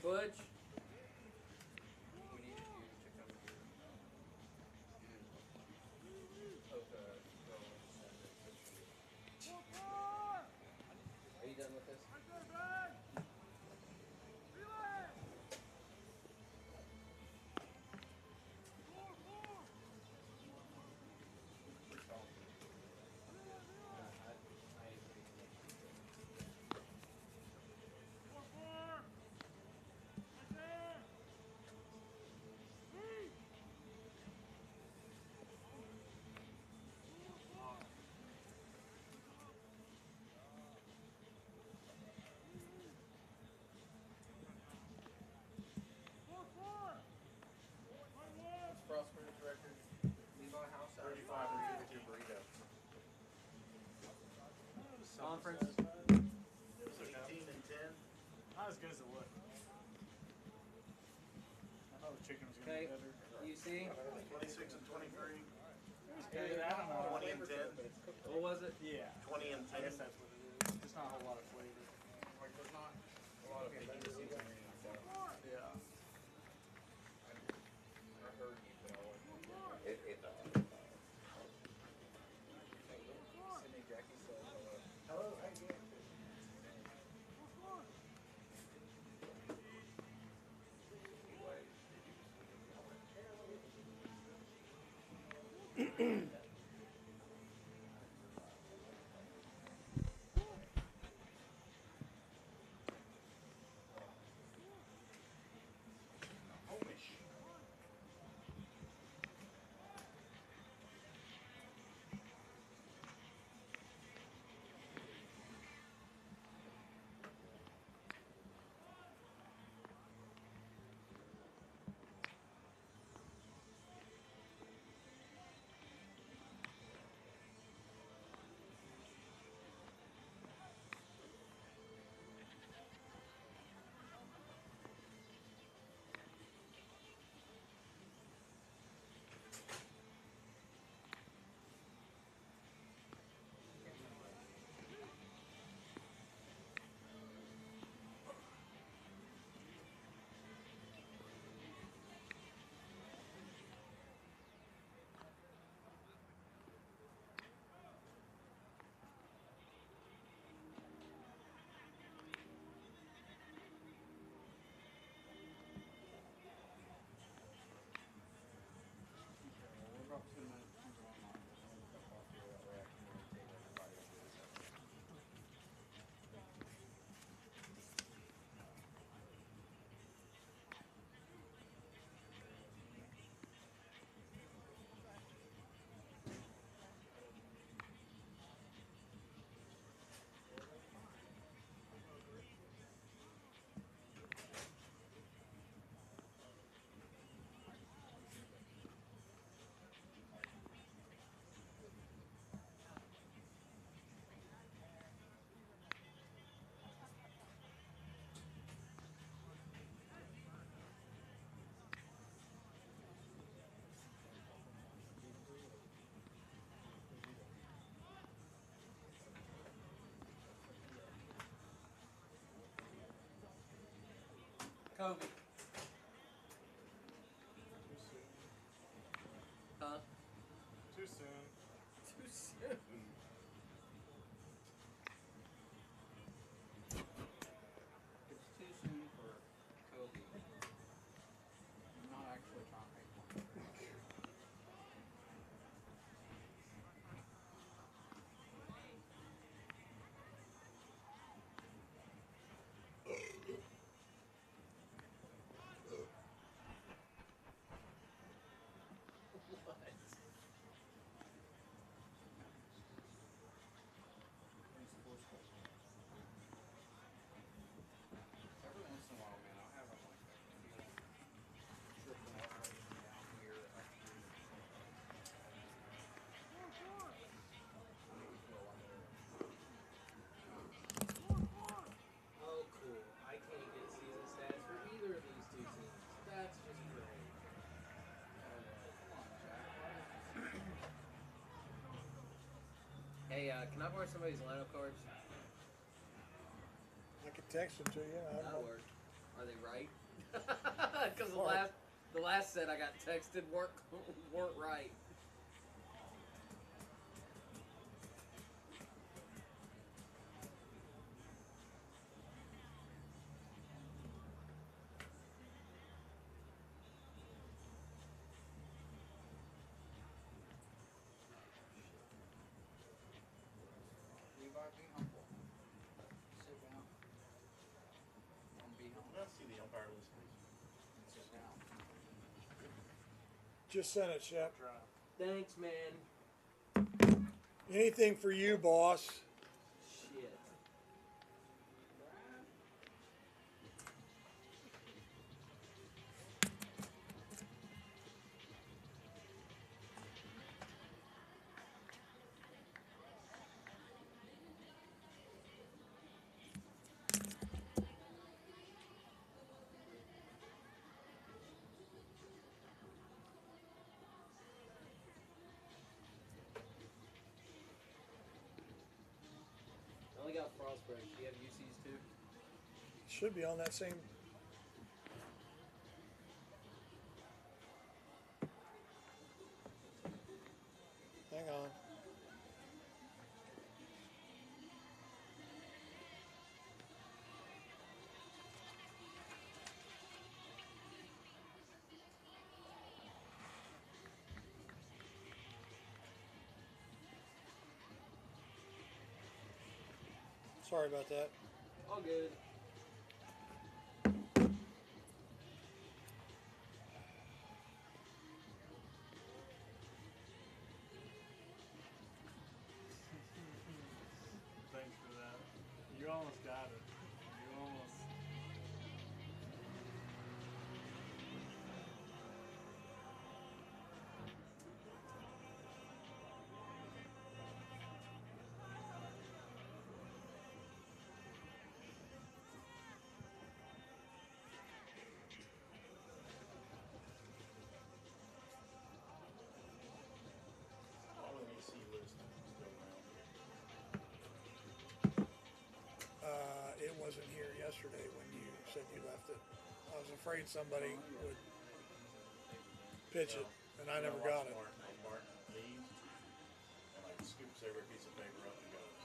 Butch. We needed you to come here. Are you done with this? What's Frostburg's record? Leave my house out. 35 and 52 burrito. Conference. 18 and 10. Not as good as it looked. I thought the chicken was going to Okay. be better. You see? 26 and 23. Hey, I don't know. 20 and 10. What was it? Yeah. 20 and I guess 10. that's what it is. Just not a whole lot of flavor. Like, there's not a lot of vacancies in here. Yeah. I heard you, but I wasn't. Sydney Jackie said hello. Hello, how you doing? Homish. We're about 2 minutes. Kobe. Too soon. Huh? Too soon. Too soon. It's too soon for Kobe. I'm not actually trying to make one. What? Every once in a while, man, I'll have them like that. Tripping out down here, up here. Oh, cool. I can't get season stats for either of these two teams. That's just great. Come on, Jack. Hey, can I borrow somebody's lineup cards? I could text them to you. I don't That'll know. work. Are they right? The last set I got texted weren't right. Levi, be humble. Sit down. And be humble. Let's see the umpire list, please. And sit down. Just sent it, Shep. Try. Thanks, man. Anything for you, boss. Shit. I only got Frostburg. Do you have UCs too? Should be on that same. Hang on. Sorry about that. All good. Thanks for that. You almost got it. You almost. All the AC list is still around. It wasn't here yesterday when you said you left it. I was afraid somebody would pitch it, and I never got it. Mark leaves, and like scoops every piece of paper up and goes.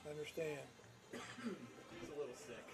I understand. He's a little sick.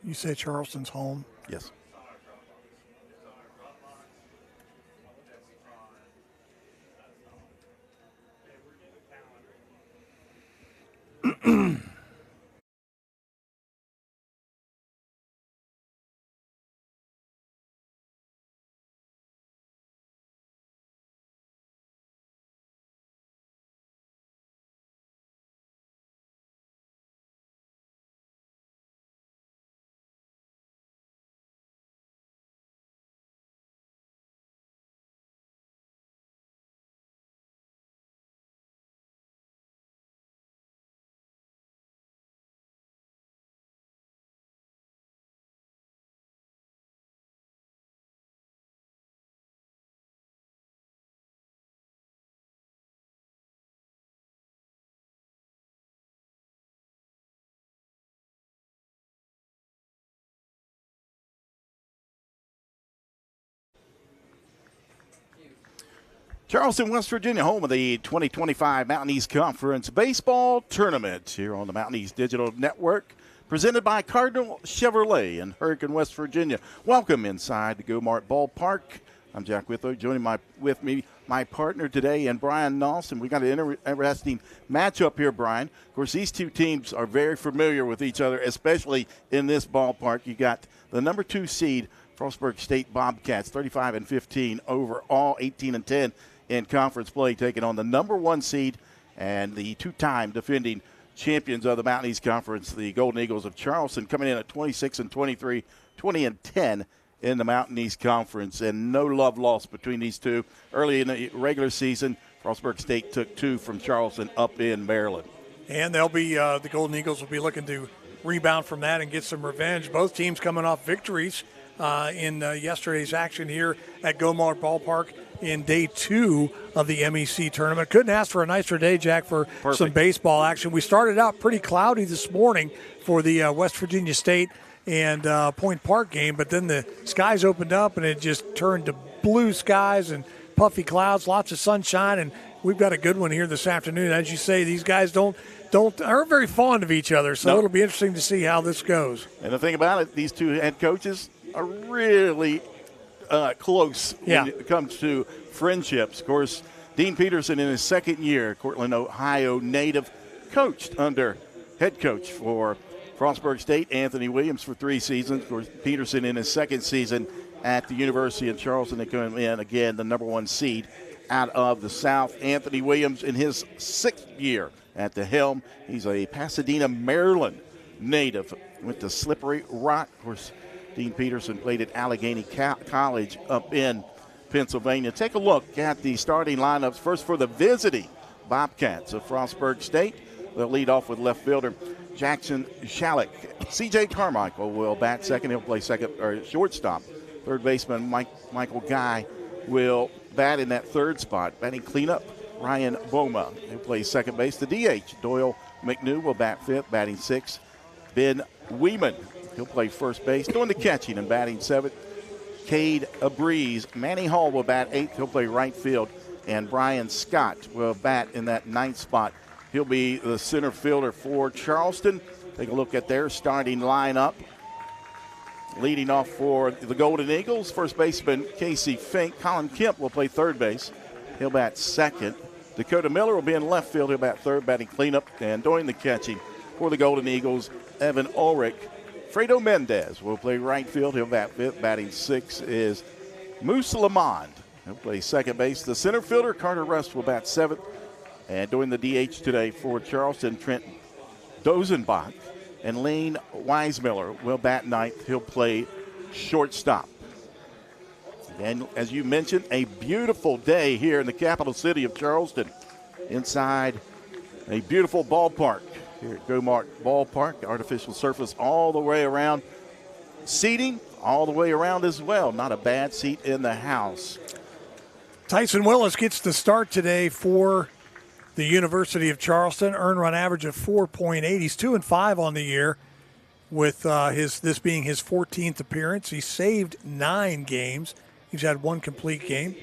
You say Charleston's home. Yes. Charleston, West Virginia, home of the 2025 Mountain East Conference Baseball Tournament here on the Mountain East Digital Network, presented by Cardinal Chevrolet in Hurricane, West Virginia. Welcome inside the Go-Mart Ballpark. I'm Jack Withrow. Joining with me, my partner today, and Brian Nelson. We got an interesting matchup here, Brian. Of course, these two teams are very familiar with each other, especially in this ballpark. You got the number 2 seed, Frostburg State Bobcats, 35-15 overall, 18-10 in conference play, taking on the number 1 seed and the 2-time defending champions of the Mountain East Conference, the Golden Eagles of Charleston, coming in at 26-23, 20-10 in the Mountain East Conference, and no love lost between these two. Early in the regular season, Frostburg State took 2 from Charleston up in Maryland. And they'll be the Golden Eagles will be looking to rebound from that and get some revenge. Both teams coming off victories in yesterday's action here at Go-Mart Ballpark in day 2 of the MEC tournament. Couldn't ask for a nicer day, Jack, for some baseball action. We started out pretty cloudy this morning for the West Virginia State and Point Park game, but then the skies opened up and it just turned to blue skies and puffy clouds, lots of sunshine, and we've got a good one here this afternoon. As you say, these guys aren't very fond of each other, so it'll be interesting to see how this goes. And the thing about it, these two head coaches are really close when it comes to friendships. Of course, Dean Peterson in his second year, Cortland, Ohio native, coached under head coach for Frostburg State, Anthony Williams, for 3 seasons. Of course, Peterson in his second season at the University of Charleston. They come in, again, the number 1 seed out of the South. Anthony Williams in his 6th year at the helm. He's a Pasadena, Maryland native. Went to Slippery Rock. Of course, Dean Peterson played at Allegheny College up in Pennsylvania. Take a look at the starting lineups. First for the visiting Bobcats of Frostburg State. They'll lead off with left fielder Jackson Shalick. C.J. Carmichael will bat second. He'll play second or shortstop. Third baseman Michael Guy will bat in that third spot. Batting cleanup, Ryan Boma. He'll play second base. The DH, Doyle McNew, will bat fifth. Batting sixth, Ben Weeman. He'll play first base. Doing the catching and batting seventh, Cade Breeze. Manny Hall will bat eighth. He'll play right field. And Brian Scott will bat in that ninth spot. He'll be the center fielder for Charleston. Take a look at their starting lineup. Leading off for the Golden Eagles, first baseman Casey Fink. Colin Kemp will play third base. He'll bat second. Dakota Miller will be in left field. He'll bat third, batting cleanup. And doing the catching for the Golden Eagles, Evan Ulrich. Fredo Mendez will play right field. He'll bat fifth. Batting sixth is Moose Lamond. He'll play second base. The center fielder, Carter Rust, will bat seventh. And doing the DH today for Charleston, Trent Dozenbach. And Lane Weismiller will bat ninth. He'll play shortstop. And as you mentioned, a beautiful day here in the capital city of Charleston. Inside a beautiful ballpark here at Go-Mart Ballpark. Artificial surface all the way around. Seating all the way around as well. Not a bad seat in the house. Tyson Willis gets the start today for the University of Charleston. Earned run average of 4.8. He's 2-5 on the year, with this being his 14th appearance. He saved 9 games. He's had 1 complete game.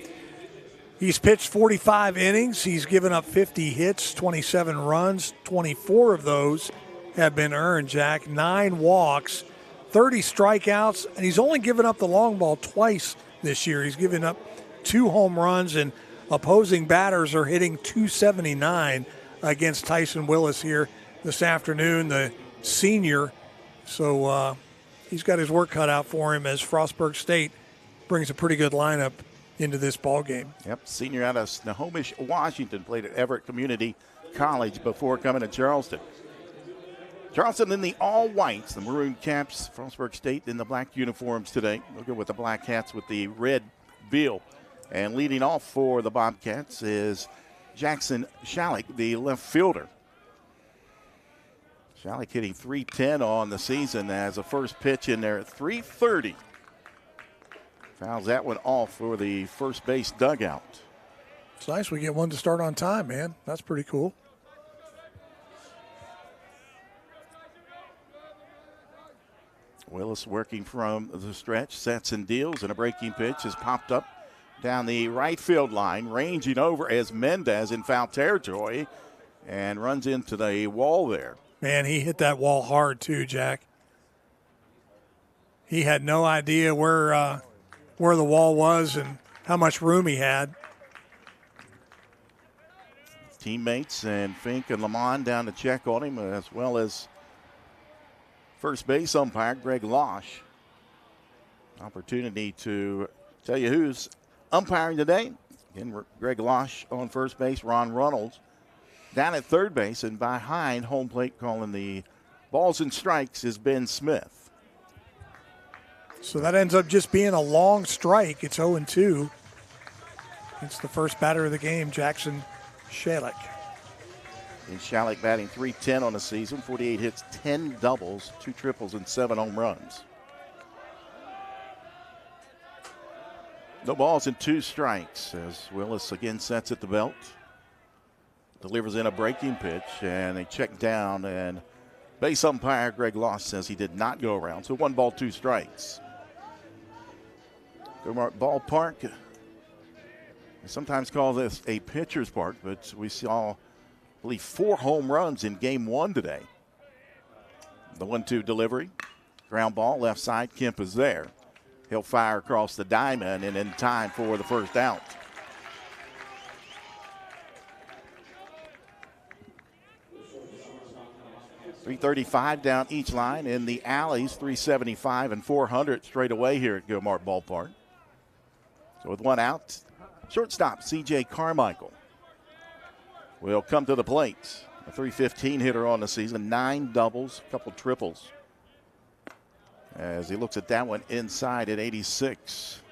He's pitched 45 innings. He's given up 50 hits, 27 runs. 24 of those have been earned, Jack. 9 walks, 30 strikeouts, and he's only given up the long ball twice this year. He's given up 2 home runs, and opposing batters are hitting .279 against Tyson Willis here this afternoon, the senior. So he's got his work cut out for him as Frostburg State brings a pretty good lineup into this ball game. Yep, senior out of Snohomish, Washington, played at Everett Community College before coming to Charleston. Charleston in the all-whites, the maroon caps, Frostburg State in the black uniforms today. We'll go with the black hats with the red bill. And leading off for the Bobcats is Jackson Shalik, the left fielder. Shalik hitting .310 on the season as a first pitch in there at .330. Fouls that one off for the first base dugout. It's nice we get one to start on time, man. That's pretty cool. Willis working from the stretch, sets and deals, and a breaking pitch has popped up down the right field line, ranging over as Mendez in foul territory and runs into the wall there. Man, he hit that wall hard too, Jack. He had no idea where the wall was and how much room he had. Teammates and Fink and Lamont down to check on him, as well as first base umpire Greg Losh. Opportunity to tell you who's umpiring today. Again, Greg Losh on first base, Ron Runnels down at third base, and behind home plate calling the balls and strikes is Ben Smith. So that ends up just being a long strike. It's 0-2. It's the first batter of the game, Jackson Shalik. And Shalik batting .310 on the season, 48 hits, 10 doubles, 2 triples, and 7 home runs. No balls and 2 strikes as Willis again sets at the belt. Delivers in a breaking pitch, and they check down, and base umpire Greg Loss says he did not go around. So 1 ball, 2 strikes. Gomark Ballpark, I sometimes call this a pitcher's park, but we saw, I believe, 4 home runs in game 1 today. The 1-2 delivery, ground ball, left side, Kemp is there. He'll fire across the diamond and in time for the first out. .335 down each line. In the alleys, .375 and .400 straight away here at Gomark Ballpark. So with 1 out, shortstop C.J. Carmichael will come to the plate. A .315 hitter on the season, 9 doubles, a couple triples. As he looks at that one inside at 86.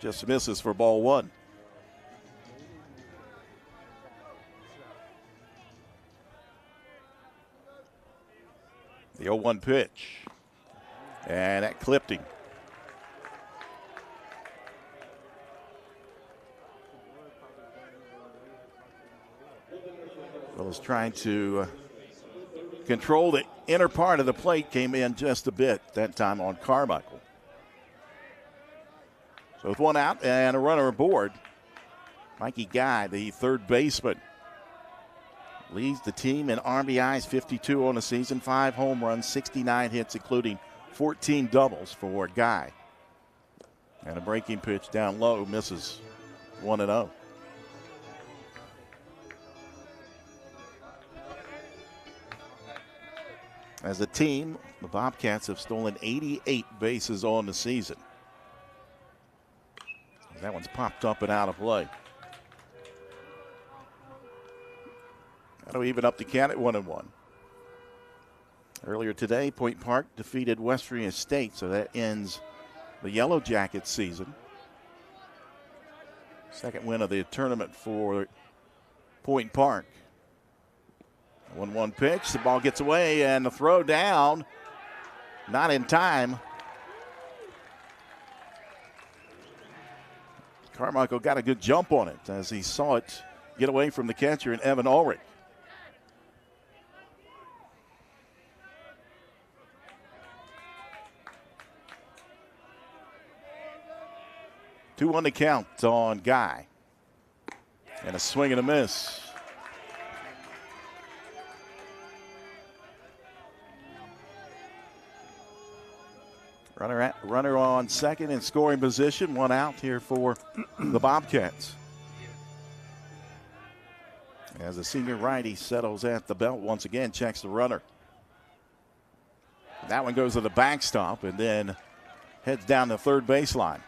Just misses for ball 1. The 0-1 pitch. And that clipped him. Willis trying to control the inner part of the plate, came in just a bit that time on Carmichael. So with 1 out and a runner aboard, Mikey Guy, the third baseman, leads the team in RBIs, 52 on the season, 5 home runs, 69 hits, including 14 doubles for Guy. And a breaking pitch down low, misses 1-0. As a team, the Bobcats have stolen 88 bases on the season. That one's popped up and out of play. That'll even up the count at 1-1. Earlier today, Point Park defeated West Virginia State, so that ends the Yellow Jackets season. Second win of the tournament for Point Park. 1-1 pitch, the ball gets away, and the throw down, not in time. Carmichael got a good jump on it as he saw it get away from the catcher and Evan Ulrich. Two on the count on Guy. And a swing and a miss. Runner on second in scoring position. One out here for the Bobcats. As the senior righty settles at the belt once again, checks the runner. That one goes to the backstop and then heads down the third baseline.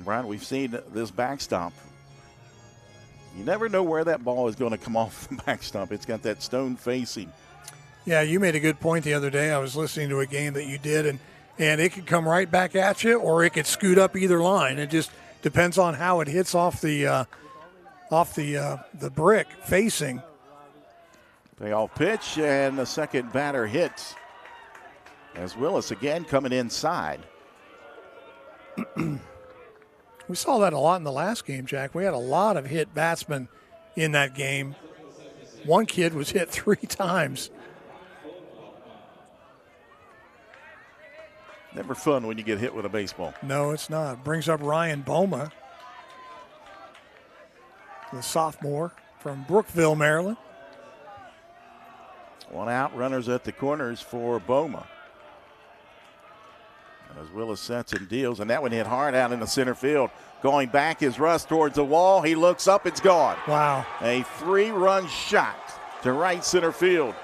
Brian, we've seen this backstop. You never know where that ball is going to come off the backstop. It's got that stone facing. Yeah, you made a good point the other day. I was listening to a game that you did, and it could come right back at you, or it could scoot up either line. It just depends on how it hits off the brick facing. Payoff pitch, and the second batter hits. As Willis again coming inside. We saw that a lot in the last game, Jack. We had a lot of hit batsmen in that game. One kid was hit 3 times. Never fun when you get hit with a baseball. No, it's not. Brings up Ryan Boma, the sophomore from Brookville, Maryland. One out, runners at the corners for Boma. As Willis sets and deals, and that one hit hard out in the center field. Going back is Russ towards the wall. He looks up, it's gone. Wow. A 3-run shot to right center field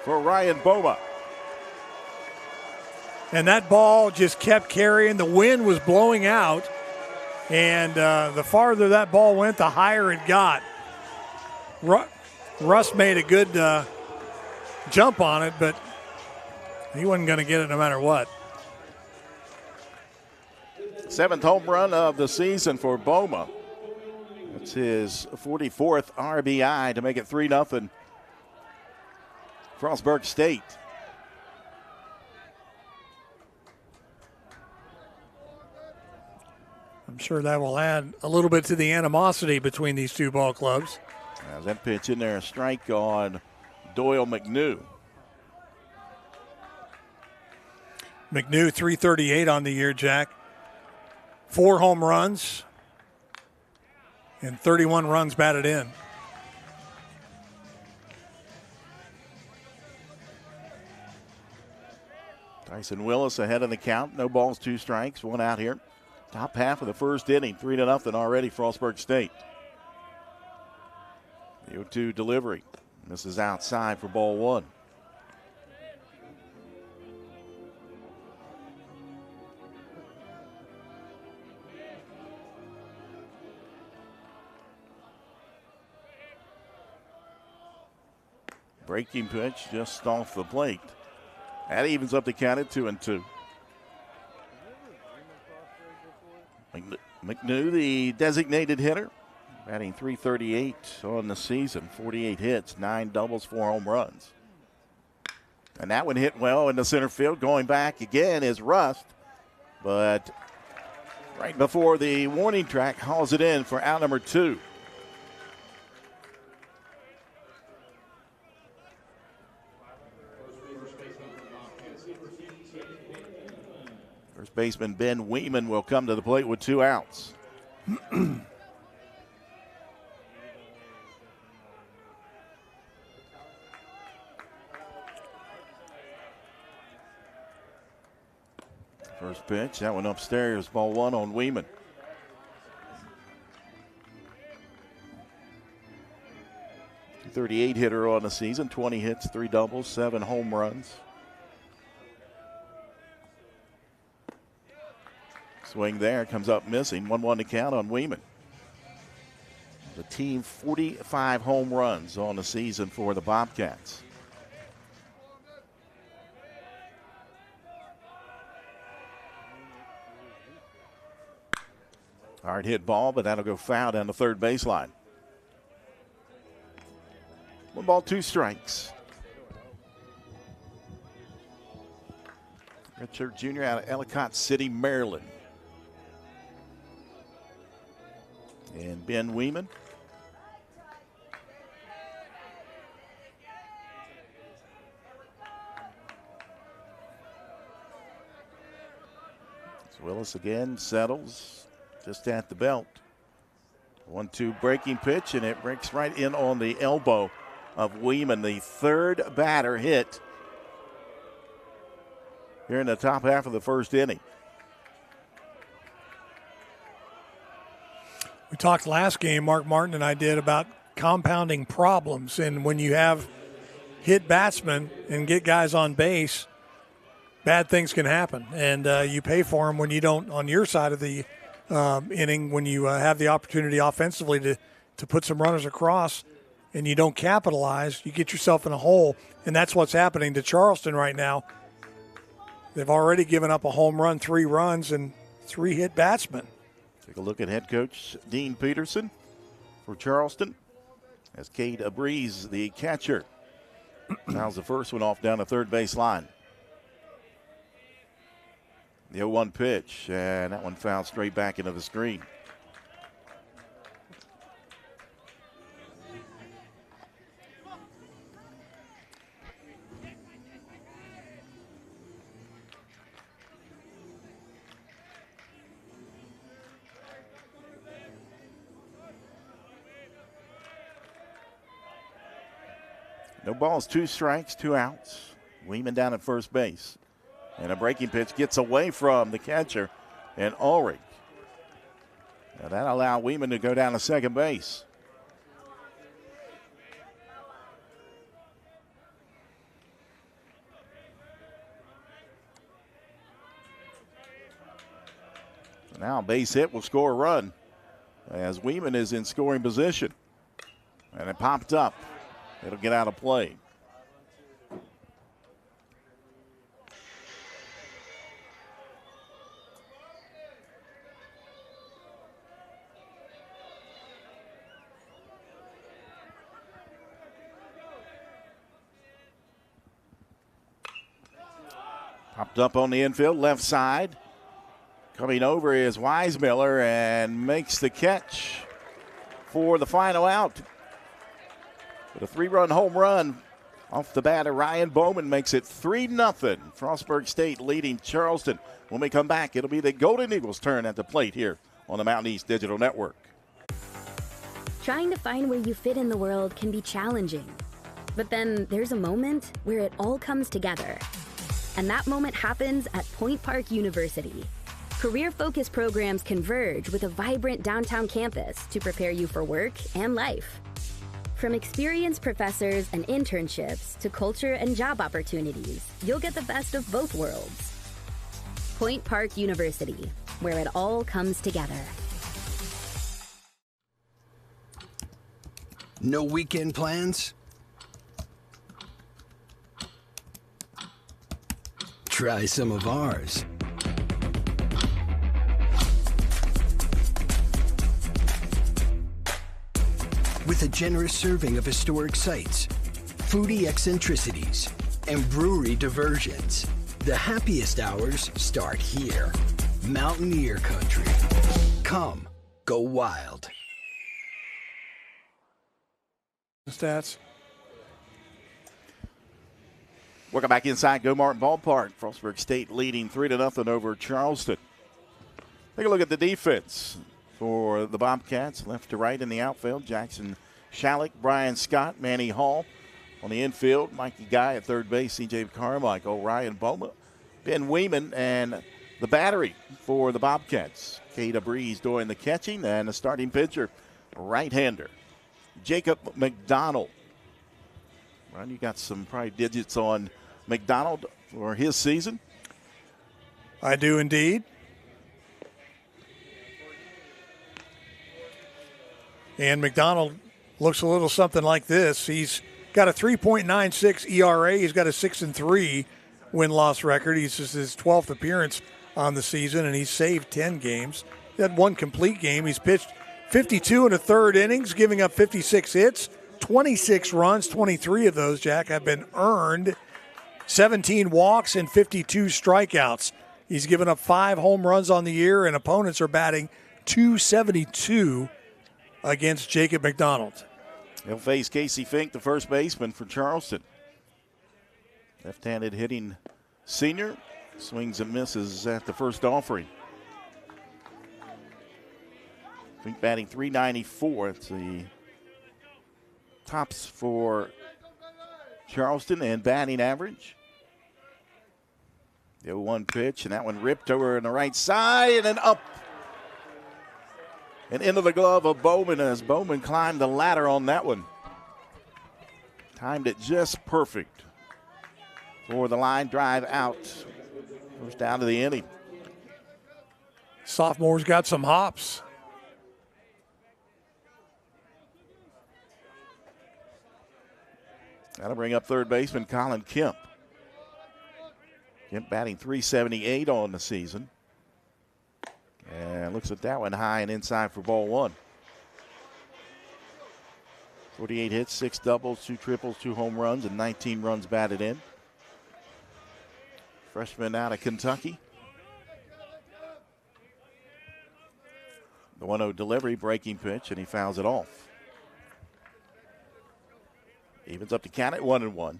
for Ryan Boma. And that ball just kept carrying. The wind was blowing out, and the farther that ball went, the higher it got. Russ made a good jump on it, but he wasn't going to get it no matter what. 7th home run of the season for Boma. That's his 44th RBI to make it 3-0. Frostburg State. I'm sure that will add a little bit to the animosity between these two ball clubs. As that pitch in there, a strike on Doyle McNew. McNew, 338 on the year, Jack. 4 home runs and 31 runs batted in. Tyson Willis ahead of the count. No balls, 2 strikes, 1 out here. Top half of the first inning, 3-0 already, Frostburg State. The 0-2 delivery. This is outside for ball 1. Breaking pitch just off the plate. That evens up the count at 2-2. McNew, the designated hitter, batting .338 on the season, 48 hits, 9 doubles, 4 home runs. And that one hit well in the center field. Going back again is Rust, but right before the warning track hauls it in for out number 2. First baseman Ben Weeman will come to the plate with 2 outs. First pitch, that one upstairs, ball 1 on Weeman. .338 hitter on the season, 20 hits, 3 doubles, 7 home runs. Swing there, comes up missing. 1-1 to count on Weeman. The team 45 home runs on the season for the Bobcats. Hard hit ball, but that'll go foul down the third baseline. 1 ball, 2 strikes. Richard Jr. out of Ellicott City, Maryland. And Ben Weeman. So Willis again settles just at the belt. 1-2 breaking pitch, and it breaks right in on the elbow of Weeman, the third batter hit here in the top half of the first inning. We talked last game, Mark Martin and I did, about compounding problems. And when you have hit batsmen and get guys on base, bad things can happen. And you pay for them when you don't, on your side of the inning, when you have the opportunity offensively to put some runners across and you don't capitalize, you get yourself in a hole. And that's what's happening to Charleston right now. They've already given up a home run, 3 runs, and 3 hit batsmen. Take a look at head coach Dean Peterson for Charleston as Cade Breeze, the catcher, fouls the first one off down the third base line. The 0-1 pitch, and that one fouled straight back into the screen. No balls, 2 strikes, 2 outs. Weeman down at first base. And a breaking pitch gets away from the catcher and Ulrich. Now that allowed Weeman to go down to second base. Now a base hit will score a run as Weeman is in scoring position. And it popped up. It'll get out of play. Popped up on the infield, left side. Coming over is Weismiller and makes the catch for the final out. With a 3-run home run off the bat of Ryan Bowman makes it 3-0. Frostburg State leading Charleston. When we come back, it'll be the Golden Eagles' turn at the plate here on the Mountain East Digital Network. Trying to find where you fit in the world can be challenging. But then there's a moment where it all comes together. And that moment happens at Point Park University. Career-focused programs converge with a vibrant downtown campus to prepare you for work and life. From experienced professors and internships to culture and job opportunities, you'll get the best of both worlds. Point Park University, where it all comes together. No weekend plans? Try some of ours. With a generous serving of historic sites, foodie eccentricities, and brewery diversions, the happiest hours start here. Mountaineer Country. Come, go wild. Stats. Welcome back inside Go Martin Ballpark. Frostburg State leading 3-0 over Charleston. Take a look at the defense for the Bobcats. Left to right in the outfield, Jackson Shalleck, Brian Scott, Manny Hall. On the infield, Mikey Guy at third base, C.J. Carmichael, Ryan Bowman, Ben Weeman, and the battery for the Bobcats. Cade Breeze doing the catching, and the starting pitcher, right-hander, Jacob McDonald. Ron, you got some probably digits on McDonald for his season? I do indeed. And McDonald looks a little something like this. He's got a 3.96 ERA. He's got a 6-3 win-loss record. He's just his 12th appearance on the season, and he's saved 10 games. He had 1 complete game. He's pitched 52 and a third innings, giving up 56 hits, 26 runs. 23 of those, Jack, have been earned. 17 walks and 52 strikeouts. He's given up 5 home runs on the year, and opponents are batting .272 against Jacob McDonald. He'll face Casey Fink, the first baseman for Charleston. Left-handed hitting senior. Swings and misses at the first offering. I think batting .394. It's the tops for Charleston and batting average. The 0-1 pitch, and that one ripped over on the right side and then up and into the glove of Bowman as Bowman climbed the ladder on that one. Timed it just perfect for the line drive out. First down to the inning. Sophomore's got some hops. That'll bring up third baseman Colin Kemp. Kemp batting .378 on the season. And looks at that one high and inside for ball one. 48 hits, 6 doubles, 2 triples, 2 home runs, and 19 runs batted in. Freshman out of Kentucky. The 1-0 delivery, breaking pitch, and he fouls it off. Evens up to count at 1-1.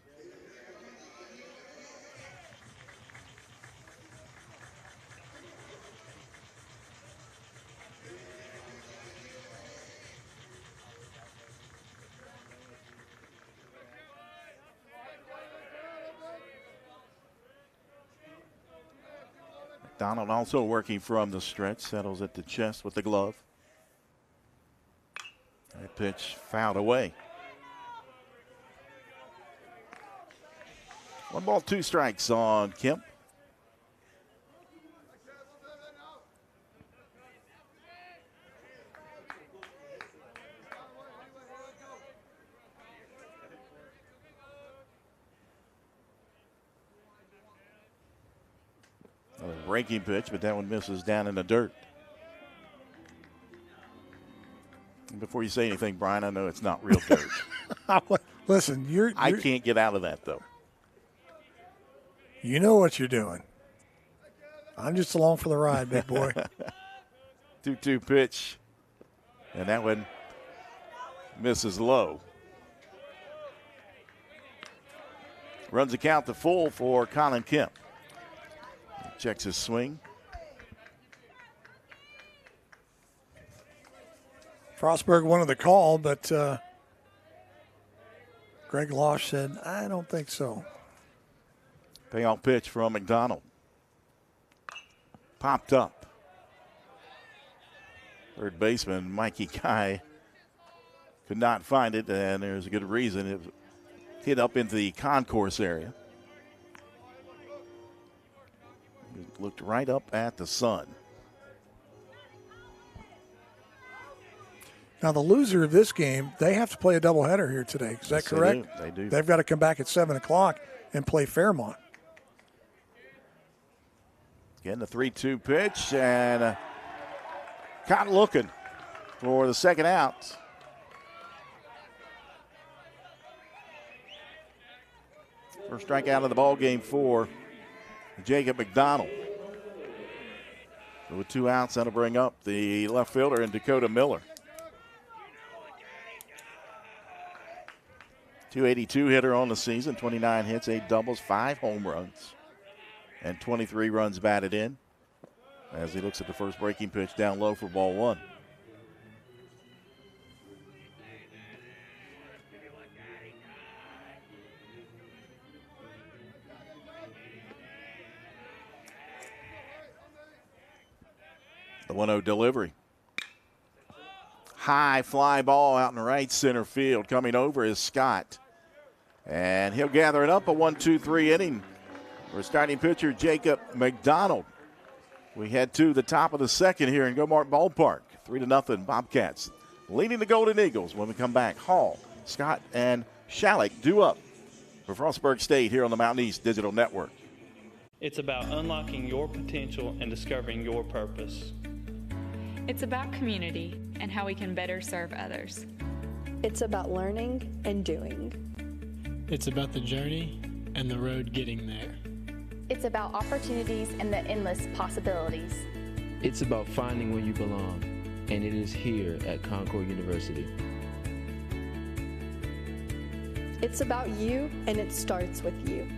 McDonald also working from the stretch, settles at the chest with the glove. That pitch fouled away. 1 ball, 2 strikes on Kemp. Another breaking pitch, but that one misses down in the dirt. And before you say anything, Brian, I know it's not real dirt. Listen, I can't get out of that, though. You know what you're doing. I'm just along for the ride, big boy. 2-2 pitch. And that one misses low. Runs the count to full for Colin Kemp. He checks his swing. Frostburg wanted the call, but Greg Losh said, I don't think so. Payoff pitch from McDonald. Popped up. Third baseman Mikey Kai could not find it, and there's a good reason. It hit up into the concourse area. It looked right up at the sun. Now, the loser of this game, they have to play a doubleheader here today. Is that correct? They do. They've got to come back at 7 o'clock and play Fairmont. Again, the 3-2 pitch, and caught looking for the second out. First strikeout of the ball game for Jacob McDonald. So with 2 outs, that'll bring up the left fielder and Dakota Miller. .282 hitter on the season, 29 hits, 8 doubles, 5 home runs, and 23 runs batted in as he looks at the first breaking pitch down low for ball one. The 1-0 delivery. High fly ball out in the right center field. Coming over is Scott. And he'll gather it up, a 1-2-3 inning for starting pitcher Jacob McDonald. We head to the top of the second here in Gomart Ballpark. 3-0 Bobcats leading the Golden Eagles. When we come back, Hall, Scott, and Shalleck due up for Frostburg State here on the Mountain East Digital Network. It's about unlocking your potential and discovering your purpose. It's about community and how we can better serve others. It's about learning and doing. It's about the journey and the road getting there. It's about opportunities and the endless possibilities. It's about finding where you belong, and it is here at Concord University. It's about you, and it starts with you.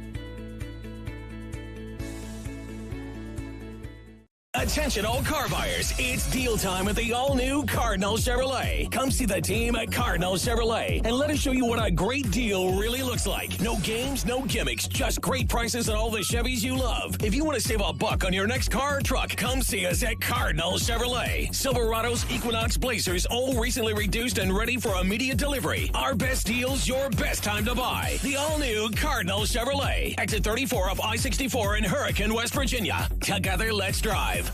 Attention all car buyers, it's deal time at the all-new Cardinal Chevrolet. Come see the team at Cardinal Chevrolet and let us show you what a great deal really looks like. No games, no gimmicks, just great prices on all the Chevys you love. If you want to save a buck on your next car or truck, come see us at Cardinal Chevrolet. Silverados, Equinox, Blazers, all recently reduced and ready for immediate delivery. Our best deals, your best time to buy. The all-new Cardinal Chevrolet. Exit 34 of I-64 in Hurricane, West Virginia. Together, let's drive.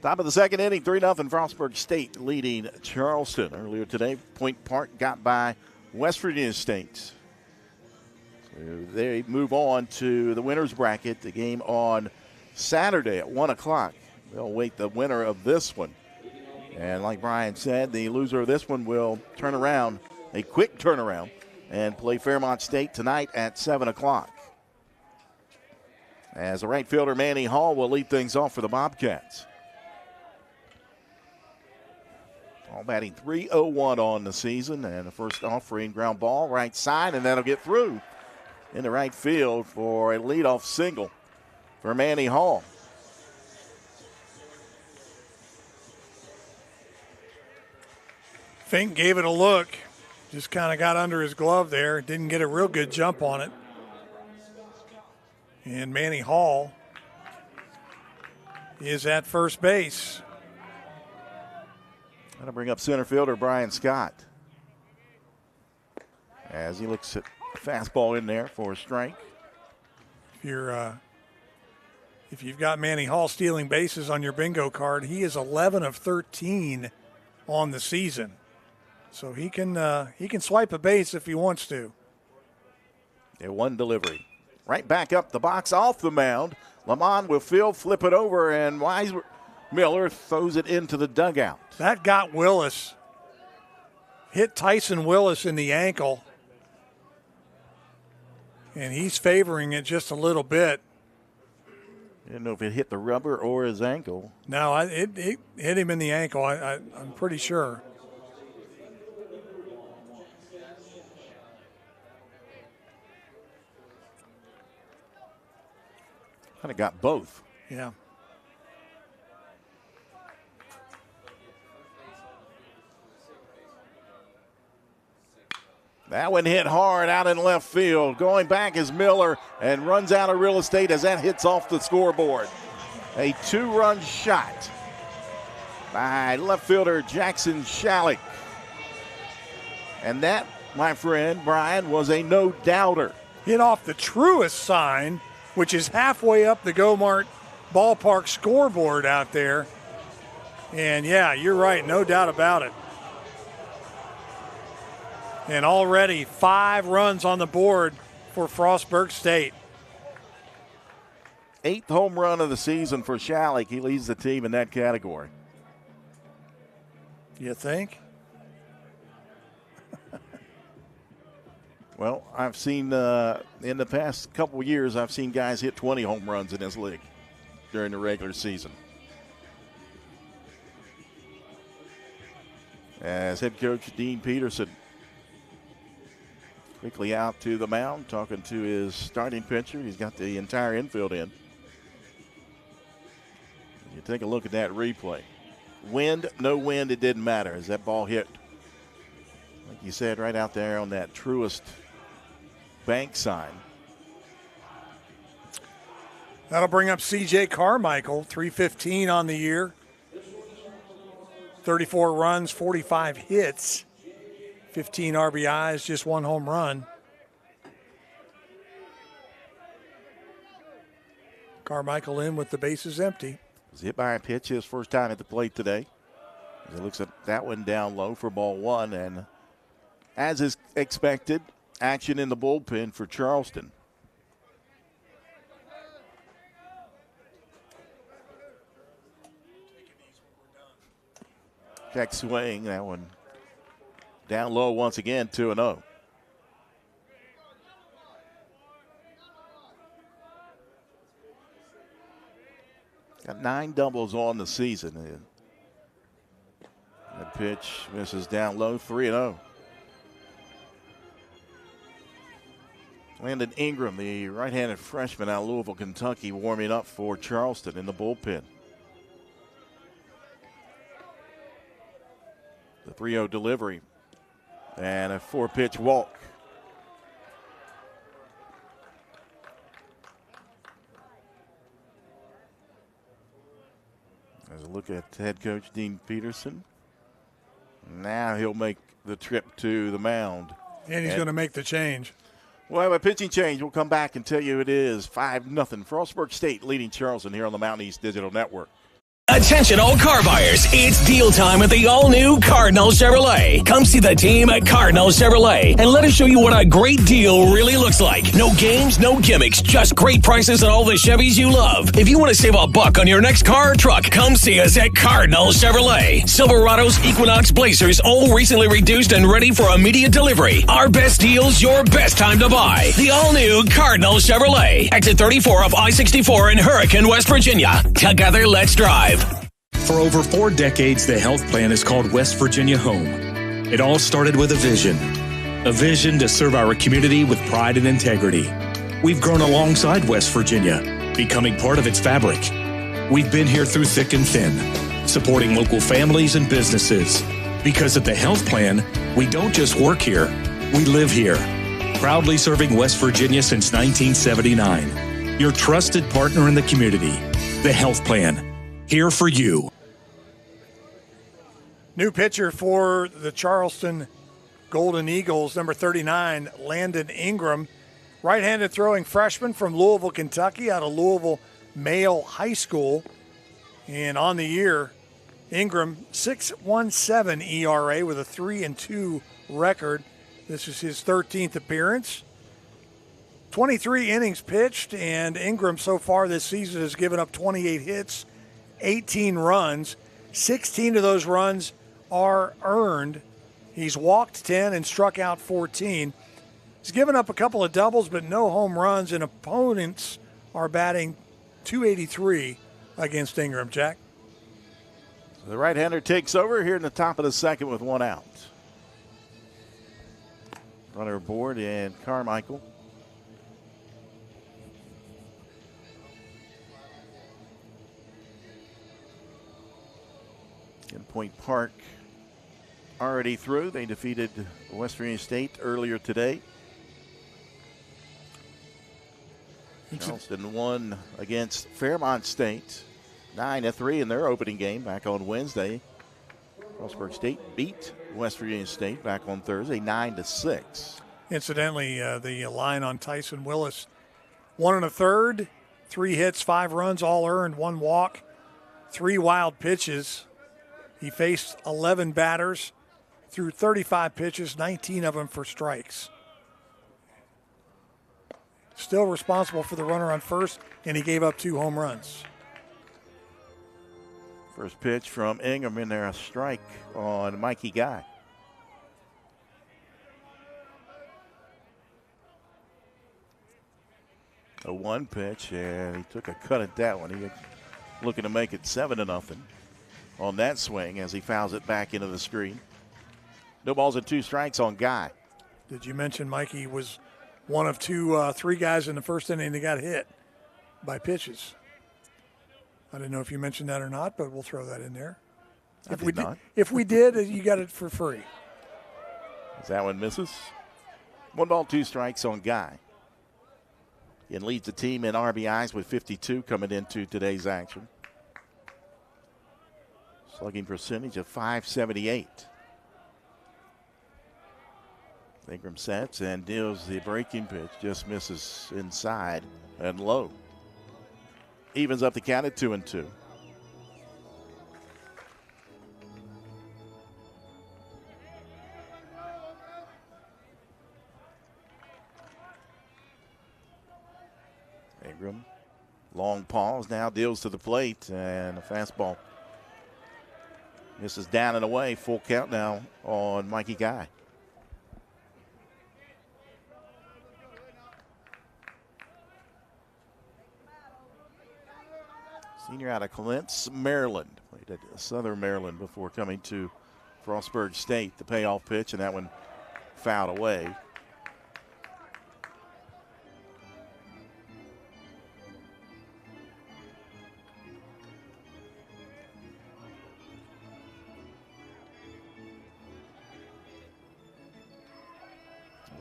Top of the second inning, 3-0 Frostburg State leading Charleston. Earlier today, Point Park got by West Virginia State. So they move on to the winner's bracket. The game on Saturday at 1 o'clock. They'll wait the winner of this one. And like Brian said, the loser of this one will turn around, a quick turnaround, and play Fairmont State tonight at 7 o'clock. As the right fielder, Manny Hall, will lead things off for the Bobcats. All batting .301 on the season, and the first offering ground ball right side, and that'll get through into right field for a leadoff single for Manny Hall. Fink gave it a look, just kind of got under his glove there, didn't get a real good jump on it. And Manny Hall is at first base. That'll bring up center fielder Brian Scott as he looks at a fastball in there for a strike. If you've got Manny Hall stealing bases on your bingo card, he is 11 of 13 on the season. So he can swipe a base if he wants to. Yeah, one delivery. Right back up the box off the mound. Lamont will flip it over, and Miller throws it into the dugout. That got Willis. Hit Tyson Willis in the ankle. And he's favoring it just a little bit. I didn't know if it hit the rubber or his ankle. No, it hit him in the ankle, I'm pretty sure. Kind of got both. Yeah. That one hit hard out in left field. Going back is Miller and runs out of real estate as that hits off the scoreboard. A 2-run shot by left fielder Jackson Shalik. And that, my friend Brian, was a no-doubter. Hit off the truest sign, which is halfway up the Go-Mart ballpark scoreboard out there. And, yeah, you're right, no doubt about it. And already 5 runs on the board for Frostburg State. 8th home run of the season for Shalik. He leads the team in that category. You think? Well, I've seen in the past couple of years, I've seen guys hit 20 home runs in this league during the regular season. As head coach Dean Peterson quickly out to the mound, talking to his starting pitcher. He's got the entire infield in. You take a look at that replay. Wind, no wind, it didn't matter as that ball hit, like you said, right out there on that truest bank sign. That'll bring up C.J. Carmichael, 315 on the year. 34 runs, 45 hits, 15 RBIs, just 1 home run. Carmichael in with the bases empty. Was hit by a pitch his first time at the plate today. He looks at that one down low for ball 1, and as is expected, action in the bullpen for Charleston. Check swing, that one down low once again, 2-0. Got 9 doubles on the season. That pitch misses down low, 3-0. Landon Ingram, the right-handed freshman out of Louisville, Kentucky, warming up for Charleston in the bullpen. The 3-0 delivery and a 4-pitch walk. As a look at head coach Dean Peterson. Now he'll make the trip to the mound. And he's going to make the change. We'll have a pitching change. We'll come back and tell you it is 5-0. Frostburg State leading Charleston here on the Mountain East Digital Network. Attention all car buyers, it's deal time at the all-new Cardinal Chevrolet. Come see the team at Cardinal Chevrolet and let us show you what a great deal really looks like. No games, no gimmicks, just great prices on all the Chevys you love. If you want to save a buck on your next car or truck, come see us at Cardinal Chevrolet. Silverados, Equinox, Blazers, all recently reduced and ready for immediate delivery. Our best deals, your best time to buy. The all-new Cardinal Chevrolet. Exit 34 of I-64 in Hurricane, West Virginia. Together, let's drive. For over 4 decades, the health plan is called West Virginia Home. It all started with a vision to serve our community with pride and integrity. We've grown alongside West Virginia, becoming part of its fabric. We've been here through thick and thin, supporting local families and businesses. Because at the health plan, we don't just work here, we live here. Proudly serving West Virginia since 1979. Your trusted partner in the community, the health plan. Here for you. New pitcher for the Charleston Golden Eagles, number 39, Landon Ingram. Right-handed throwing freshman from Louisville, Kentucky, out of Louisville Male High School. And on the year, Ingram, 6.17 ERA with a 3-2 record. This is his 13th appearance. 23 innings pitched, and Ingram so far this season has given up 28 hits, 18 runs. 16 of those runs are earned. He's walked 10 and struck out 14. He's given up a couple of doubles, but no home runs, and opponents are batting .283 against Ingram. Jack? The right-hander takes over here in the top of the second with 1 out. Runner aboard and Carmichael. Point Park already through. They defeated West Virginia State earlier today. Charleston won against Fairmont State 9-3 in their opening game back on Wednesday. Frostburg State beat West Virginia State back on Thursday 9-6. Incidentally, the line on Tyson Willis, 1 1/3, 3 hits, 5 runs, all earned, 1 walk, 3 wild pitches. He faced 11 batters, threw 35 pitches, 19 of them for strikes. Still responsible for the runner on first, and he gave up 2 home runs. First pitch from Ingram in there, a strike on Mikey Guy. A 1 pitch, and he took a cut at that one. He looking to make it 7-0. On that swing as he fouls it back into the screen. No balls and 2 strikes on Guy. Did you mention Mikey was one of 3 guys in the first inning that got hit by pitches? I didn't know if you mentioned that or not, but we'll throw that in there. If we did, you got it for free. As that one misses. 1 ball, 2 strikes on Guy. And leads the team in RBIs with 52 coming into today's action. Slugging percentage of .578. Ingram sets and deals the breaking pitch. Just misses inside and low. Evens up the count at 2-2. Ingram, long pause, now deals to the plate, and a fastball. This is down and away. Full count now on Mikey Guy. Senior out of Clintz, Maryland. Played at Southern Maryland before coming to Frostburg State. The payoff pitch, and that one fouled away.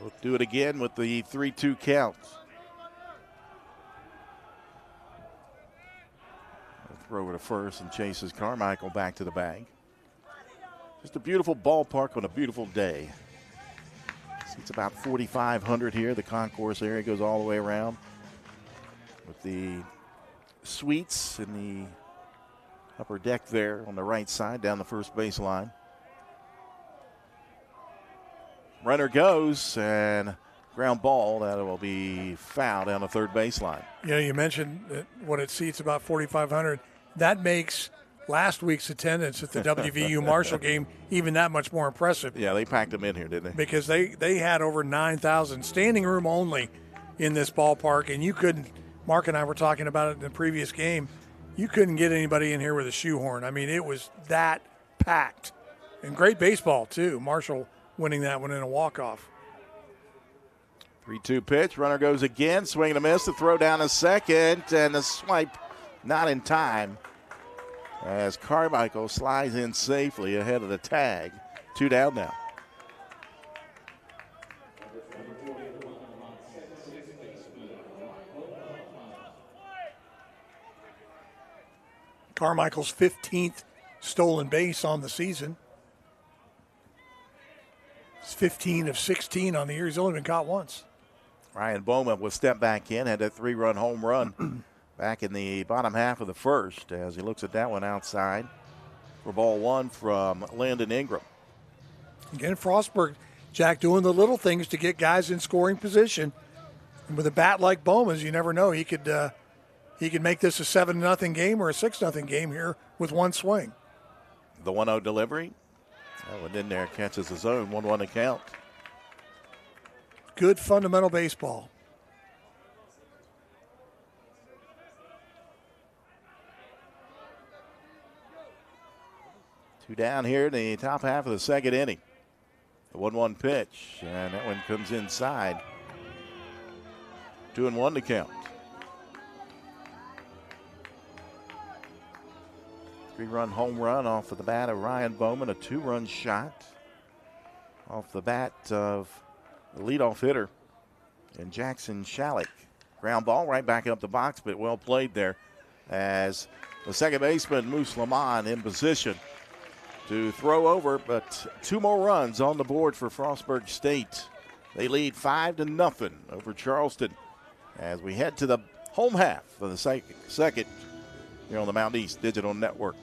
We'll do it again with the 3-2 count. Throw over to first and chases Carmichael back to the bag. Just a beautiful ballpark on a beautiful day. It's about 4,500 here. The concourse area goes all the way around with the suites in the upper deck there on the right side down the first baseline. Runner goes and ground ball. That will be foul down the third baseline. You know, you mentioned that what it seats about 4,500. That makes last week's attendance at the WVU Marshall game even that much more impressive. Yeah, they packed them in here, didn't they? Because they had over 9,000 standing room only in this ballpark, and you couldn't, Mark and I were talking about it in the previous game, you couldn't get anybody in here with a shoehorn. I mean, it was that packed. And great baseball, too. Marshall winning that one in a walk-off. 3-2 pitch. Runner goes again. Swing and a miss. The throw down a second. And the swipe not in time as Carmichael slides in safely ahead of the tag. 2 down now. Carmichael's 15th stolen base on the season. It's 15 of 16 on the year. He's only been caught once. Ryan Bowman will step back in, had that 3-run home run back in the bottom half of the first as he looks at that one outside for ball 1 from Landon Ingram. Again, Frostburg, Jack, doing the little things to get guys in scoring position. And with a bat like Bowman's, you never know. He could make this a 7-0 game or a 6-0 game here with one swing. The 1-0 delivery. That one in there catches the zone. 1-1 to count. Good fundamental baseball. Two down here in the top half of the second inning. The 1-1 pitch, and that one comes inside. 2-1 to count. 3-run home run off of the bat of Ryan Bowman, a 2-run shot off the bat of the leadoff hitter and Jackson Shalik. Ground ball right back up the box, but well played there as the second baseman, Moose Lamont, in position to throw over, but 2 more runs on the board for Frostburg State. They lead 5-0 over Charleston as we head to the home half of the second here on the Mountain East Digital Network.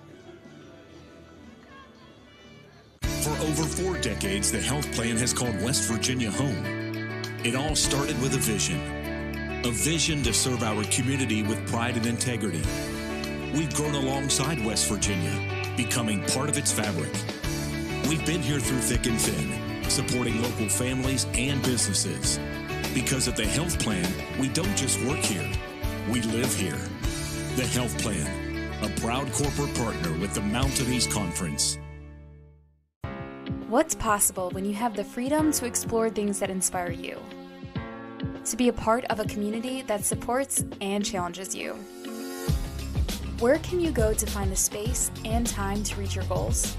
For over 4 decades, the health plan has called West Virginia home. It all started with a vision to serve our community with pride and integrity. We've grown alongside West Virginia, becoming part of its fabric. We've been here through thick and thin, supporting local families and businesses. Because at the health plan, we don't just work here, we live here. The Health Plan, a proud corporate partner with the Mountain East Conference. What's possible when you have the freedom to explore things that inspire you? To be a part of a community that supports and challenges you. Where can you go to find the space and time to reach your goals?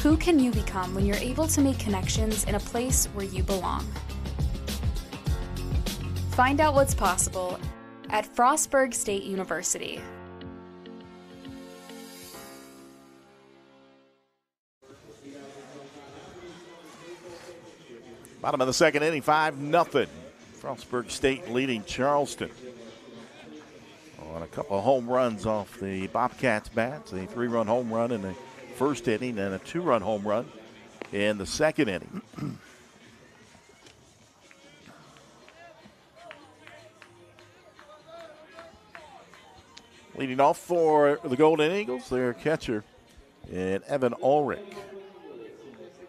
Who can you become when you're able to make connections in a place where you belong? Find out what's possible at Frostburg State University. Bottom of the second inning, 5-0. Frostburg State leading Charleston on a couple of home runs off the Bobcats bats. A 3-run home run in the first inning and a 2-run home run in the second inning. Leading off for the Golden Eagles, their catcher, and Evan Ulrich.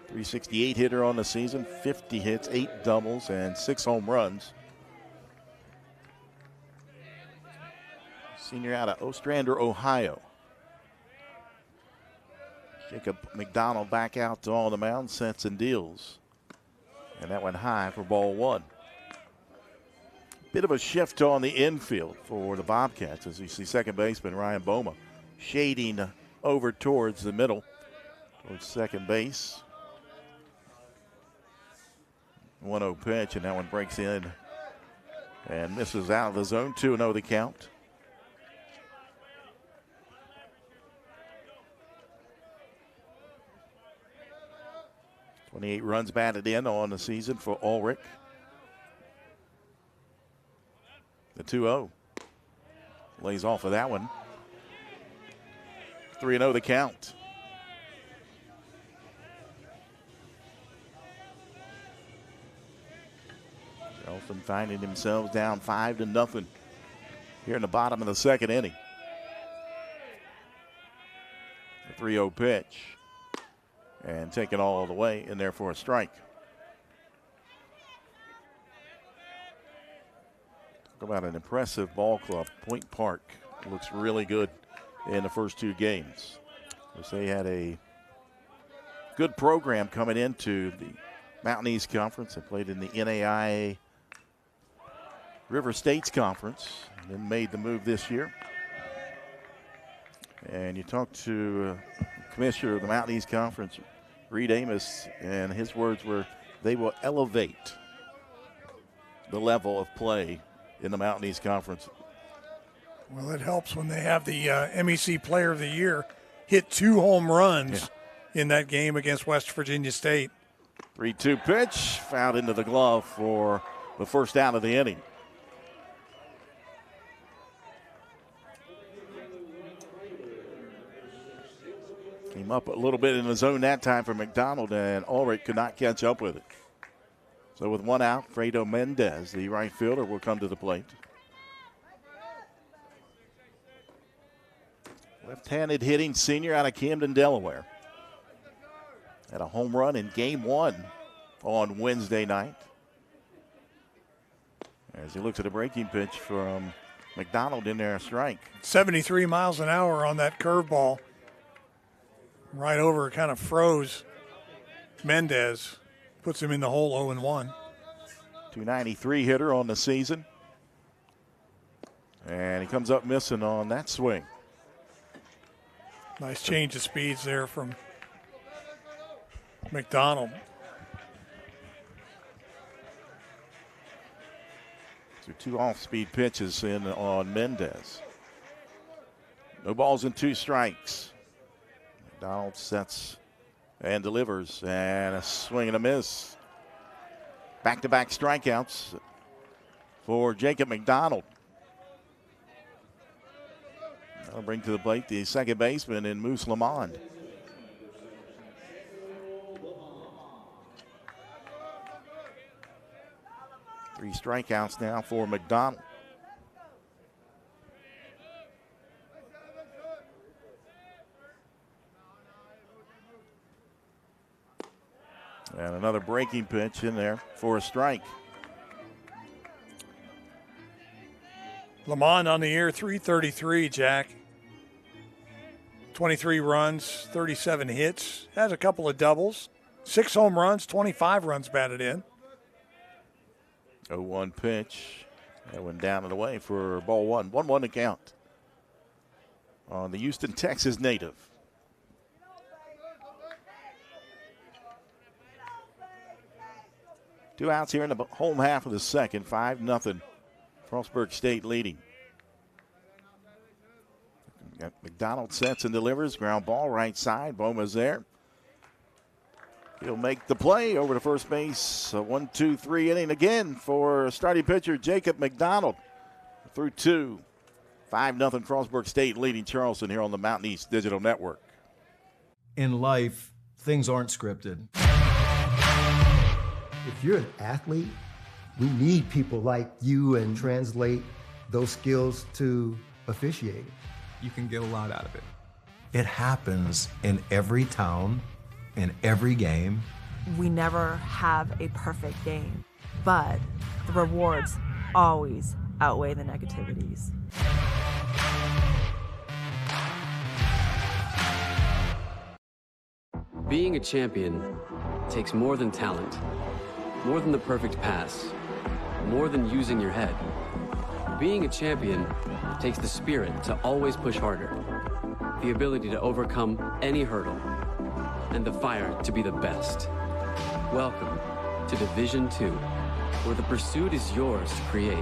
368 hitter on the season, 50 hits, 8 doubles, and 6 home runs. Senior out of Ostrander, Ohio. Jacob McDonald back out to all the mound, sets and deals. And that went high for ball 1. Bit of a shift on the infield for the Bobcats as you see second baseman Ryan Boma shading over towards the middle, towards second base. 1-0 pitch, and that one breaks in and misses out of the zone. 2-0 the count. .28 runs batted in on the season for Ulrich. The 2-0 lays off of that one. 3-0 the count. Charleston finding themselves down 5-0 here in the bottom of the second inning. The 3-0 pitch. And take it all the way in there for a strike. Talk about an impressive ball club. Point Park looks really good in the first two games. They had a good program coming into the Mountain East Conference. They played in the NAIA River States Conference and then made the move this year. And you talk to Commissioner of the Mountain East Conference, Reed Amos, and his words were they will elevate the level of play in the Mountain East Conference. Well, it helps when they have the MEC Player of the Year hit 2 home runs in that game against West Virginia State. 3-2 pitch, fouled into the glove for the first out of the inning. Came up a little bit in the zone that time for McDonald, and Ulrich could not catch up with it. So with one out, Fredo Mendez, the right fielder, will come to the plate. Left-handed hitting senior out of Camden, Delaware. Had a home run in game 1 on Wednesday night. As he looks at a breaking pitch from McDonald in there, a strike. 73 miles an hour on that curveball. Right over, kind of froze Mendez. Puts him in the hole 0-1. 293 hitter on the season. And he comes up missing on that swing. Nice change of speeds there from McDonald. So 2 off-speed pitches in on Mendez. No balls and 2 strikes. McDonald sets and delivers, and a swing and a miss. Back-to-back strikeouts for Jacob McDonald. That'll bring to the plate the second baseman in Moose Lamond. Three strikeouts now for McDonald. And another breaking pitch in there for a strike. Lamont on the year, 333, Jack. 23 runs, 37 hits. Has a couple of doubles. 6 home runs, 25 runs batted in. 0-1 pitch. That went down and away for ball 1. 1-1 to count on the Houston, Texas native. Two outs here in the home half of the second. 5-0. Frostburg State leading. McDonald sets and delivers. Ground ball right side. Boma's there. He'll make the play over to first base. A 1-2-3 inning again for starting pitcher Jacob McDonald. Through 2. 5-0 Frostburg State leading Charleston here on the Mountain East Digital Network. In life, things aren't scripted. If you're an athlete, we need people like you and translate those skills to officiating. You can get a lot out of it. It happens in every town, in every game. We never have a perfect game, but the rewards always outweigh the negativities. Being a champion takes more than talent, more than the perfect pass, more than using your head. Being a champion takes the spirit to always push harder, the ability to overcome any hurdle, and the fire to be the best. Welcome to Division II, where the pursuit is yours to create.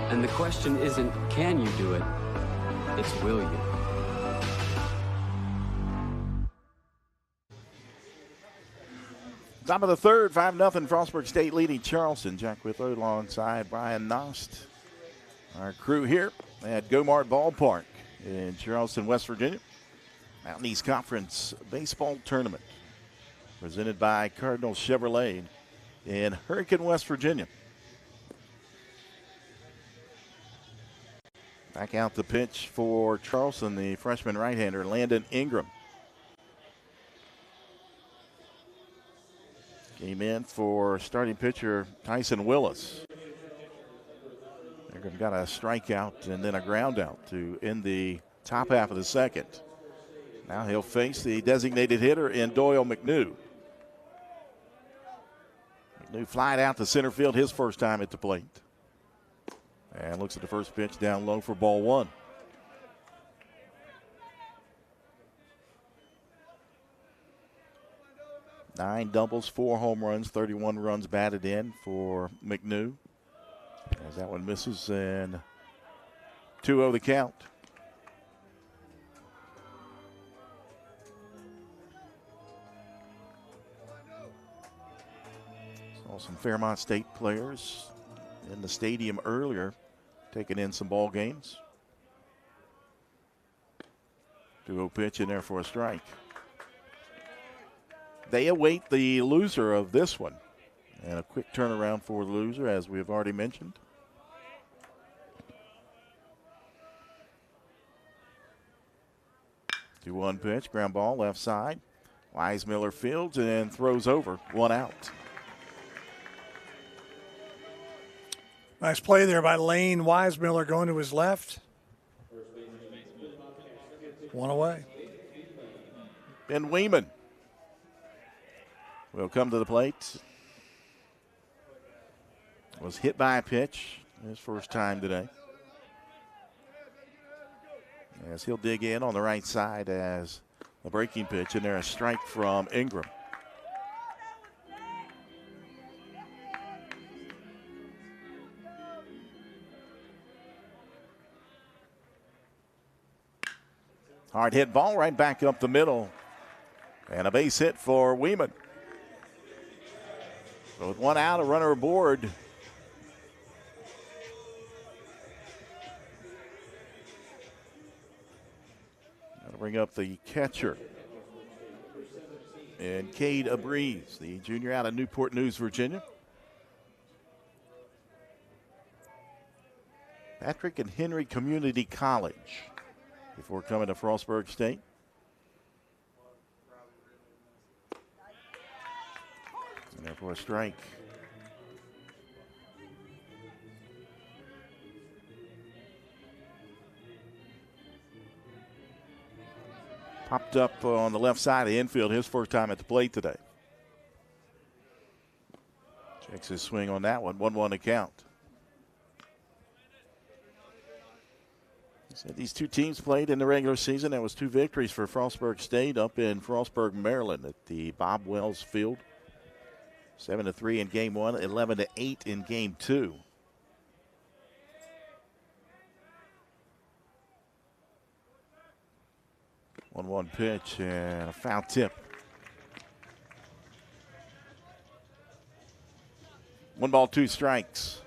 And the question isn't, can you do it? It's, will you? Top of the third, 5-0, Frostburg State leading Charleston. Jack Withrow alongside Brian Nost. Our crew here at Gomart Ballpark in Charleston, West Virginia. Mountain East Conference Baseball Tournament presented by Cardinal Chevrolet in Hurricane, West Virginia. Back out the pitch for Charleston, the freshman right-hander, Landon Ingram. Came in for starting pitcher Tyson Willis. Ingram got a strikeout and then a ground out to end the top half of the second. Now he'll face the designated hitter in Doyle McNew. McNew flied out to center field his first time at the plate. And looks at the first pitch down low for ball one. Nine doubles, 4 home runs, 31 runs batted in for McNew. As that one misses, and 2-0 the count. Saw some Fairmont State players in the stadium earlier, taking in some ball games. 2-0 pitch in there for a strike. They await the loser of this one. And a quick turnaround for the loser, as we have already mentioned. Two 1 pitch, ground ball left side. Weismiller fields and throws over, 1 out. Nice play there by Lane Weismiller going to his left. 1 away. Ben Weeman will come to the plate. Was hit by a pitch his first time today. As he'll dig in on the right side as a breaking pitch, and there a strike from Ingram. Hard hit ball right back up the middle. And a base hit for Weeman. So with 1 out, a runner aboard. That'll bring up the catcher. And Cade Abreeze, the junior out of Newport News, Virginia. Patrick and Henry Community College before coming to Frostburg State. And therefore a strike. Popped up on the left side of the infield his first time at the plate today. Checks his swing on that one. 1-1 to count. Said these two teams played in the regular season. There was 2 victories for Frostburg State up in Frostburg, Maryland at the Bob Wells Field. 7-3 in game 1, 11-8 in game 2. One pitch and a foul tip. 1 ball, 2 strikes.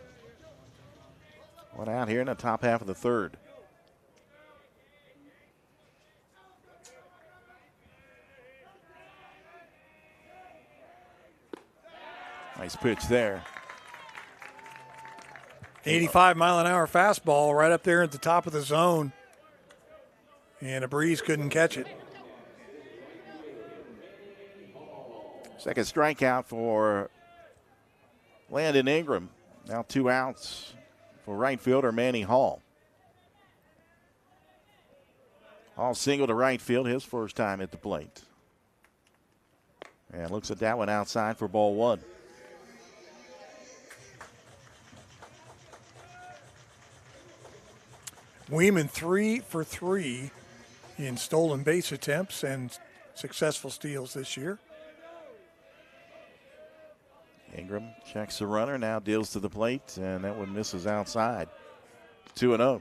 1 out here in the top half of the third. Nice pitch there. 85-mile-an-hour fastball right up there at the top of the zone. And a breeze couldn't catch it. Second strikeout for Landon Ingram. Now 2 outs for right fielder Manny Hall. Hall single to right field his first time at the plate. And looks at that one outside for ball 1. Weeman 3 for 3 in stolen base attempts and successful steals this year. Ingram checks the runner, now deals to the plate, and that one misses outside. 2-0.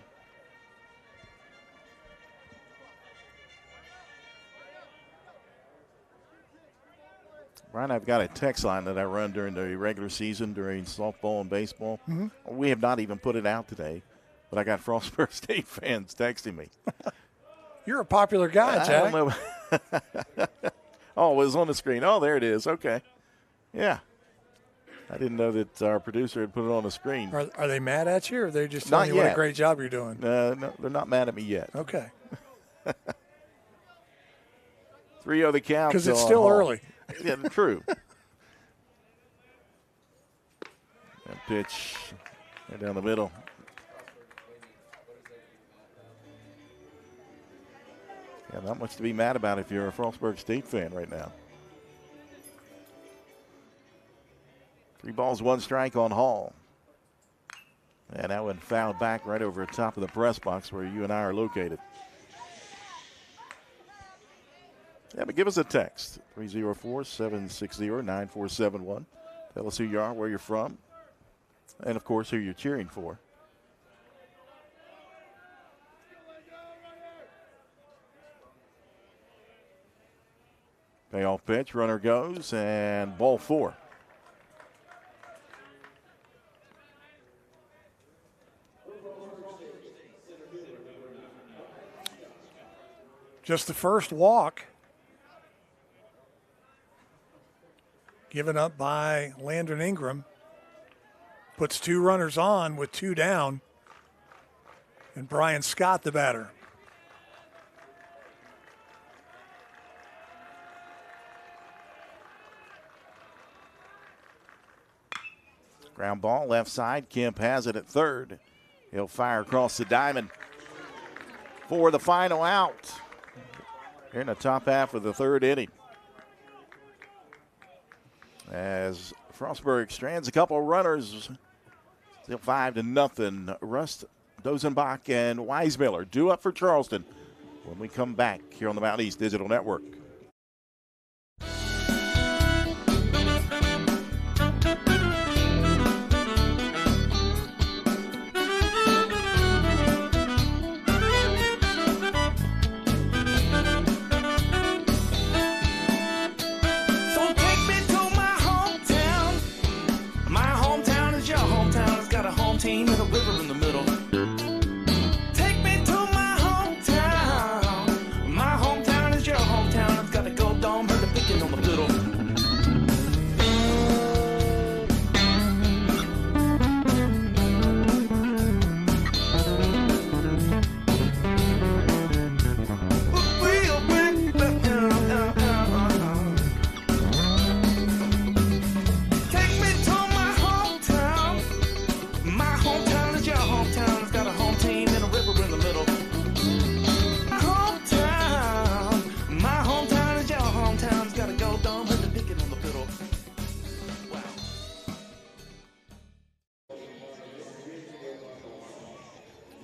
Brian, I've got a text line that I run during the regular season, during softball and baseball. Mm-hmm. We have not even put it out today, but I got Frostburg State fans texting me. You're a popular guy, Jack. I don't know. Oh, it was on the screen. Oh, there it is. Okay. Yeah. I didn't know that our producer had put it on the screen. Are they mad at you, or are they just telling you what a great job you're doing? No, they're not mad at me yet. Okay. 3-0 the count. Because it's still early. Yeah, true. And pitch right down the middle. Yeah, not much to be mad about if you're a Frostburg State fan right now. 3 balls, 1 strike on Hall. And that one fouled back right over the top of the press box where you and I are located. Yeah, but give us a text, 304-760-9471. Tell us who you are, where you're from, and, of course, who you're cheering for. Payoff pitch, runner goes, and ball 4. Just the first walk given up by Landon Ingram. Puts 2 runners on with 2 down. And Brian Scott, the batter. Ground ball, left side. Kemp has it at third. He'll fire across the diamond for the final out here in the top half of the 3rd inning. As Frostburg strands a couple of runners, still 5-0. Rust, Dozenbach, and Weismiller due up for Charleston when we come back here on the Mountain East Digital Network. Team with a river in the middle. Take me to my hometown. My hometown is your hometown. It's got a gold dome and the picking on the fiddle.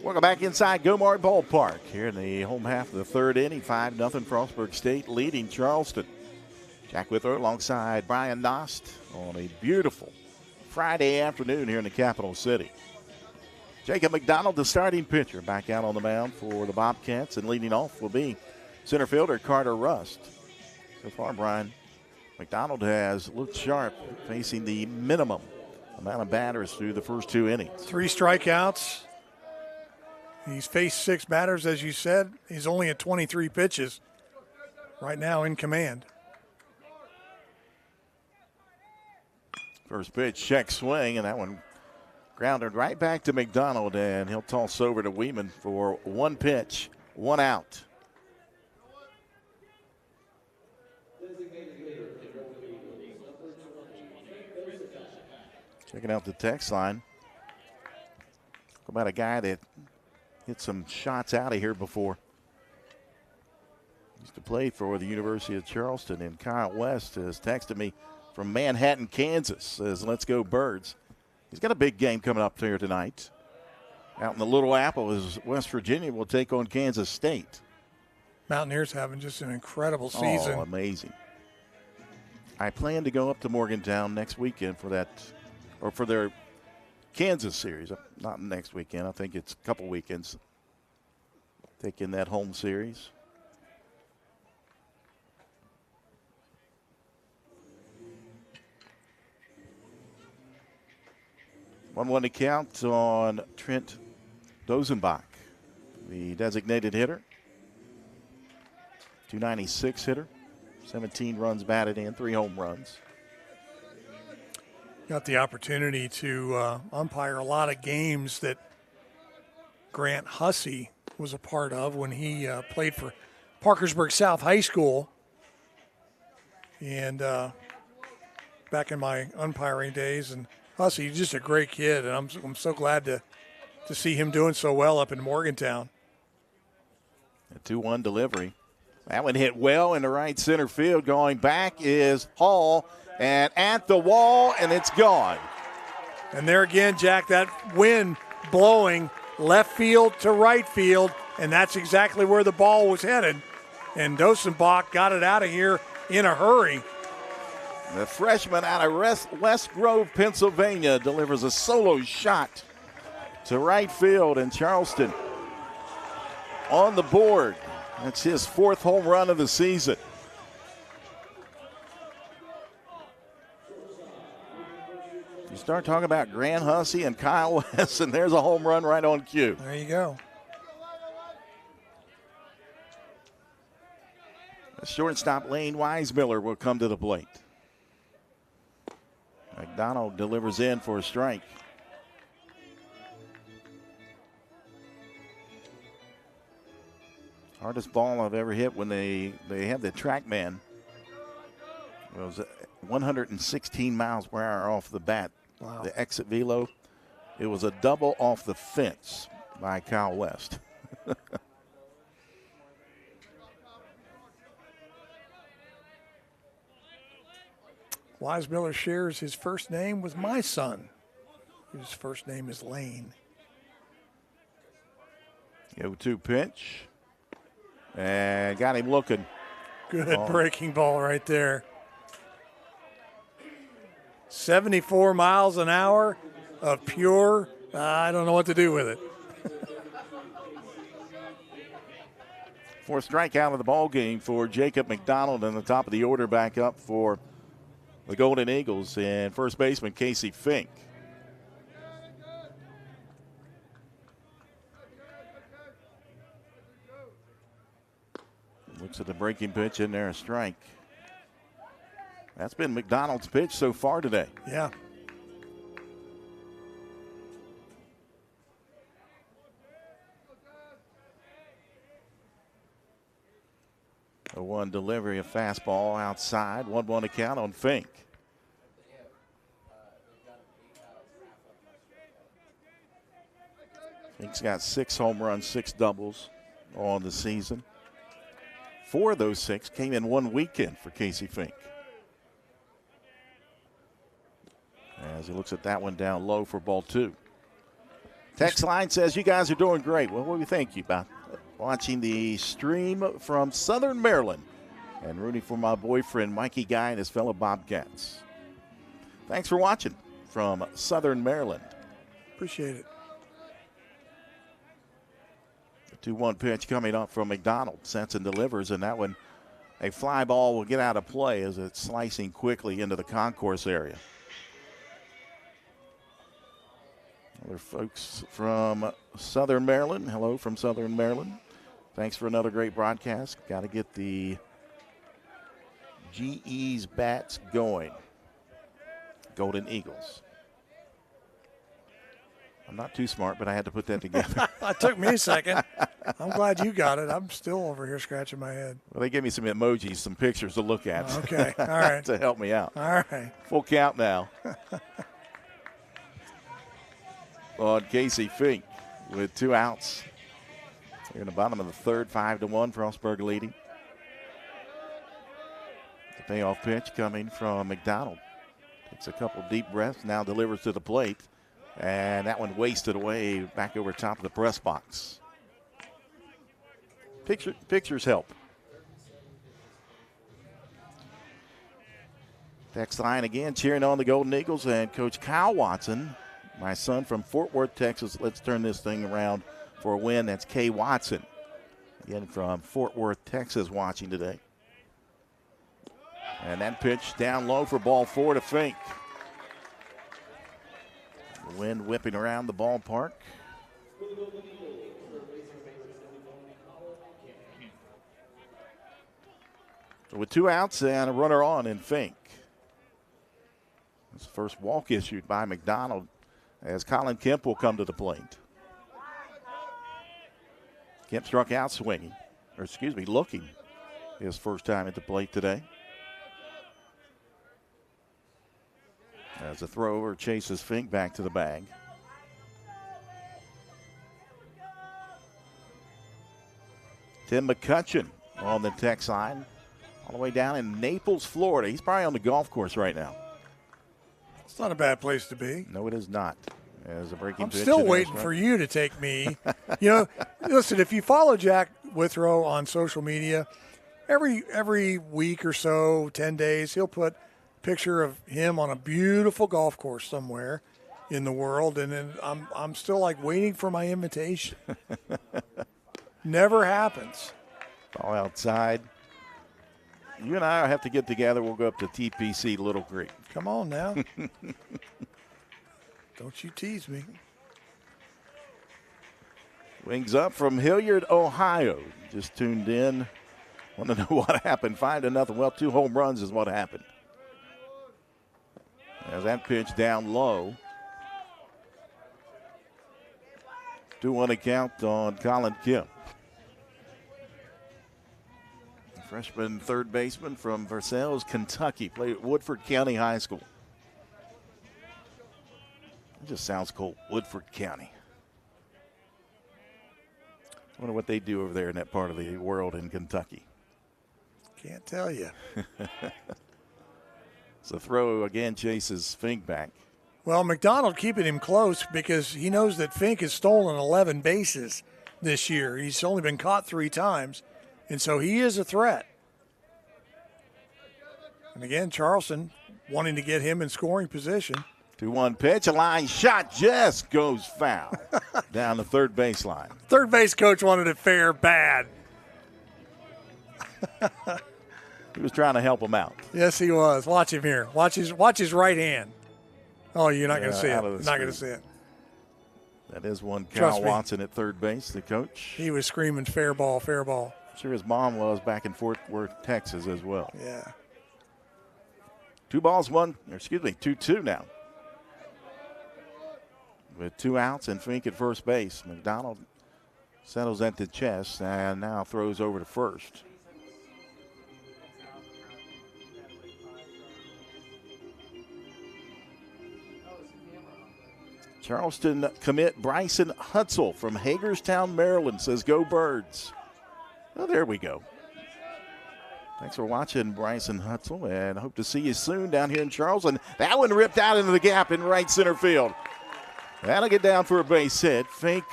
Welcome back inside Gomart Ballpark here in the home half of the 3rd inning. 5-0 Frostburg State leading Charleston. Jack Withrow alongside Brian Nost on a beautiful Friday afternoon here in the capital city. Jacob McDonald, the starting pitcher, back out on the mound for the Bobcats, and leading off will be center fielder Carter Rust. So far, Brian, McDonald has looked sharp, facing the minimum amount of batters through the first 2 innings. 3 strikeouts. He's faced 6 batters, as you said. He's only at 23 pitches right now in command. First pitch, check swing, and that one grounded right back to McDonald, and he'll toss over to Weeman for 1 pitch, 1 out. Checking out the text line. Talk about a guy that hit some shots out of here before. Used to play for the University of Charleston, and Kyle West has texted me from Manhattan, Kansas. Says, let's go Birds. He's got a big game coming up here tonight. Out in the Little Apple as West Virginia will take on Kansas State. Mountaineers having just an incredible season. Oh, amazing. I plan to go up to Morgantown next weekend for that, or for their Kansas series. Not next weekend. I think it's a couple weekends. Taking that home series. One to count on Trent Dozenbach, the designated hitter. 296 hitter, 17 runs batted in, 3 home runs. Got the opportunity to umpire a lot of games that Grant Hussey was a part of when he played for Parkersburg South High School. And back in my umpiring days, and Hussey, just a great kid, and I'm so glad to see him doing so well up in Morgantown. A 2-1 delivery. That one hit well in the right center field. Going back is Hall, and at the wall, and it's gone. And there again, Jack, that wind blowing left field to right field, and that's exactly where the ball was headed. And Dosenbach got it out of here in a hurry. The freshman out of West Grove, Pennsylvania, delivers a solo shot to right field, and Charleston on the board. That's his 4th home run of the season. You start talking about Grant Hussey and Kyle West, and there's a home run right on cue. There you go. The shortstop Lane Weismiller will come to the plate. McDonald delivers in for a strike. Hardest ball I've ever hit when they had the TrackMan. It was 116 miles per hour off the bat. Wow. The exit velo. It was a double off the fence by Kyle West. Weismiller shares his first name with my son, whose first name is Lane. 0-2 pitch. And got him looking. Good breaking ball right there. 74 miles an hour of pure, I don't know what to do with it. 4th strikeout of the ball game for Jacob McDonald, and the top of the order back up for the Golden Eagles, and first baseman Casey Fink. Looks at the breaking pitch in there, a strike. That's been McDonald's pitch so far today. Yeah. A 1 delivery, a fastball outside. 1-1 to count on Fink. Fink's got 6 home runs, 6 doubles on the season. 4 of those 6 came in one weekend for Casey Fink. As he looks at that one down low for ball 2. Text line says, you guys are doing great. Well, what do you think about watching the stream from Southern Maryland and rooting for my boyfriend Mikey Guy and his fellow Bobcats? Thanks for watching from Southern Maryland. Appreciate it. The 2-1 pitch coming up from McDonald. Sets and delivers, and that one, a fly ball will get out of play as it's slicing quickly into the concourse area. Other folks from Southern Maryland. Hello from Southern Maryland. Thanks for another great broadcast. Got to get the GE's bats going. Golden Eagles. I'm not too smart, but I had to put that together. It took me a second. I'm glad you got it. I'm still over here scratching my head. Well, they gave me some emojis, some pictures to look at. Okay, all right. To help me out. All right. Full count now. On Casey Fink with 2 outs. Here in the bottom of the 3rd, 5-1, Frostburg leading. The payoff pitch coming from McDonald. Takes a couple deep breaths, now delivers to the plate. And that one wasted away back over top of the press box. Pictures help. Text line again, cheering on the Golden Eagles and Coach Kyle Watson, my son from Fort Worth, Texas. Let's turn this thing around for a win. That's Kay Watson, again from Fort Worth, Texas, watching today. And that pitch down low for ball 4 to Fink. The wind whipping around the ballpark. So with 2 outs and a runner on in Fink. That's the first walk issued by McDonald as Colin Kemp will come to the plate. Kemp struck out swinging, looking his first time at the plate today. As the thrower chases Fink back to the bag. Tim McCutcheon on the text line, all the way down in Naples, Florida. He's probably on the golf course right now. It's not a bad place to be. No, it is not. As a breaking pitch. I'm still waiting for you to take me. Listen, if you follow Jack Withrow on social media, every week or so, 10 days, he'll put a picture of him on a beautiful golf course somewhere in the world, and then I'm still like waiting for my invitation. Never happens. All outside. You and I have to get together. We'll go up to TPC Little Creek. Come on now. Don't you tease me. Wings up from Hilliard, Ohio. Just tuned in. Want to know what happened. 5-0. Well, 2 home runs is what happened. As that pitch down low. 2-1 count on Colin Kemp. Freshman third baseman from Versailles, Kentucky. Played at Woodford County High School. It just sounds cool, Woodford County. I wonder what they do over there in that part of the world in Kentucky. Can't tell you. So throw again chases Fink back. Well, McDonald keeping him close because he knows that Fink has stolen 11 bases this year. He's only been caught 3 times. And so he is a threat. And again, Charleston wanting to get him in scoring position. 2-1 pitch, a line shot just goes foul down the third baseline. Third base coach wanted it fair bad. He was trying to help him out. Yes, he was. Watch him here. Watch his right hand. Oh, you're not going to see it. You're not going to see it. That is one Kyle Watson at third base, the coach. He was screaming fair ball, fair ball. I'm sure his mom was back in Fort Worth, Texas as well. Yeah. 2-2 now. With 2 outs and Fink at first base. McDonald settles at the chest and now throws over to first. Charleston commit Bryson Hutzel from Hagerstown, Maryland says, "Go Birds." Oh, there we go. Thanks for watching, Bryson Hutzel, and hope to see you soon down here in Charleston. That one ripped out into the gap in right center field. That'll get down for a base hit. Fink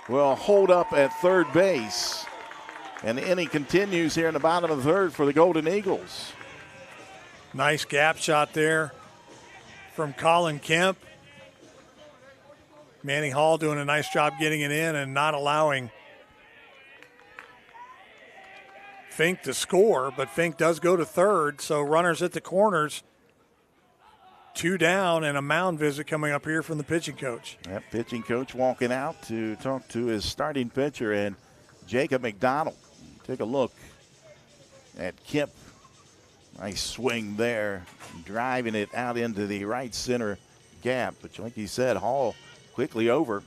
will hold up at third base. And the inning continues here in the bottom of the third for the Golden Eagles. Nice gap shot there from Colin Kemp. Manning Hall doing a nice job getting it in and not allowing Fink to score, but Fink does go to third, so runners at the corners, 2 down, and a mound visit coming up here from the pitching coach. That pitching coach walking out to talk to his starting pitcher and Jacob McDonald. Take a look at Kemp. Nice swing there, driving it out into the right center gap. But like you said, Hall quickly over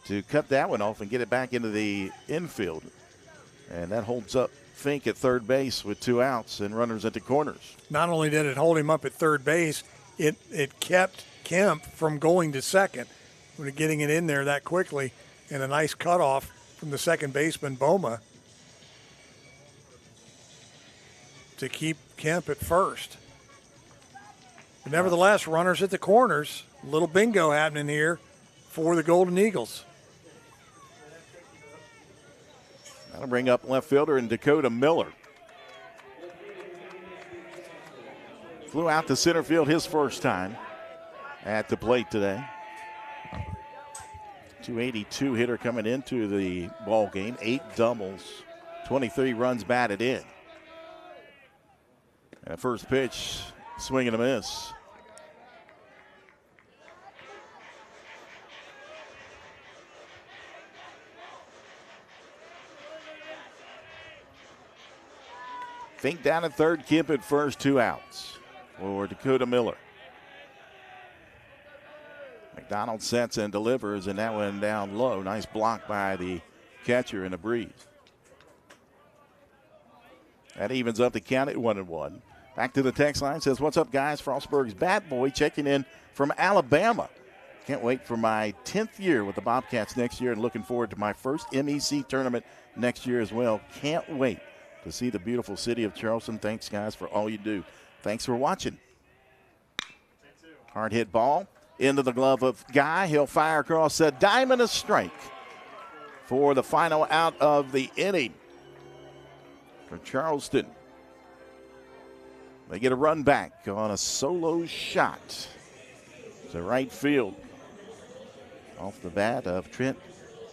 to cut that one off and get it back into the infield. And that holds up Fink at third base with 2 outs and runners at the corners. Not only did it hold him up at third base, it kept Kemp from going to second, getting it in there that quickly, and a nice cutoff from the second baseman, Boma, to keep Kemp at first. But nevertheless, runners at the corners. A little bingo happening here for the Golden Eagles. That'll bring up left fielder and Dakota Miller. Flew out to center field his first time at the plate today. 282 hitter coming into the ball game. 8 doubles, 23 runs batted in. And a first pitch, swing and a miss. Fink down at third, Kemp at first, 2 outs for Dakota Miller. McDonald sets and delivers, and that one down low. Nice block by the catcher in a breeze. That evens up the count at 1-1. Back to the text line, says, what's up, guys? Frostburg's Bat Boy checking in from Alabama. Can't wait for my 10th year with the Bobcats next year and looking forward to my first MEC tournament next year as well. Can't wait to see the beautiful city of Charleston. Thanks, guys, for all you do. Thanks for watching. Hard hit ball into the glove of Guy. He'll fire across a diamond, a strike for the final out of the inning for Charleston. They get a run back on a solo shot to right field off the bat of Trent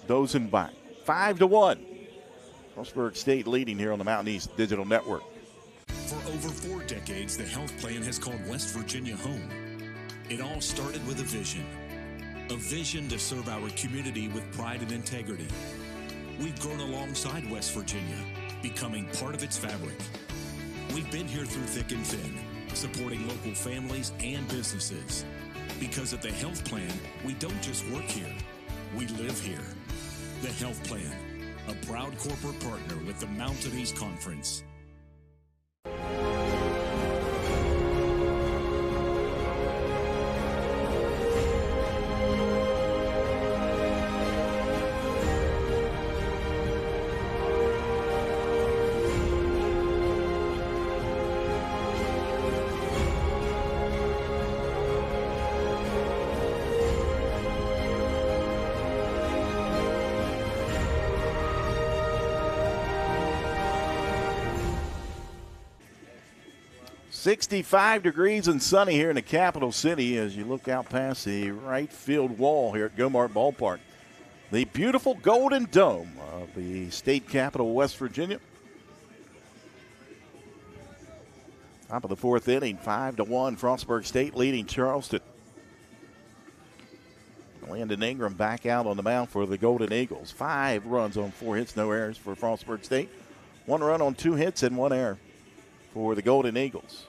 Dozenbach. 5-1. Frostburg State leading here on the Mountain East Digital Network. For over 4 decades, the health plan has called West Virginia home. It all started with a vision to serve our community with pride and integrity. We've grown alongside West Virginia, becoming part of its fabric. We've been here through thick and thin, supporting local families and businesses. Because at the health plan, we don't just work here, we live here. The health plan, a proud corporate partner with the Mountain East Conference. .65 degrees and sunny here in the capital city as you look out past the right field wall here at Gomart Ballpark. The beautiful Golden Dome of the state capital, West Virginia. Top of the 4th inning, 5-1. Frostburg State leading Charleston. Landon Ingram back out on the mound for the Golden Eagles. 5 runs on 4 hits, no errors for Frostburg State. 1 run on 2 hits and 1 error for the Golden Eagles.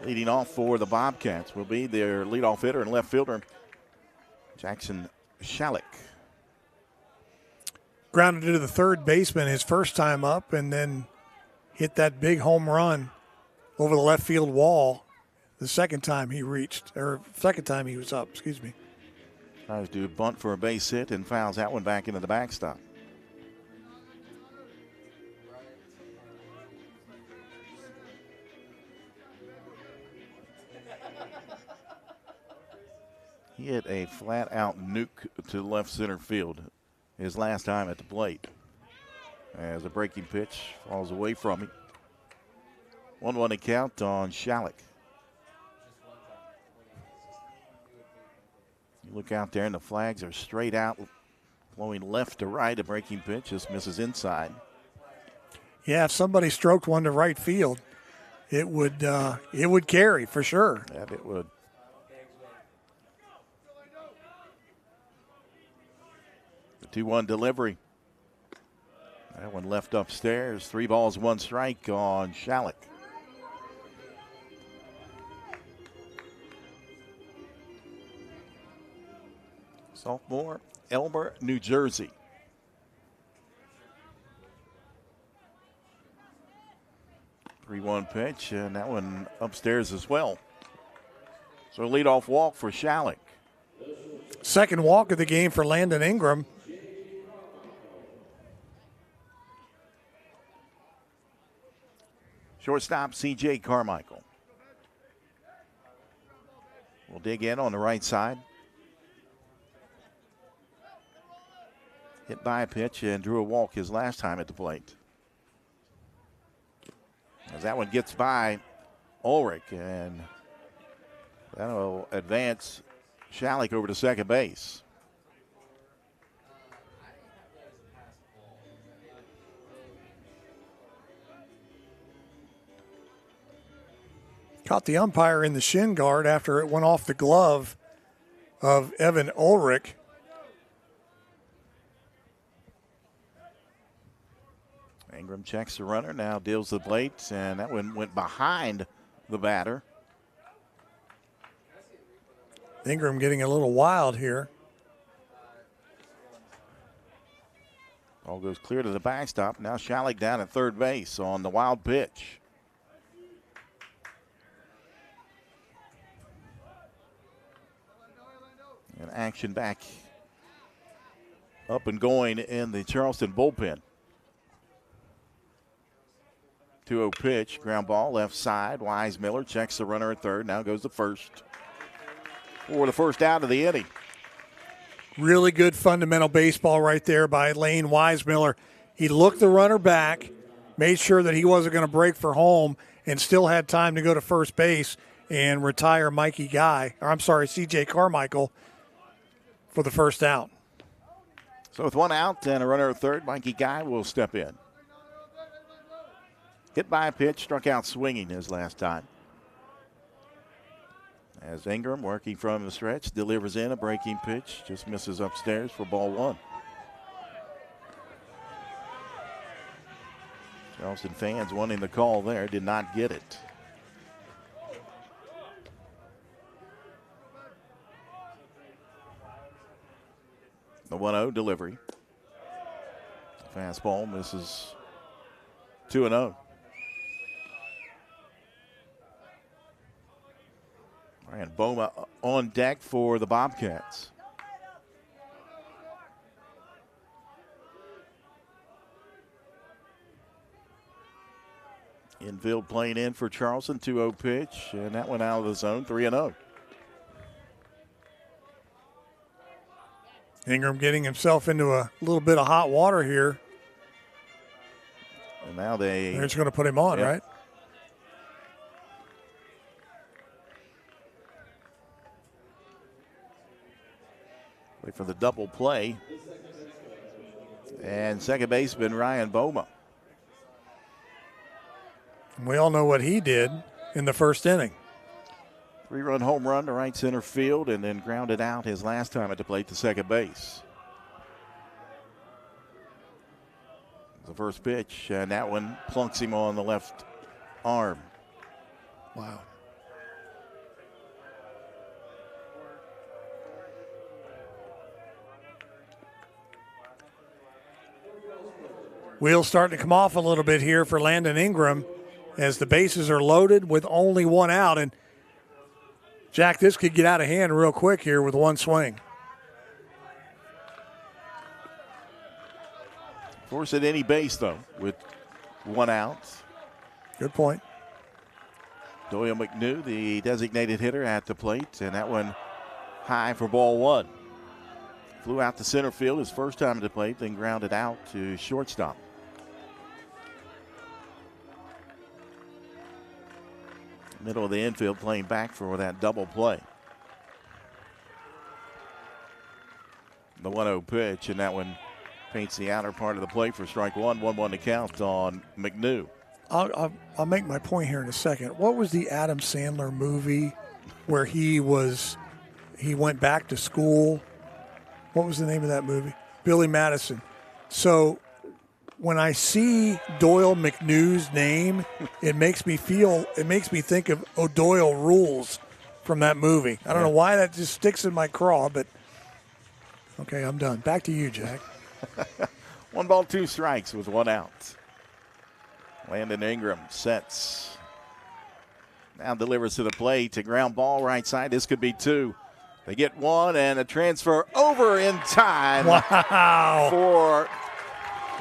Leading off for the Bobcats will be their leadoff hitter and left fielder, Jackson Shalik. Grounded into the third baseman his first time up and then hit that big home run over the left field wall the second time he was up, excuse me. Tries to bunt for a base hit and fouls that one back into the backstop. He hit a flat-out nuke to left center field his last time at the plate. As a breaking pitch falls away from him. 1-1 to count on Shalik. You look out there and the flags are straight out, flowing left to right. A breaking pitch just misses inside. Yeah, if somebody stroked one to right field, it would carry for sure. Yeah, it would. The 2-1 delivery. That one left upstairs. 3 balls, 1 strike on Shalik. Sophomore, Elmer, New Jersey. .31 pitch, and that one upstairs as well. So leadoff walk for Shalik. Second walk of the game for Landon Ingram. Shortstop C.J. Carmichael. We'll dig in on the right side. Hit by a pitch and drew a walk his last time at the plate. As that one gets by Ulrich, and that'll advance Schalik over to second base. Caught the umpire in the shin guard after it went off the glove of Evan Ulrich. Ingram checks the runner, now deals the plate, and that one went behind the batter. Ingram getting a little wild here. Ball goes clear to the backstop. Now Schalik down at third base on the wild pitch. And action back up and going in the Charleston bullpen. 2-0 pitch, ground ball, left side. Weismiller checks the runner at third. Now goes to first for the first out of the inning. Really good fundamental baseball right there by Lane Weismiller. He looked the runner back, made sure that he wasn't going to break for home, and still had time to go to first base and retire C.J. Carmichael for the first out. So with one out and a runner at third, Mikey Guy will step in. Hit by a pitch, struck out swinging his last time. As Ingram, working from the stretch, delivers in a breaking pitch, just misses upstairs for ball one. Charleston fans wanting the call there, did not get it. The 1-0 delivery. Fastball misses 2-0. And Boma on deck for the Bobcats. Infield playing in for Charleston, 2-0 pitch, and that went out of the zone, 3-0. Ingram getting himself into a little bit of hot water here. And now they're just going to put him on, right? Wait for the double play. And second baseman Ryan Boma. We all know what he did in the first inning. 3-run home run to right center field and then grounded out his last time at the plate to second base. The first pitch, and that one plunks him on the left arm. Wow. Wheels starting to come off a little bit here for Landon Ingram as the bases are loaded with only one out. And, Jack, this could get out of hand real quick here with one swing. Force at any base, though, with one out. Good point. Doyle McNew, the designated hitter at the plate, and that one high for ball one. Flew out to center field his first time at the plate, then grounded out to shortstop. Middle of the infield playing back for that double play. The 1-0 pitch, and that one paints the outer part of the plate for strike one. 1-1 to count on McNew. I'll make my point here in a second. What was the Adam Sandler movie where he went back to school? What was the name of that movie? Billy Madison. So when I see Doyle McNew's name, it makes me think of O'Doyle Rules from that movie. I don't know why that just sticks in my craw, but okay, I'm done. Back to you, Jack. 1 ball, 2 strikes with one out. Landon Ingram sets. Now delivers to the plate. A ground ball right side. This could be 2. They get one and a transfer over in time. Wow. For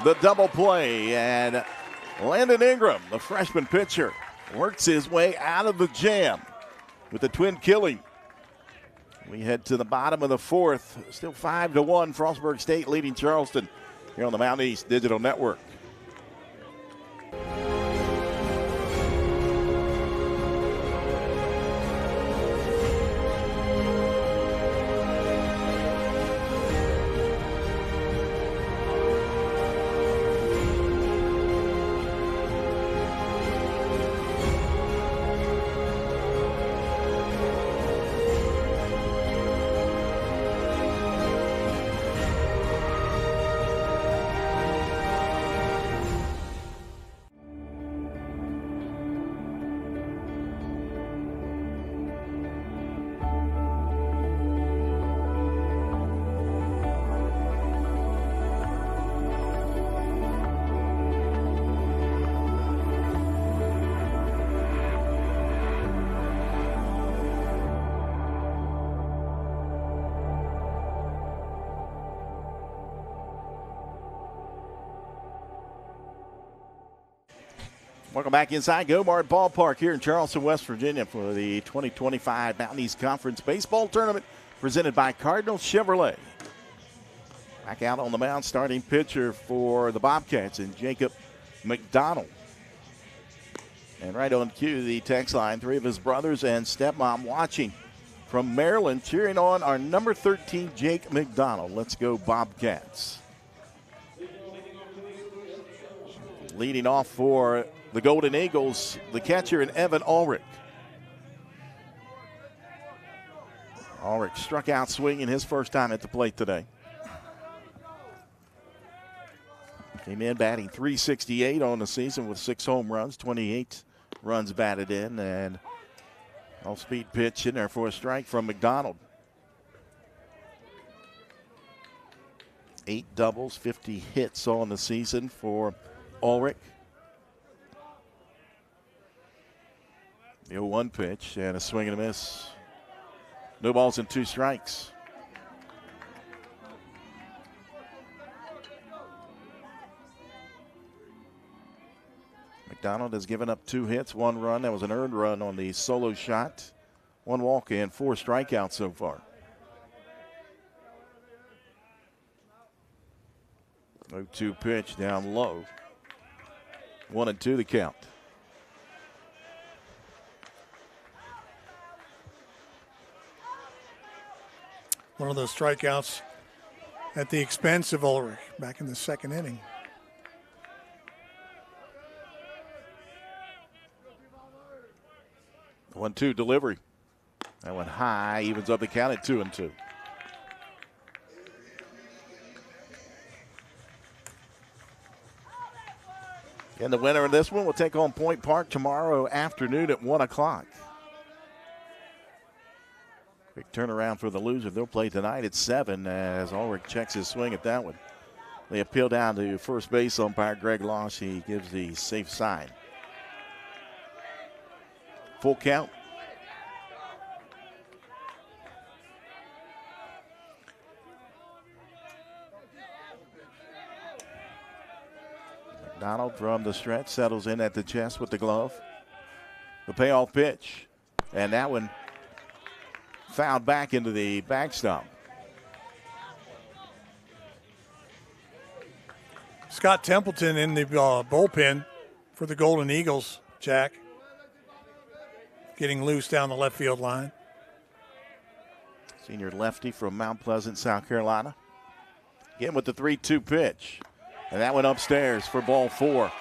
the double play. And Landon Ingram, the freshman pitcher, works his way out of the jam with the twin killing. We head to the bottom of the fourth. Still 5-1. Frostburg State leading Charleston here on the Mountain East Digital Network. Welcome back inside Gomart Ballpark here in Charleston, West Virginia for the 2025 Mountain East Conference Baseball Tournament presented by Cardinal Chevrolet. Back out on the mound, starting pitcher for the Bobcats and Jacob McDonald. And right on cue, the text line, 3 of his brothers and stepmom watching from Maryland, cheering on our number 13, Jake McDonald. Let's go Bobcats. Leading off for the Golden Eagles, the catcher in Evan Ulrich. Ulrich struck out swinging his first time at the plate today. Came in batting .368 on the season with 6 home runs, 28 runs batted in, and off-speed pitch in there for a strike from McDonald. 8 doubles, 50 hits on the season for Ulrich. The 0-1 pitch and a swing and a miss. No balls and 2 strikes. McDonald has given up 2 hits, 1 run. That was an earned run on the solo shot. 1 walk and 4 strikeouts so far. 0-2 pitch down low. 1-2 the count. One of those strikeouts at the expense of Ulrich back in the second inning. The 1-2 delivery. That went high, evens up the count at 2-2. And the winner of this one will take on Point Park tomorrow afternoon at 1 o'clock. Quick turnaround for the loser. They'll play tonight at 7 as Ulrich checks his swing at that one. They appeal down to first base umpire Greg Losh. He gives the safe sign. Full count. McDonald from the stretch settles in at the chest with the glove. The payoff pitch. And that one fouled back into the backstop. Scott Templeton in the bullpen for the Golden Eagles, Jack. Getting loose down the left field line. Senior lefty from Mount Pleasant, South Carolina. Again with the 3-2 pitch. And that went upstairs for ball 4.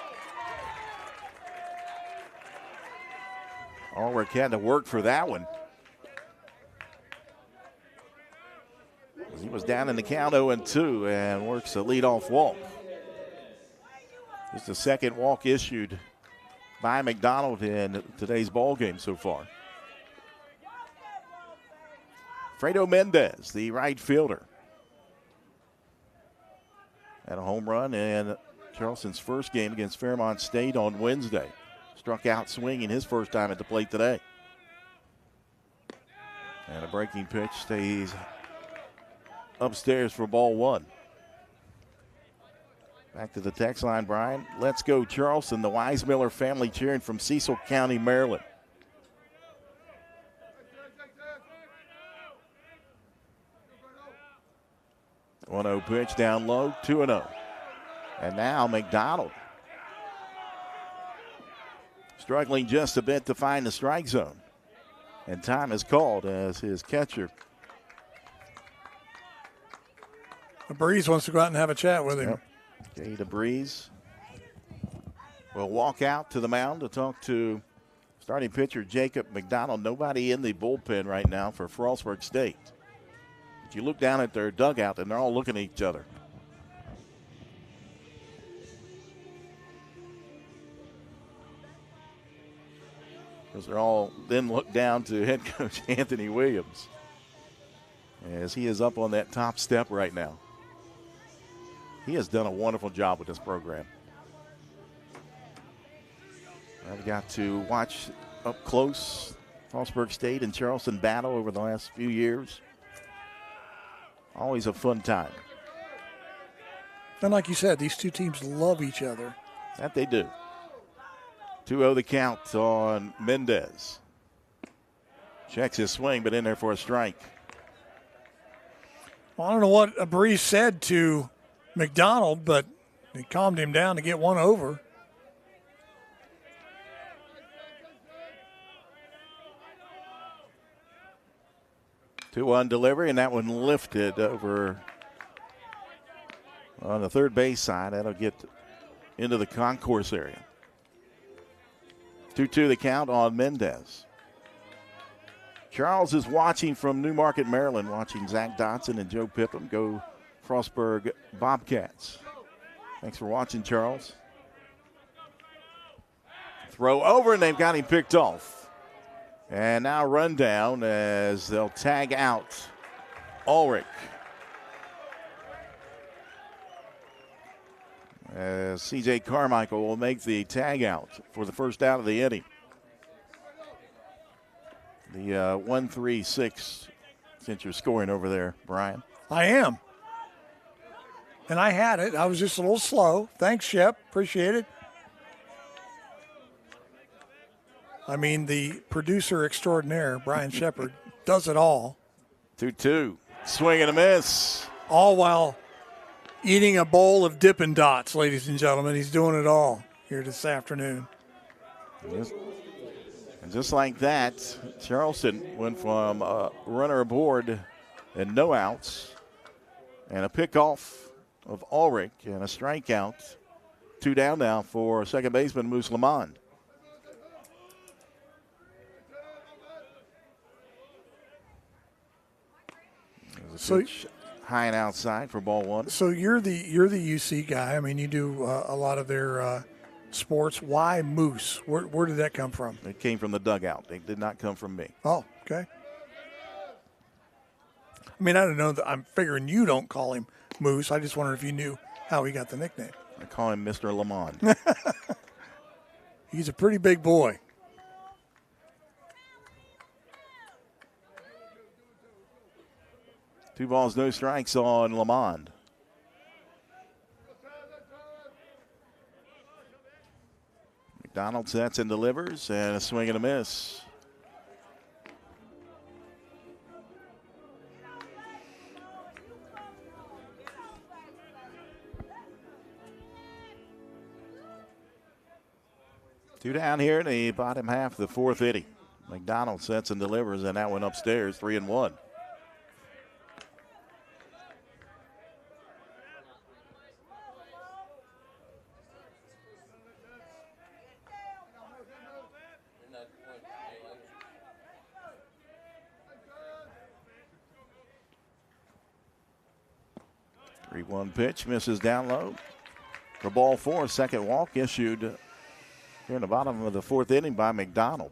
Ulrich had to work for that one. He was down in the count 0-2 and works a leadoff walk. Just the second walk issued by McDonald in today's ball game so far. Fredo Mendez, the right fielder. Had a home run in Charleston's first game against Fairmont State on Wednesday. Struck out swinging his first time at the plate today. And a breaking pitch stays upstairs for ball 1. Back to the text line, Brian. Let's go Charleston. The Weismiller family cheering from Cecil County, Maryland. One 0 pitch down low, 2-0. And now McDonald struggling just a bit to find the strike zone. And time is called as his catcher. Breeze wants to go out and have a chat with him. Yep. Okay, DeBreeze will walk out to the mound to talk to starting pitcher Jacob McDonald. Nobody in the bullpen right now for Frostburg State. But you look down at their dugout and they're all looking at each other. Because they're all then look down to head coach Anthony Williams as he is up on that top step right now. He has done a wonderful job with this program. I've got to watch up close Frostburg State and Charleston battle over the last few years. Always a fun time. And like you said, these two teams love each other. That they do. 2-0 the count on Mendez. Checks his swing, but in there for a strike. Well, I don't know what Breeze said to McDonald, but he calmed him down to get one over. Two-one delivery, and that one lifted over on the third base side. That'll get into the concourse area. 2-2 the count on Mendez. Charles is watching from Newmarket, Maryland, watching Zach Dotson and Joe Pipham go Frostburg Bobcats. Thanks for watching, Charles. Throw over, and they've got him picked off. And now run down as they'll tag out Ulrich. As C.J. Carmichael will make the tag out for the first out of the inning. The 1-3-6, since you're scoring over there, Brian. I am. And I had it. I was just a little slow. Thanks, Shep. Appreciate it. I mean, the producer extraordinaire, Brian Shepard, does it all. 2-2. Swing and a miss. All while eating a bowl of Dippin' Dots, ladies and gentlemen. He's doing it all here this afternoon. And just like that, Charleston went from a runner aboard and no outs and a pickoff of Ulrich and a strikeout. 2 down now for second baseman Moose Lamond. So high and outside for ball one. So you're the UC guy. I mean, you do a lot of their sports. Why Moose? Where did that come from? It came from the dugout. It did not come from me. Oh, okay. I mean, I don't know. I'm figuring you don't call him Moose. I just wondered if you knew how he got the nickname. I call him Mr. Lamond. He's a pretty big boy. Two balls, no strikes on Lamond. McDonald sets and delivers, and a swing and a miss. Two down here in the bottom half of the fourth inning. McDonald sets and delivers, and that one upstairs, 3-1. One pitch misses down low for ball four. Second walk issued here in the bottom of the fourth inning by McDonald.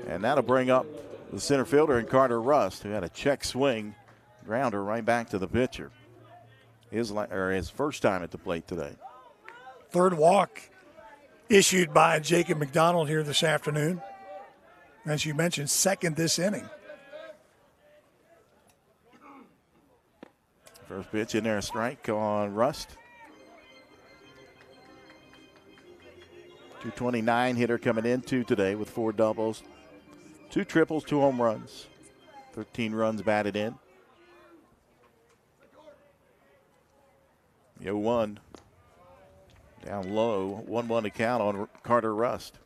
And that'll bring up the center fielder and Carter Rust, who had a check swing grounder right back to the pitcher. His first time at the plate today. Third walk issued by Jacob McDonald here this afternoon. As you mentioned, second this inning. First pitch in there, a strike on Rust. 229 hitter coming into today with 4 doubles, 2 triples, 2 home runs, 13 runs batted in. The 0-1 down low, 1-1 to count on Carter Rust.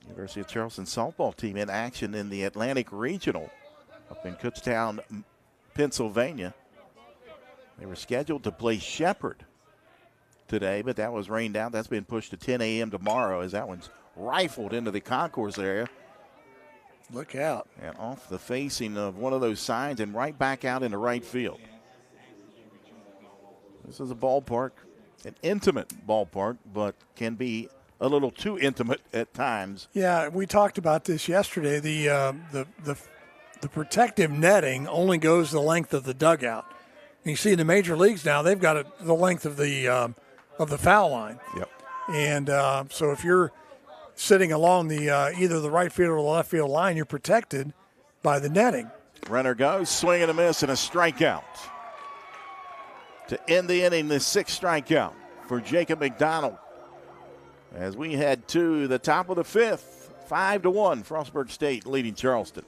University of Charleston softball team in action in the Atlantic Regional up in Kutztown, Pennsylvania. They were scheduled to play Shepherd today, but that was rained out. That's been pushed to 10 a.m. tomorrow as that one's rifled into the concourse area. Look out. And off the facing of one of those signs and right back out into right field. This is a ballpark, an intimate ballpark, but can be a little too intimate at times. Yeah, we talked about this yesterday. The protective netting only goes the length of the dugout. And you see in the major leagues now, they've got the length of the foul line. Yep. And so if you're sitting along the either the right field or the left field line, you're protected by the netting. Runner goes, swing and a miss, and a strikeout. to end the inning, the 6th strikeout for Jacob McDonald. As we head to the top of the 5th, 5-1, Frostburg State leading Charleston.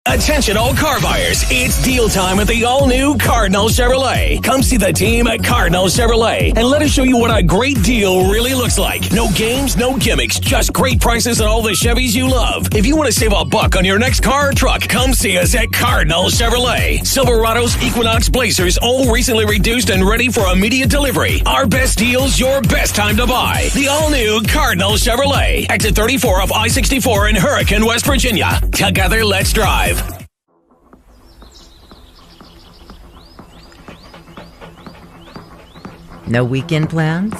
Attention all car buyers, it's deal time at the all-new Cardinal Chevrolet. Come see the team at Cardinal Chevrolet and let us show you what a great deal really looks like. No games, no gimmicks, just great prices on all the Chevys you love. If you want to save a buck on your next car or truck, come see us at Cardinal Chevrolet. Silverados, Equinox, Blazers, all recently reduced and ready for immediate delivery. Our best deals, your best time to buy. The all-new Cardinal Chevrolet. Exit 34 of I-64 in Hurricane, West Virginia. Together, let's drive. No weekend plans?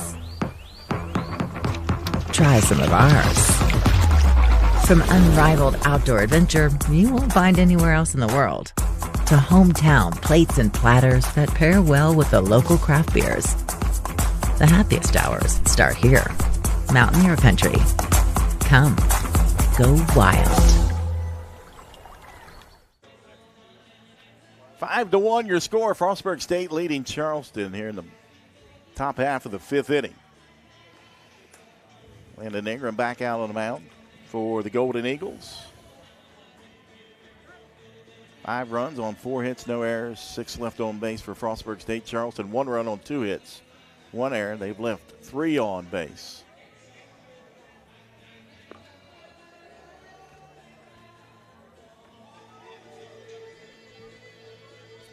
Try some of ours. From unrivaled outdoor adventure you won't find anywhere else in the world, to hometown plates and platters that pair well with the local craft beers. The happiest hours start here. Mountaineer Country. Come, go wild. 5-1 your score. Frostburg State leading Charleston here in the top half of the 5th inning. Landon Ingram back out on the mound for the Golden Eagles. 5 runs on 4 hits, no errors, 6 left on base for Frostburg State. Charleston 1 run on 2 hits, 1 error. They've left 3 on base.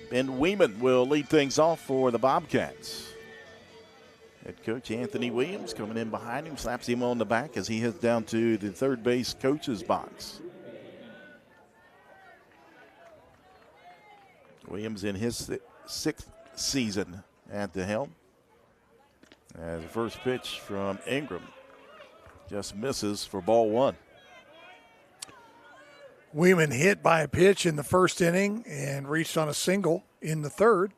Ben Weeman will lead things off for the Bobcats. Head coach Anthony Williams coming in behind him, slaps him on the back as he heads down to the third base coach's box. Williams in his 6th season at the helm. As the first pitch from Ingram just misses for ball 1. Weeman hit by a pitch in the 1st inning and reached on a single in the 3rd.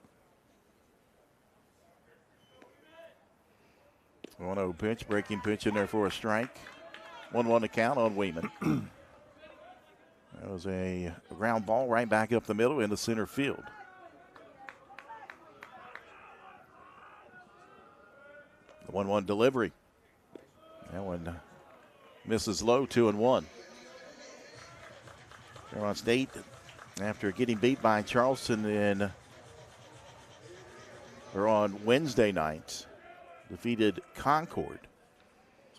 1-0 pitch, breaking pitch in there for a strike. 1-1 to count on Weeman. That was a ground ball right back up the middle into center field. The 1-1 delivery. That one misses low, 2-1. Carolina State, after getting beat by Charleston on Wednesday night, defeated Concord.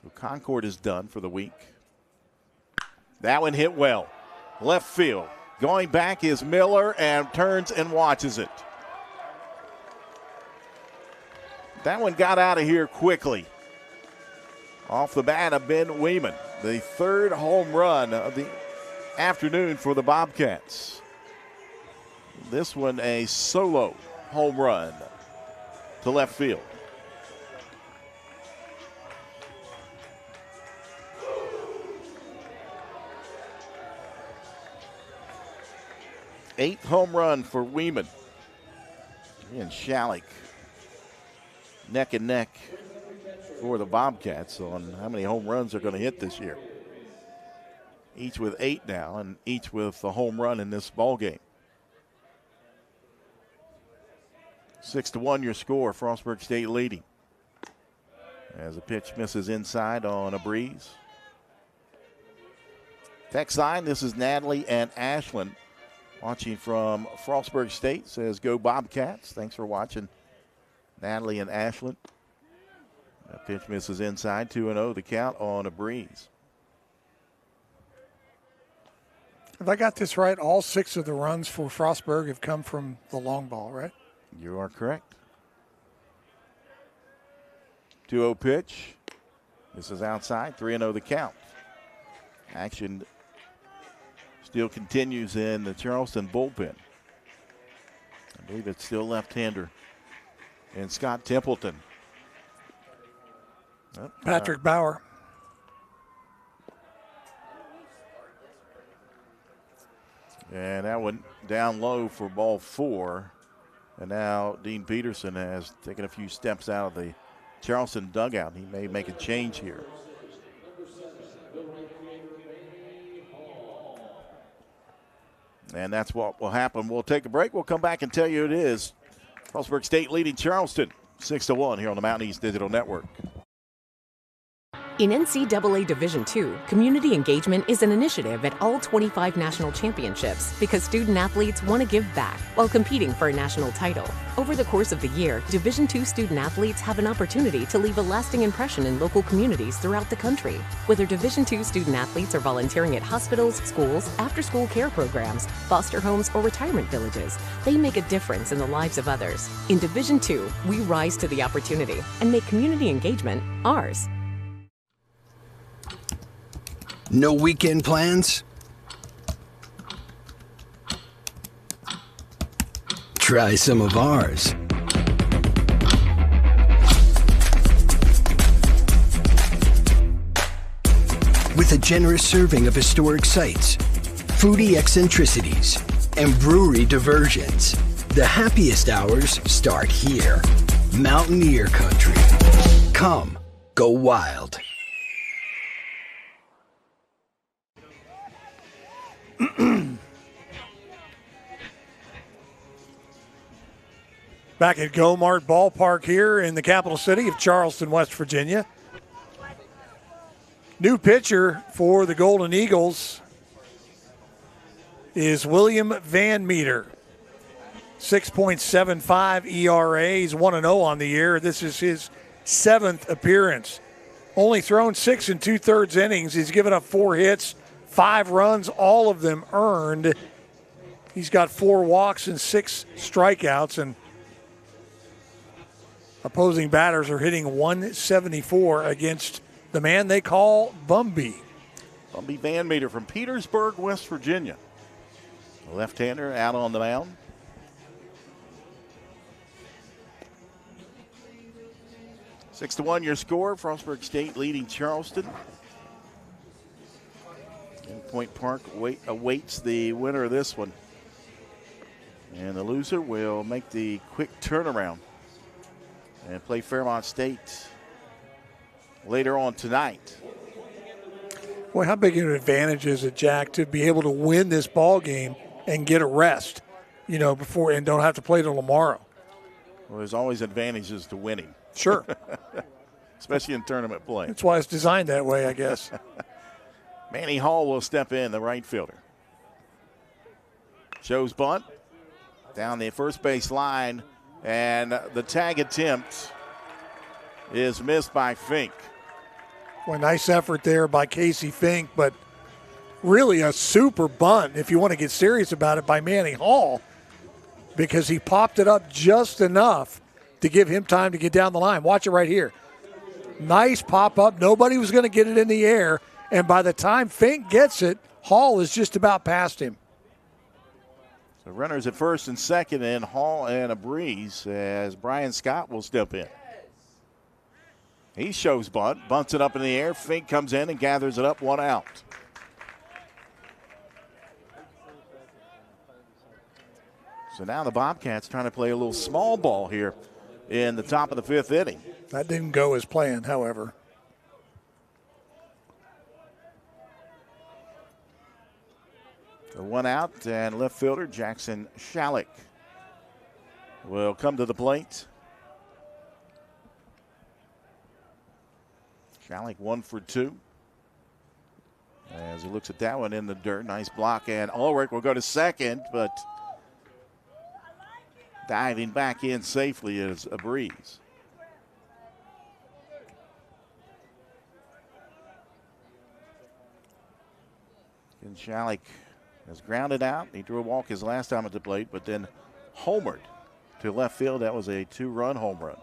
So Concord is done for the week. That one hit well. Left field. Going back is Miller and turns and watches it. That one got out of here quickly. Off the bat of Ben Weeman. The 3rd home run of the afternoon for the Bobcats. This one a solo home run to left field. Eighth home run for Weeman. And Shalik neck and neck for the Bobcats on how many home runs they're going to hit this year. Each with 8 now, and each with a home run in this ball game. 6-1 your score. Frostburg State leading. As the pitch misses inside on a breeze. Text line, this is Natalie and Ashland watching from Frostburg State. Says go Bobcats. Thanks for watching, Natalie and Ashland. That pitch misses inside, 2-0 the count on a breeze. If I got this right, all 6 of the runs for Frostburg have come from the long ball, right? You are correct. 2-0 pitch. This is outside, 3-0 the count. Action still continues in the Charleston bullpen. I believe it's still left-hander and Scott Templeton. Patrick Bauer. And that went down low for ball 4. And now Dean Peterson has taken a few steps out of the Charleston dugout. He may make a change here. And that's what will happen. We'll take a break. We'll come back and tell you it is Frostburg State leading Charleston 6-1 here on the Mountain East Digital Network. In NCAA Division II, community engagement is an initiative at all 25 national championships because student athletes want to give back while competing for a national title. Over the course of the year, Division II student athletes have an opportunity to leave a lasting impression in local communities throughout the country. Whether Division II student athletes are volunteering at hospitals, schools, after-school care programs, foster homes, or retirement villages, they make a difference in the lives of others. In Division II, we rise to the opportunity and make community engagement ours. No weekend plans? Try some of ours. With a generous serving of historic sites, foodie eccentricities, and brewery diversions, the happiest hours start here. Mountaineer Country. Come, go wild. Back at Gomart Ballpark here in the capital city of Charleston, West Virginia. New pitcher for the Golden Eagles is William Van Meter. 6.75 ERA. He's 1-0 on the year. This is his 7th appearance. Only thrown 6 2/3 innings. He's given up 4 hits, 5 runs, all of them earned. He's got 4 walks and 6 strikeouts, and opposing batters are hitting 174 against the man they call Bumby. Bumby Van Meter from Petersburg, West Virginia. A left-hander out on the mound. 6-1 your score. Frostburg State leading Charleston. And Point Park awaits the winner of this one. And the loser will make the quick turnaround and play Fairmont State later on tonight. Boy, how big an advantage is it, Jack, to be able to win this ball game and get a rest, before, and don't have to play till tomorrow. Well, there's always advantages to winning. Sure. Especially in tournament play. That's why it's designed that way, I guess. Manny Hall will step in, the right fielder. Shows bunt down the first base line, and the tag attempt is missed by Fink. Boy, nice effort there by Casey Fink, but really a super bunt, if you want to get serious about it, by Manny Hall, because he popped it up just enough to give him time to get down the line. Watch it right here. Nice pop up. Nobody was going to get it in the air, and by the time Fink gets it, Hall is just about past him. So runners at first and second, and Hall and a breeze as Brian Scott will step in. He shows bunt, bunts it up in the air. Fink comes in and gathers it up, 1 out. So now the Bobcats trying to play a little small ball here in the top of the 5th inning. That didn't go as planned, however. So 1 out, and left fielder Jackson Shalik will come to the plate. Shalik 1 for 2. As he looks at that one in the dirt, nice block, and Ulrich will go to second, but diving back in safely is a breeze. And Shalik has grounded out. He drew a walk his last time at the plate, but then homered to left field. That was a 2-run home run.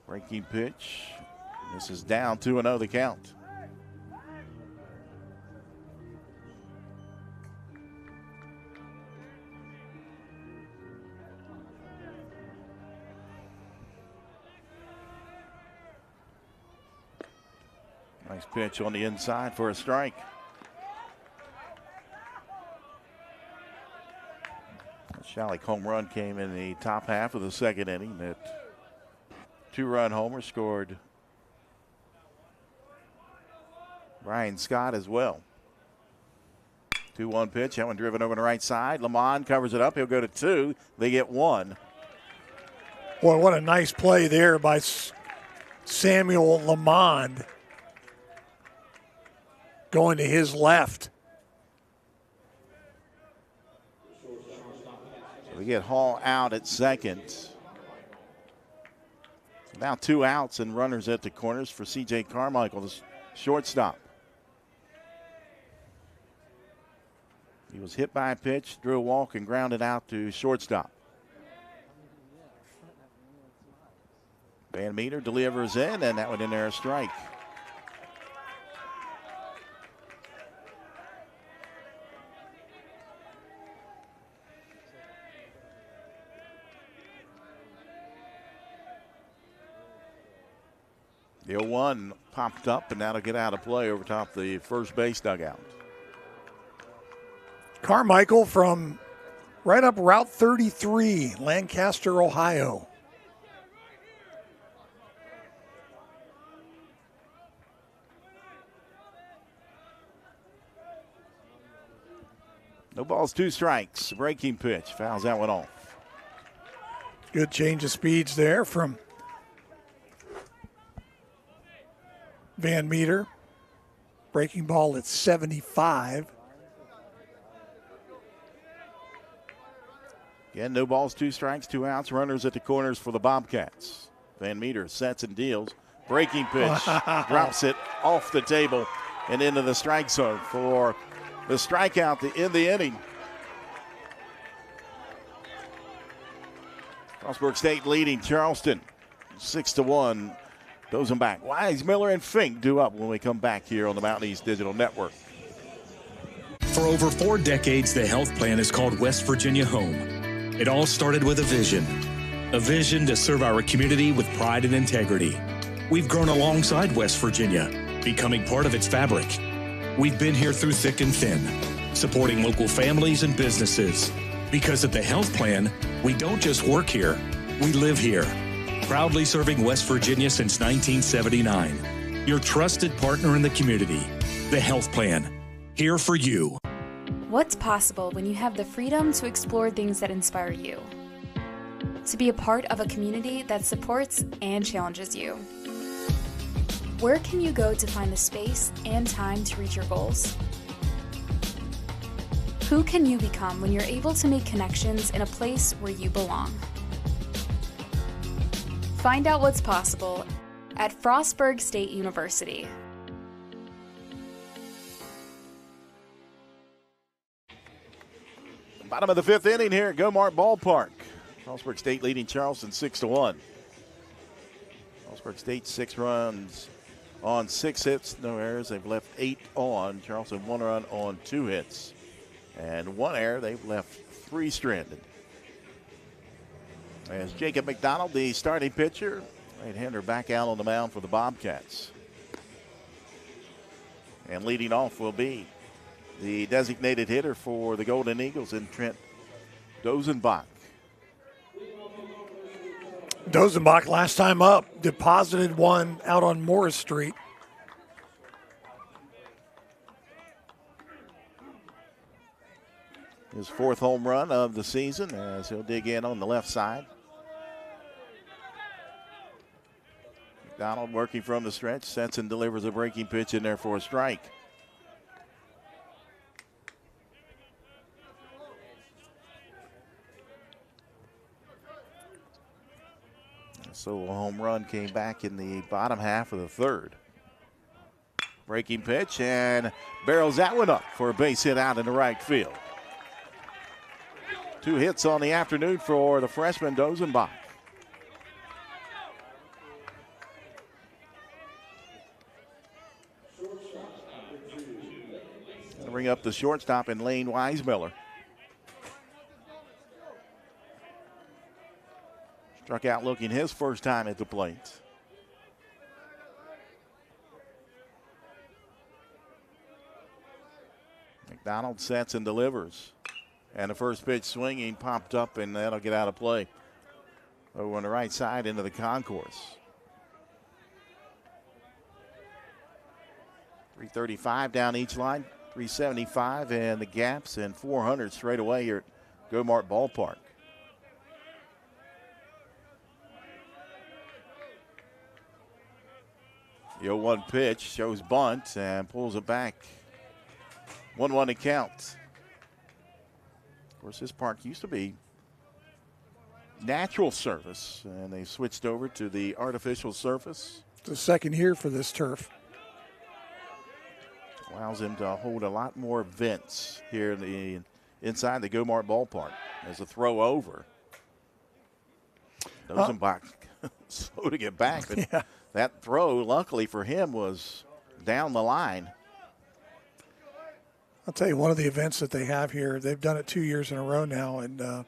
Breaking pitch. This is down 2-0 the count. Nice pitch on the inside for a strike. The Shalik home run came in the top half of the 2nd inning. That 2-run homer scored Brian Scott as well. 2-1 pitch. That one driven over to the right side. Lamond covers it up. He'll go to 2. They get 1. Boy, what a nice play there by Samuel Lamond. Going to his left. So we get Hall out at second. Now 2 outs and runners at the corners for C.J. Carmichael, the shortstop. He was hit by a pitch, drew a walk, and grounded out to shortstop. Van Meter delivers in, and that one in there a strike. The 0-1 popped up, and that'll get out of play over top the first base dugout. Carmichael from right up Route 33, Lancaster, Ohio. No balls, 2 strikes. Breaking pitch. Fouls that one off. Good change of speeds there from Van Meter. Breaking ball at 75. Again, no balls, 2 strikes, 2 outs. Runners at the corners for the Bobcats. Van Meter sets and deals. Breaking pitch. Drops it off the table and into the strike zone for the strikeout to end the inning. Frostburg State leading Charleston 6-1. Dozenbach, Wise, Miller, and Fink due up when we come back here on the Mountain East Digital Network. For over 4 decades, the health plan is called West Virginia Home. It all started with a vision to serve our community with pride and integrity. We've grown alongside West Virginia, becoming part of its fabric. We've been here through thick and thin, supporting local families and businesses. Because at the health plan, we don't just work here, we live here. Proudly serving West Virginia since 1979. Your trusted partner in the community. The health plan. Here for you. What's possible when you have the freedom to explore things that inspire you? To be a part of a community that supports and challenges you. Where can you go to find the space and time to reach your goals? Who can you become when you're able to make connections in a place where you belong? Find out what's possible at Frostburg State University. Bottom of the 5th inning here at Gomart Ballpark. Frostburg State leading Charleston 6-1. Frostburg State 6 runs on 6 hits, no errors. They've left 8 on. Charleston 1 run on 2 hits. And 1 error, they've left 3 stranded. As Jacob McDonald, the starting pitcher, right-hander back out on the mound for the Bobcats. And leading off will be the designated hitter for the Golden Eagles in Trent Dozenbach. Dozenbach last time up deposited one out on Morris Street. His 4th home run of the season as he'll dig in on the left side. McDonald working from the stretch, sets and delivers a breaking pitch in there for a strike. So a home run came back in the bottom half of the 3rd. Breaking pitch and barrels that one up for a base hit out in the right field. 2 hits on the afternoon for the freshman Dozenbach. Bring up the shortstop in Lane Weismiller. Struck out looking his first time at the plate. McDonald sets and delivers. And the first pitch swinging popped up, and that'll get out of play. Over on the right side into the concourse. 3:35 down each line. 375 and the gaps and 400 straight away here at Gomart Ballpark. The 0-1 pitch shows bunt and pulls it back. 1-1 to count. Of course, this park used to be natural surface, and they switched over to the artificial surface. The second year for this turf. Allows him to hold a lot more vents here inside the Gomart Ballpark. As a throw over. Dozenbach slow to get back, but that throw, luckily for him, was down the line. I'll tell you, one of the events that they have here, they've done it 2 years in a row now, and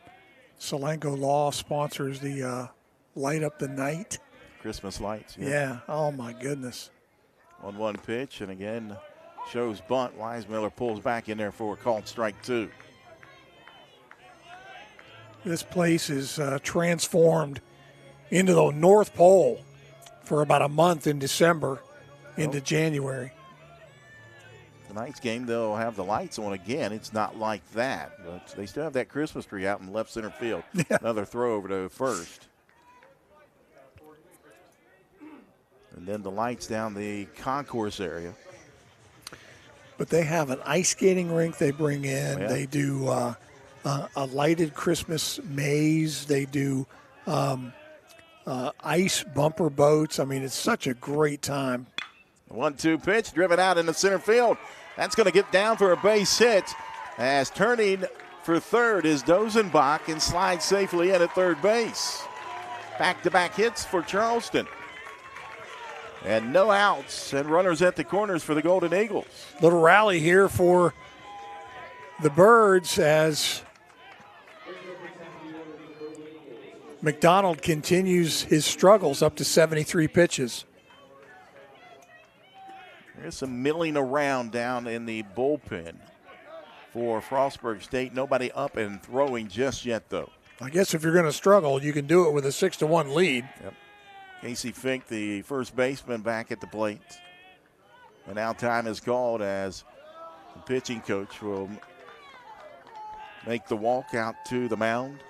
Solanco Law sponsors the Light Up the Night. Christmas lights. Yeah. Oh, my goodness. 1-1 pitch, and again, shows bunt. Weismiller pulls back in there for a called strike 2. This place is transformed into the North Pole for about a month in December into January. Tonight's game, they'll have the lights on again. It's not like that, but they still have that Christmas tree out in left center field. Another throw over to first. And then the lights down the concourse area. But they have an ice skating rink they bring in. Yeah. They do a lighted Christmas maze. They do ice bumper boats. I mean, it's such a great time. 1-2 pitch, driven out in the center field. That's going to get down for a base hit, as turning for third is Dozenbach and slides safely in at third base. Back-to-back hits for Charleston. And no outs and runners at the corners for the Golden Eagles. Little rally here for the Birds as McDonald continues his struggles up to 73 pitches. There's some milling around down in the bullpen for Frostburg State. Nobody up and throwing just yet, though. I guess if you're going to struggle, you can do it with a 6-1 lead. Yep. Casey Fink, the first baseman, back at the plate. And now time is called as the pitching coach will make the walk out to the mound.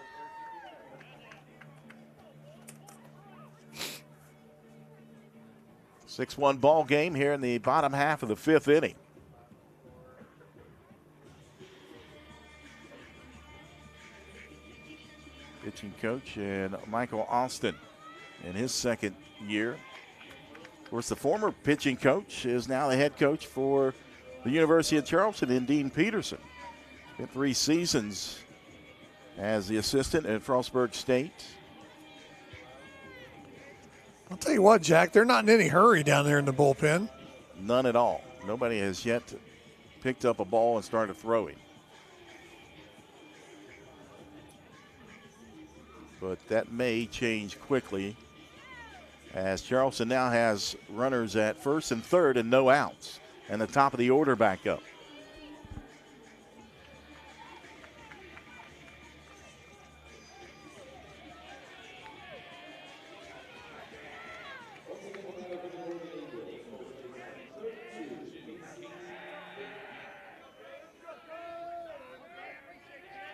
A 6-1 ball game here in the bottom half of the fifth inning. Pitching coach and Michael Austin in his second year. Of course, the former pitching coach is now the head coach for the University of Charleston in Dean Peterson. Spent 3 seasons as the assistant at Frostburg State. I'll tell you what, Jack, they're not in any hurry down there in the bullpen. None at all. Nobody has yet picked up a ball and started throwing. But that may change quickly, as Charleston now has runners at first and third and no outs, and the top of the order back up.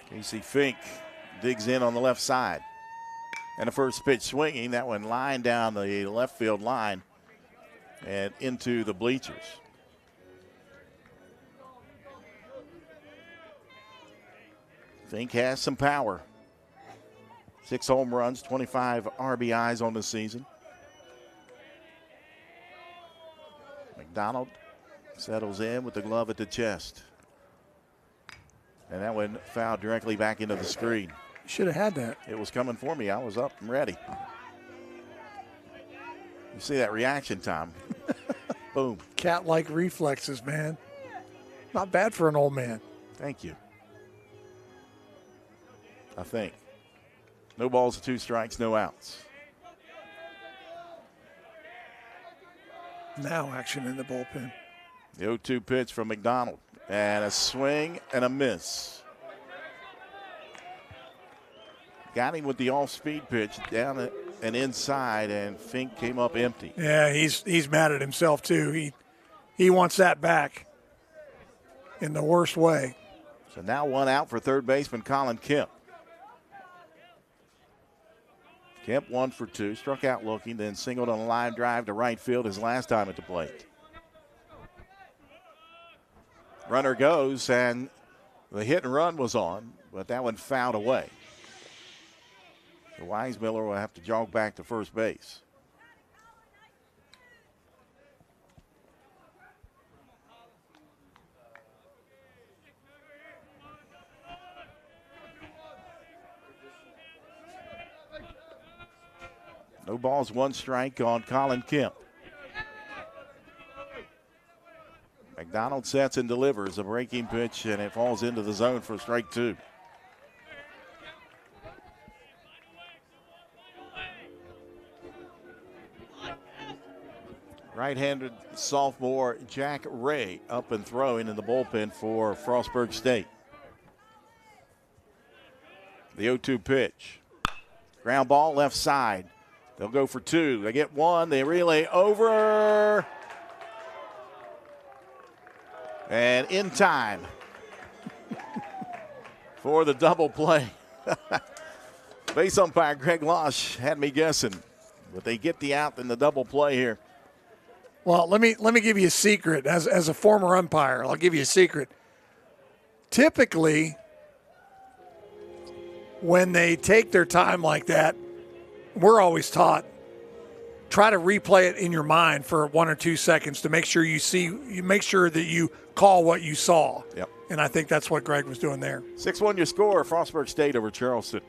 Casey Fink digs in on the left side. And the first pitch swinging, that one lined down the left field line and into the bleachers. Fink has some power. 6 home runs, 25 RBIs on the season. McDonald settles in with the glove at the chest. And that one fouled directly back into the screen. Should have had that. It was coming for me. I was up and ready. You see that reaction time. Boom. Cat-like reflexes, man. Not bad for an old man. Thank you. I think. No balls and 2 strikes, no outs. Now action in the bullpen. The 0-2 pitch from McDonald. And a swing and a miss. Got him with the off-speed pitch down and inside, and Fink came up empty. Yeah, he's mad at himself too. He wants that back. in the worst way. So now one out for third baseman Colin Kemp. Kemp 1 for 2, struck out looking, then singled on a line drive to right field his last time at the plate. Runner goes, and the hit and run was on, but that one fouled away. So Weismiller will have to jog back to first base. No balls, 1 strike on Colin Kemp. McDonald sets and delivers a breaking pitch, and it falls into the zone for strike 2. Right-handed sophomore Jack Ray up and throwing in the bullpen for Frostburg State. The 0-2 pitch. Ground ball left side. They'll go for 2. They get 1. They relay over. And in time for the double play. Base umpire Greg Losh had me guessing, but they get the out in the double play here. Well, let me give you a secret. As a former umpire, I'll give you a secret. Typically, when they take their time like that, we're always taught, try to replay it in your mind for 1 or 2 seconds to make sure make sure that you call what you saw. Yep. And I think that's what Greg was doing there. 6-1 your score, Frostburg State over Charleston.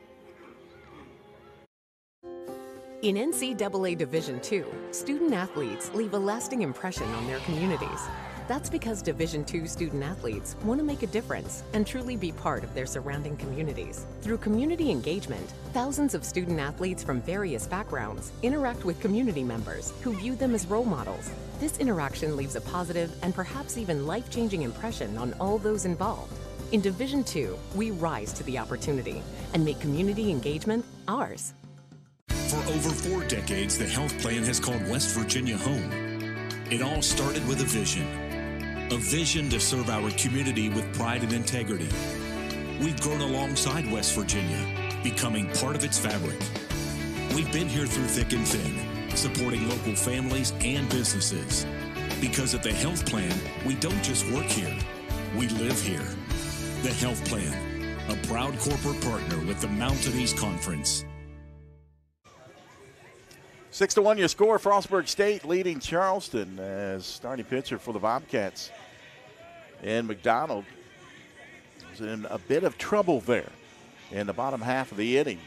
In NCAA Division II, student athletes leave a lasting impression on their communities. That's because Division II student athletes want to make a difference and truly be part of their surrounding communities. Through community engagement, thousands of student athletes from various backgrounds interact with community members who view them as role models. This interaction leaves a positive and perhaps even life-changing impression on all those involved. In Division II, we rise to the opportunity and make community engagement ours. For over 4 decades, the health plan has called West Virginia home. It all started with a vision to serve our community with pride and integrity. We've grown alongside West Virginia, becoming part of its fabric. We've been here through thick and thin, supporting local families and businesses. Because at the health plan, we don't just work here, we live here. The health plan, a proud corporate partner with the Mountain East Conference. 6-1 your score, Frostburg State leading Charleston as starting pitcher for the Bobcats. And McDonald was in a bit of trouble there in the bottom half of the inning.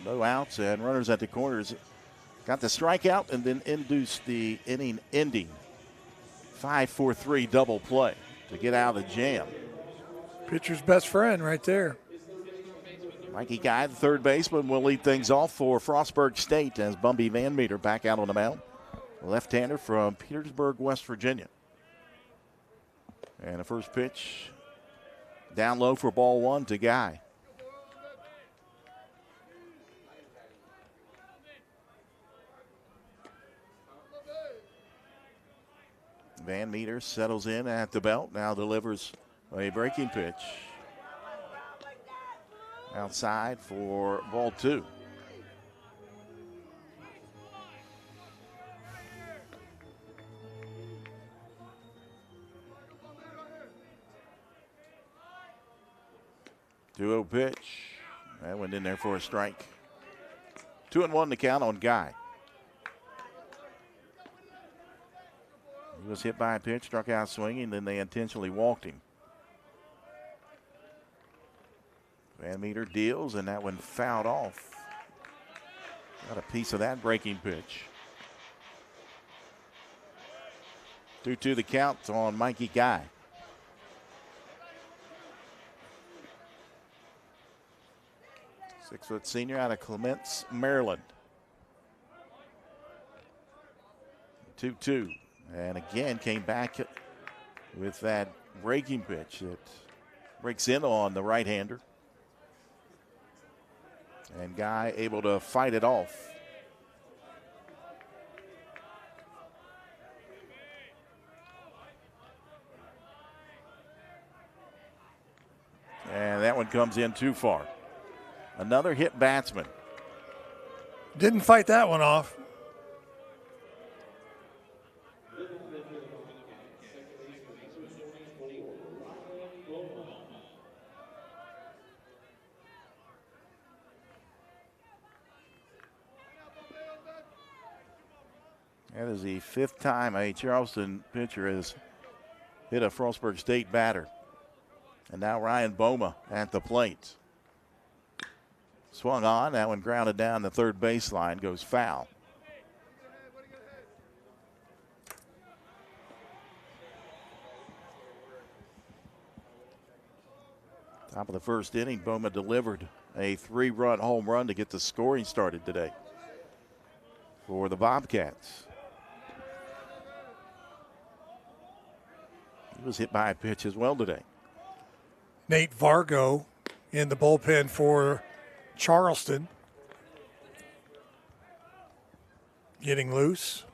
No outs and runners at the corners. Got the strikeout and then induced the inning ending 5-4-3 double play to get out of the jam. Pitcher's best friend right there. Mikey Guy, the third baseman, will lead things off for Frostburg State as Bumby Van Meter back out on the mound. Left-hander from Petersburg, West Virginia. And the first pitch down low for ball 1 to Guy. Van Meter settles in at the belt, now delivers a breaking pitch. Outside for ball 2. Two-0 pitch. That went in there for a strike. 2-1 to count on Guy. He was hit by a pitch, struck out swinging, then they intentionally walked him. Van Meter deals, and that one fouled off. Got a piece of that breaking pitch. 2-2 the count on Mikey Guy. Six-foot senior out of Clements, Maryland. 2-2. And again came back with that breaking pitch that breaks in on the right-hander. And Guy able to fight it off. that one comes in too far. Another hit batsman. Didn't fight that one off. That is the 5th time a Charleston pitcher has hit a Frostburg State batter. And now Ryan Boma at the plate. Swung on, that one grounded down the third baseline, goes foul. Top of the first inning, Boma delivered a 3-run home run to get the scoring started today for the Bobcats. He was hit by a pitch as well today. Nate Vargo in the bullpen for Charleston. Getting loose.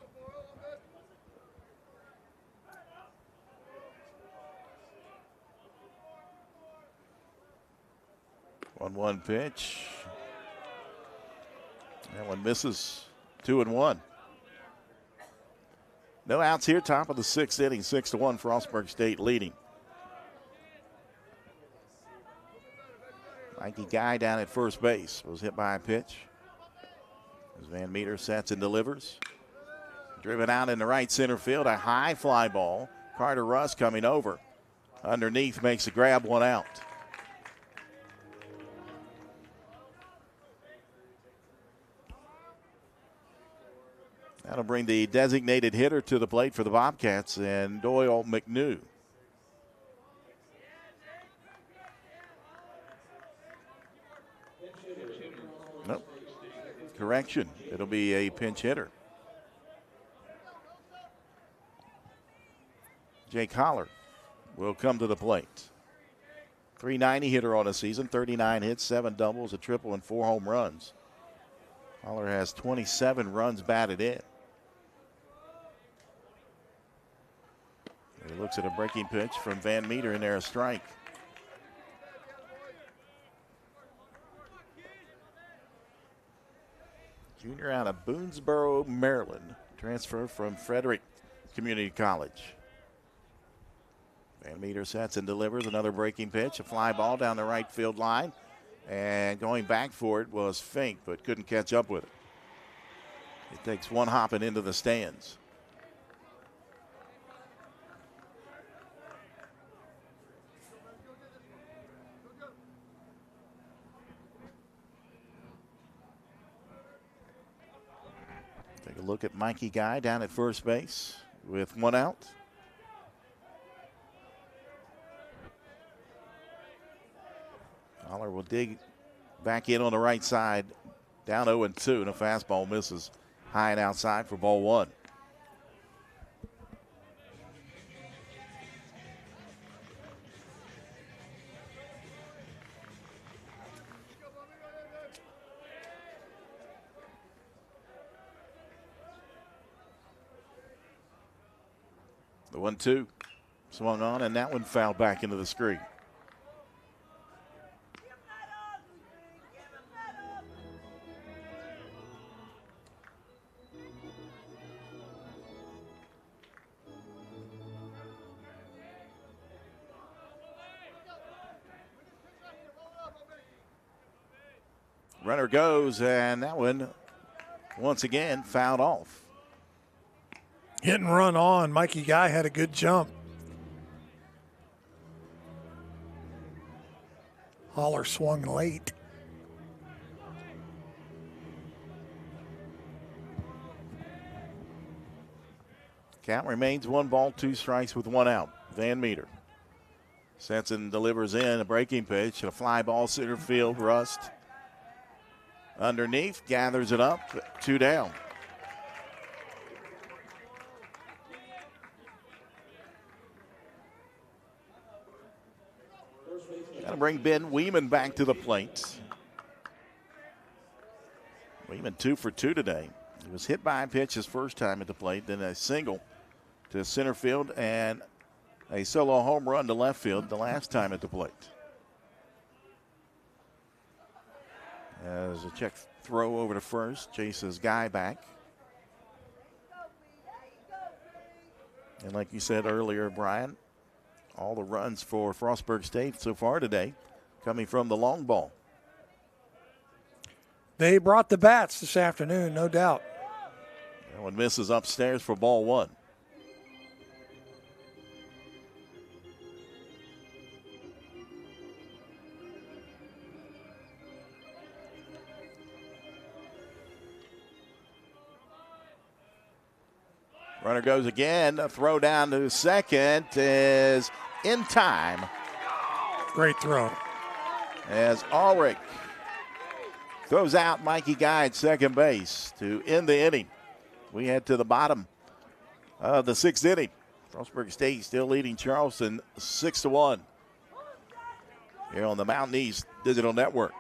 One pitch. That one misses. 2-1. No outs here, top of the 6th inning, 6-1, Frostburg State leading. Mikey Guy down at first base was hit by a pitch. As Van Meter sets and delivers. Driven out in the right center field, a high fly ball. Carter Russ coming over. Underneath makes a grab, 1 out. That'll bring the designated hitter to the plate for the Bobcats, and Doyle McNew. Nope. Correction. It'll be a pinch hitter. Jake Holler will come to the plate. .390 hitter on the season, 39 hits, 7 doubles, a triple, and 4 home runs. Holler has 27 runs batted in. He looks at a breaking pitch from Van Meter, in there, a strike. Junior out of Boonesboro, Maryland. Transfer from Frederick Community College. Van Meter sets and delivers another breaking pitch. A fly ball down the right field line. And going back for it was Fink, but couldn't catch up with it. It takes one hop and into the stands. Take a look at Mikey Guy down at first base with 1 out. Holler will dig back in on the right side, down 0-2, and a fastball misses high and outside for ball 1. The 1-2 swung on, and that one fouled back into the screen. Runner goes, and that one once again fouled off. Hit and run on. Mikey Guy had a good jump. Holler swung late. Count remains 1 ball, 2 strikes with 1 out. Van Meter sets and delivers in a breaking pitch. A fly ball center field. Rust underneath, gathers it up, 2 down. Got to bring Ben Weeman back to the plate. Weeman 2 for 2 today. He was hit by a pitch his first time at the plate, then a single to center field and a solo home run to left field the last time at the plate. As a check throw over to first, chases Guy back. And like you said earlier, Brian, all the runs for Frostburg State so far today coming from the long ball. They brought the bats this afternoon, no doubt. That one misses upstairs for ball one. Runner goes again. A throw down to second is in time. Great throw. As Ulrich throws out Mikey Guy at second base to end the inning. We head to the bottom of the sixth inning. Frostburg State still leading Charleston 6-1 here on the Mountain East Digital Network.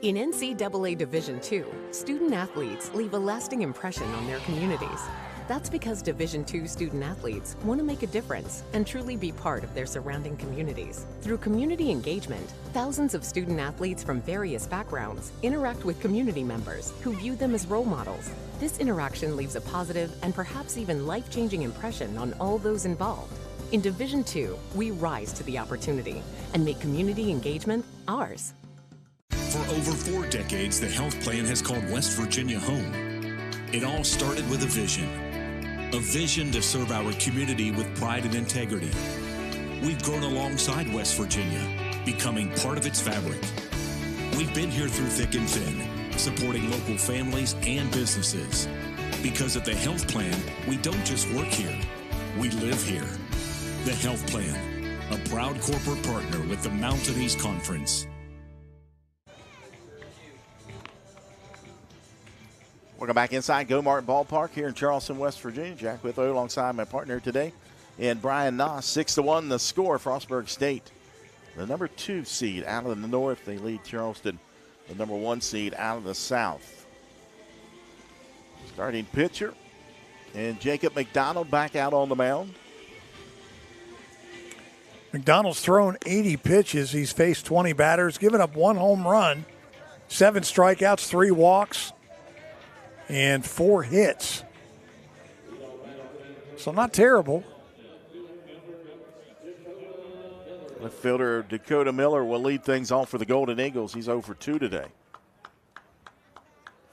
In NCAA Division II, student athletes leave a lasting impression on their communities. That's because Division II student athletes want to make a difference and truly be part of their surrounding communities. Through community engagement, thousands of student athletes from various backgrounds interact with community members who view them as role models. This interaction leaves a positive and perhaps even life-changing impression on all those involved. In Division II, we rise to the opportunity and make community engagement ours. For over 4 decades, the health plan has called West Virginia home. It all started with a vision to serve our community with pride and integrity. We've grown alongside West Virginia, becoming part of its fabric. We've been here through thick and thin, supporting local families and businesses. Because at the health plan, we don't just work here, we live here. The health plan, a proud corporate partner with the Mountain East Conference. Welcome back inside Go-Mart Ballpark here in Charleston, West Virginia. Jack with alongside my partner today and Brian Noss. 6-1 the score. Frostburg State, the number 2 seed out of the north. They lead Charleston, the number 1 seed out of the south. Starting pitcher and Jacob McDonald back out on the mound. McDonald's thrown 80 pitches. He's faced 20 batters, given up 1 home run, 7 strikeouts, 3 walks, and 4 hits. So not terrible. Left fielder Dakota Miller will lead things off for the Golden Eagles. He's 0 for 2 today.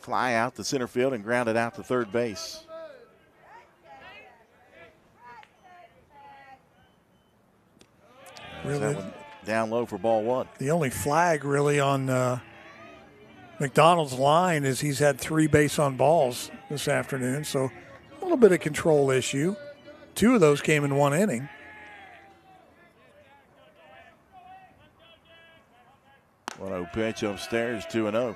Fly out to center field and ground it out to third base. Really? That one down low for ball 1. The only flag really on McDonald's line is he's had 3 base on balls this afternoon, so a little bit of control issue. 2 of those came in 1 inning. One 0 pitch upstairs, 2-0.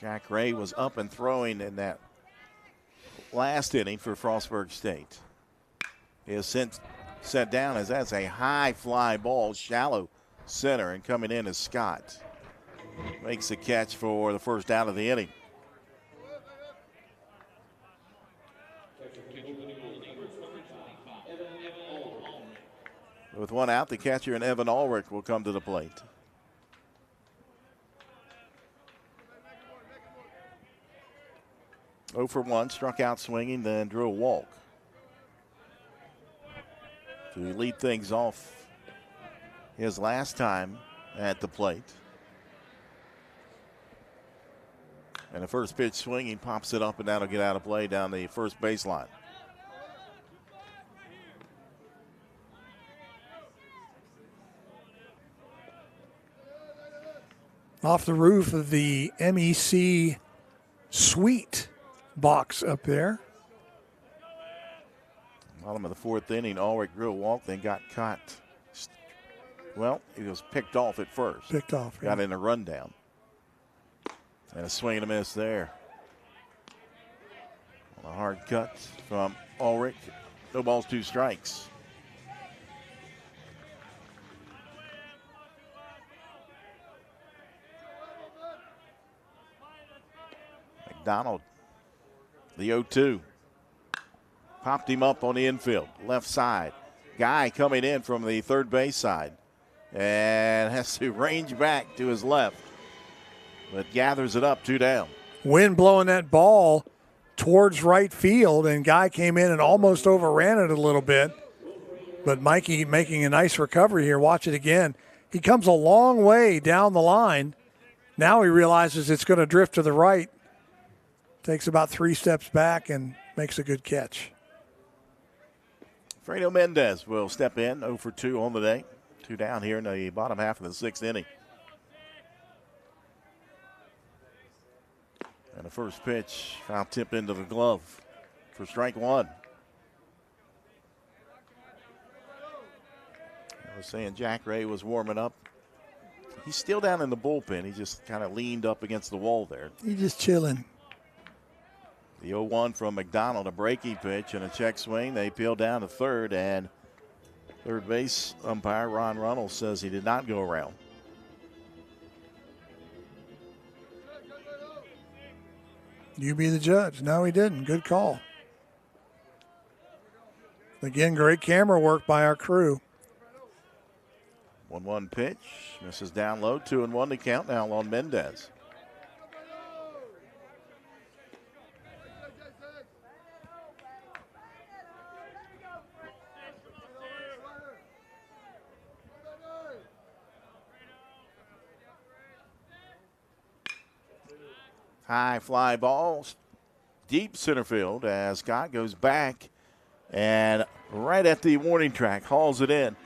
Jack Ray was up and throwing in that last inning for Frostburg State. He is set down as that's a high fly ball, shallow center, and coming in is Scott. Makes a catch for the first out of the inning. With 1 out, the catcher and Evan Ulrich will come to the plate. Oh for 1, struck out swinging, then drew a walk to lead things off his last time at the plate. And the first pitch swinging, pops it up and that'll get out of play down the first baseline. Off the roof of the MEC suite box up there. Bottom of the 4th inning, Ulrich drew a walk, then got caught. Well, he was picked off at first. Picked off. Got in a rundown. And a swing and a miss there. A hard cut from Ulrich. No balls, 2 strikes. McDonald The 0-2. Popped him up on the infield, left side. Guy coming in from the third base side and has to range back to his left, but gathers it up, 2 down. Wind blowing that ball towards right field, and Guy came in and almost overran it a little bit. But Mikey making a nice recovery here. Watch it again. He comes a long way down the line. Now he realizes it's going to drift to the right. Takes about 3 steps back and makes a good catch. Fredo Mendez will step in, 0 for 2 on the day. 2 down here in the bottom half of the 6th inning. And the first pitch, foul tip into the glove for strike 1. I was saying Jack Ray was warming up. He's still down in the bullpen. He just kind of leaned up against the wall there. He's just chilling. The 0-1 from McDonald, a breaking pitch and a check swing. They peel down to third, and third base umpire Ron Runnels says he did not go around. You be the judge. No, he didn't. Good call. Again, great camera work by our crew. 1-1 pitch. Misses down low. 2-1 to count now on Mendez. High fly ball, deep center field as Scott goes back and right at the warning track, hauls it in.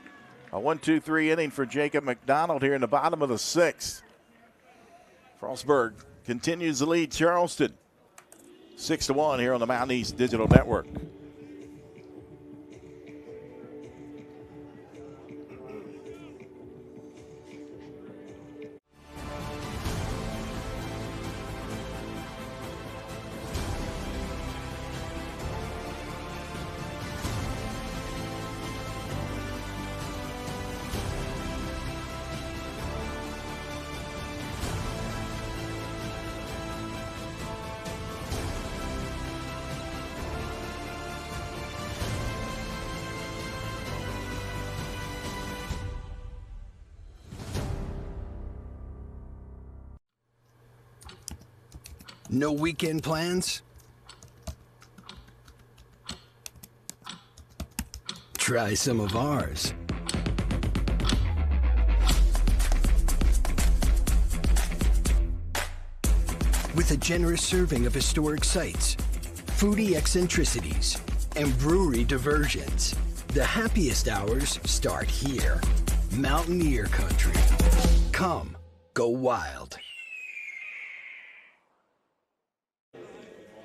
A 1-2-3 inning for Jacob McDonald here in the bottom of the 6th. Frostburg continues to lead Charleston 6-1 here on the Mountain East Digital Network. No weekend plans? Try some of ours. With a generous serving of historic sites, foodie eccentricities, and brewery diversions, the happiest hours start here. Mountaineer Country. Come, go wild.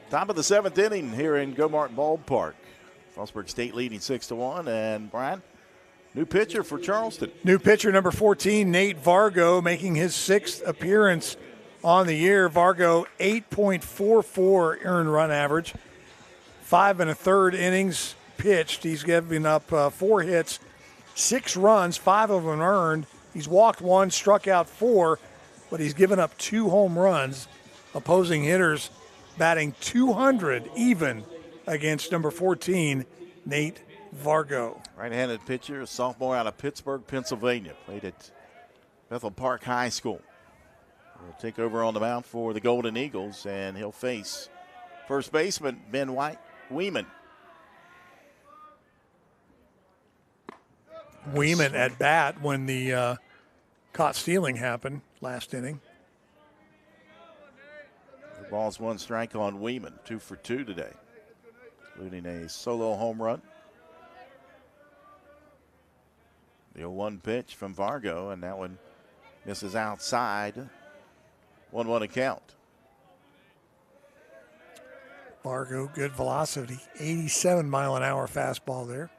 Top of the 7th inning here in Go-Mart Ballpark. Frostburg State leading 6-1. And Brian, new pitcher for Charleston. New pitcher number 14, Nate Vargo, making his 6th appearance on the year. Vargo, 8.44 earned run average, 5 1/3 innings pitched. He's given up 4 hits, 6 runs, 5 of them earned. He's walked 1, struck out 4, but he's given up 2 home runs. Opposing hitters batting 200 even against number 14, Nate Vargo. Right-handed pitcher, a sophomore out of Pittsburgh, Pennsylvania. Played at Bethel Park High School. He'll take over on the mound for the Golden Eagles, and he'll face first baseman Ben Weeman. Weeman at bat when the caught stealing happened last inning. Ball's 1 strike on Weeman, 2 for 2 today, including a solo home run. The 0-1 pitch from Vargo, and that one misses outside. 1-1 to count. Vargo, good velocity, 87-mile-an-hour fastball there.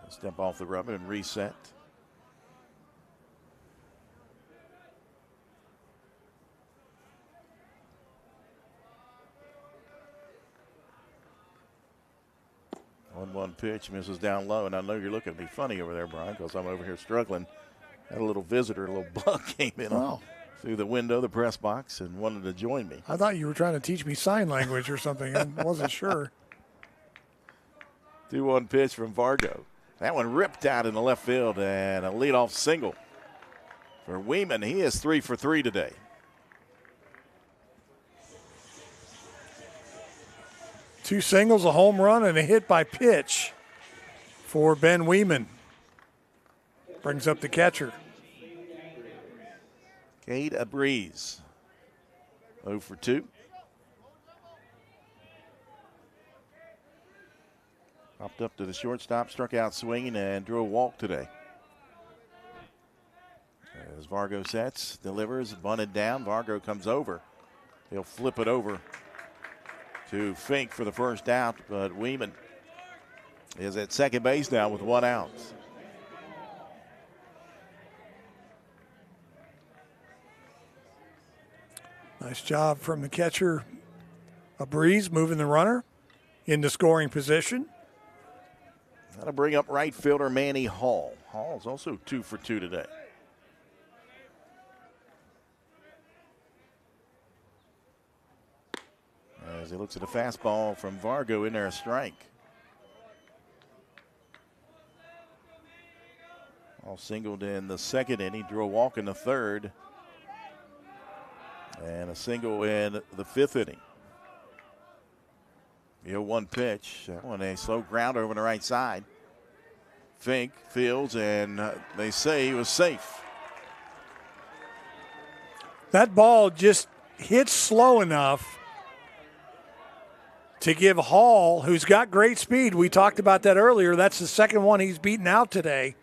Step off the rubber and reset. One pitch, misses down low, and I know you're looking at me funny over there, Brian, because I'm over here struggling. Had a little visitor, a little bug came in. Oh. through the window, the press box, and wanted to join me. I thought you were trying to teach me sign language or something. I wasn't sure. 2-1 pitch from Vargo. That one ripped out in the left field, and a leadoff single for Weeman. He is 3 for 3 today. Two singles, a home run, and a hit by pitch for Ben Weeman. Brings up the catcher. Cade a breeze. 0 for 2. Popped up to the shortstop, struck out swinging, and drew a walk today. As Vargo sets, delivers, bunted down. Vargo comes over. He'll flip it over to Fink for the first out, but Weeman is at second base now with 1 out. Nice job from the catcher. A breeze moving the runner into scoring position. That'll bring up right fielder Manny Hall. Hall's also 2 for 2 today. As he looks at a fastball from Vargo, in there, a strike. All singled in the second inning, drew a walk in the third, and a single in the fifth inning. The 0-1 pitch. That one a slow grounder over the right side. Fink fields, and they say he was safe. That ball just hit slow enough to give Hall, who's got great speed, we talked about that earlier, that's the second one he's beaten out today.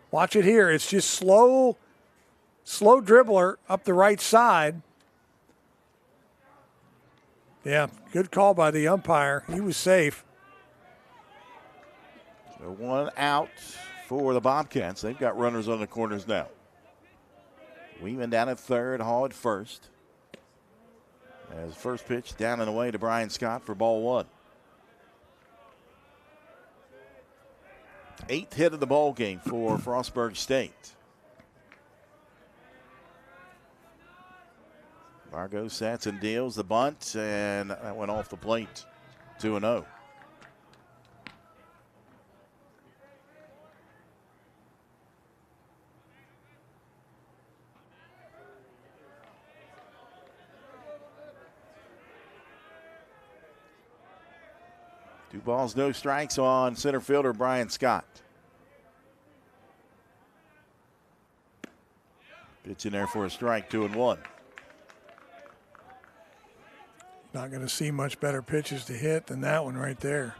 Watch it here. It's just slow dribbler up the right side. Yeah, good call by the umpire. He was safe. So 1 out for the Bobcats. They've got runners on the corners now. Weeman down at third, Hall at first. As first pitch down and away to Brian Scott for ball 1. 8th hit of the ball game for Frostburg State. Vargo sets and deals the bunt, and that went off the plate. 2-0. Two balls, no strikes on center fielder Brian Scott. Pitch in there for a strike, 2-1. Not going to see much better pitches to hit than that one right there.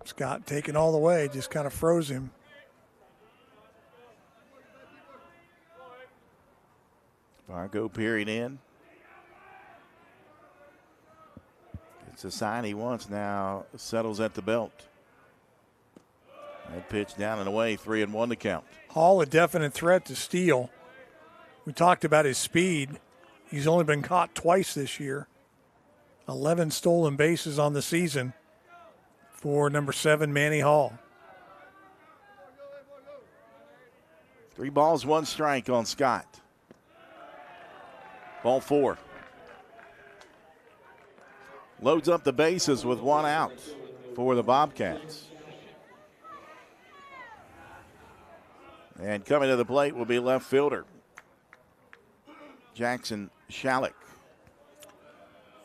Scott taking all the way, just kind of froze him. Vargo peering in. It's a sign he wants now. Settles at the belt. That pitch down and away, 3-1 to count. Hall a definite threat to steal. We talked about his speed. He's only been caught twice this year. 11 stolen bases on the season for number 7, Manny Hall. 3 balls, 1 strike on Scott. Ball 4. Loads up the bases with 1 out for the Bobcats. And coming to the plate will be left fielder Jackson Shalleck.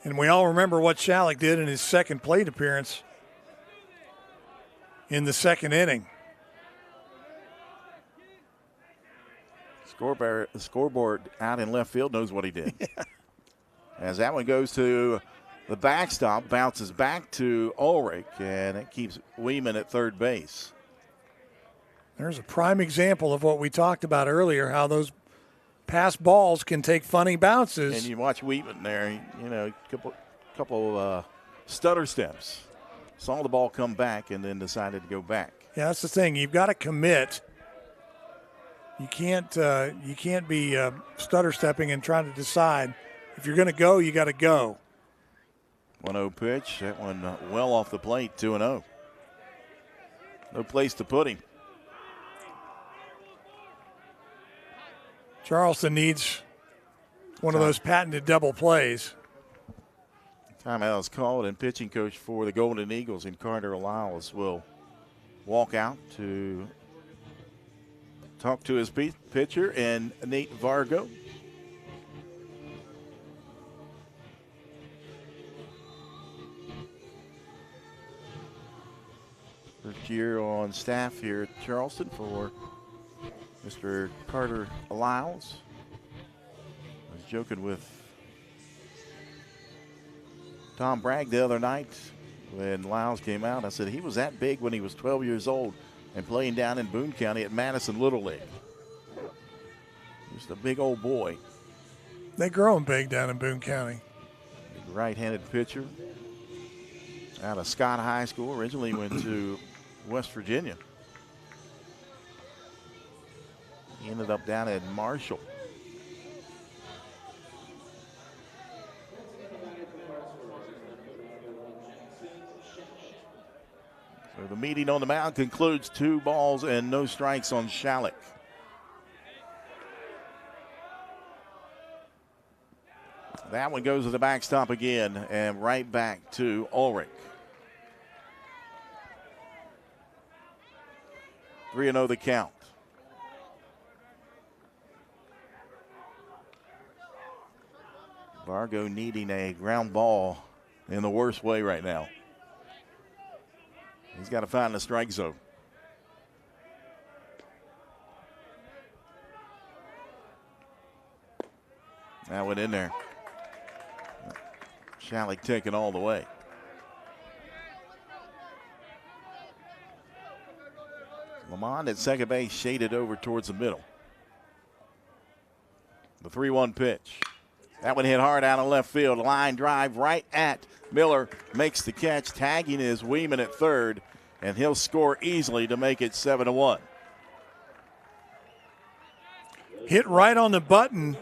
And we all remember what Shalleck did in his second plate appearance in the second inning. Scoreboard out in left field knows what he did. As that one goes to the backstop, bounces back to Ulrich, and it keeps Weeman at third base. There's a prime example of what we talked about earlier, how those pass balls can take funny bounces. And you watch Weeman there, you know, couple stutter steps. Saw the ball come back and then decided to go back. Yeah, that's the thing. You've got to commit. You can't be stutter stepping and trying to decide. If you're going to go, you got to go. 1-0 pitch. That one well off the plate, 2-0. No place to put him. Charleston needs one of those patented double plays. Timeout is called, and pitching coach for the Golden Eagles in Carter Lyles will walk out to talk to his pitcher and Nate Vargo. First year on staff here at Charleston for Mr. Carter Lyles. I was joking with Tom Bragg the other night when Lyles came out. I said he was that big when he was 12 years old and playing down in Boone County at Madison Little League. Just a big old boy. They grow him big down in Boone County. Big right-handed pitcher out of Scott High School. Originally went to West Virginia. He ended up down at Marshall. So the meeting on the mound concludes 2 balls and no strikes on Shalik. That one goes to the backstop again and right back to Ulrich. 3-0 the count. Vargo needing a ground ball in the worst way right now. He's got to find the strike zone. That went in there. Shalik taking all the way. Lamont at second base, shaded over towards the middle. The 3-1 pitch. That one hit hard out of left field. Line drive right at Miller. Makes the catch. Tagging is Weeman at third. And he'll score easily to make it 7-1. Hit right on the button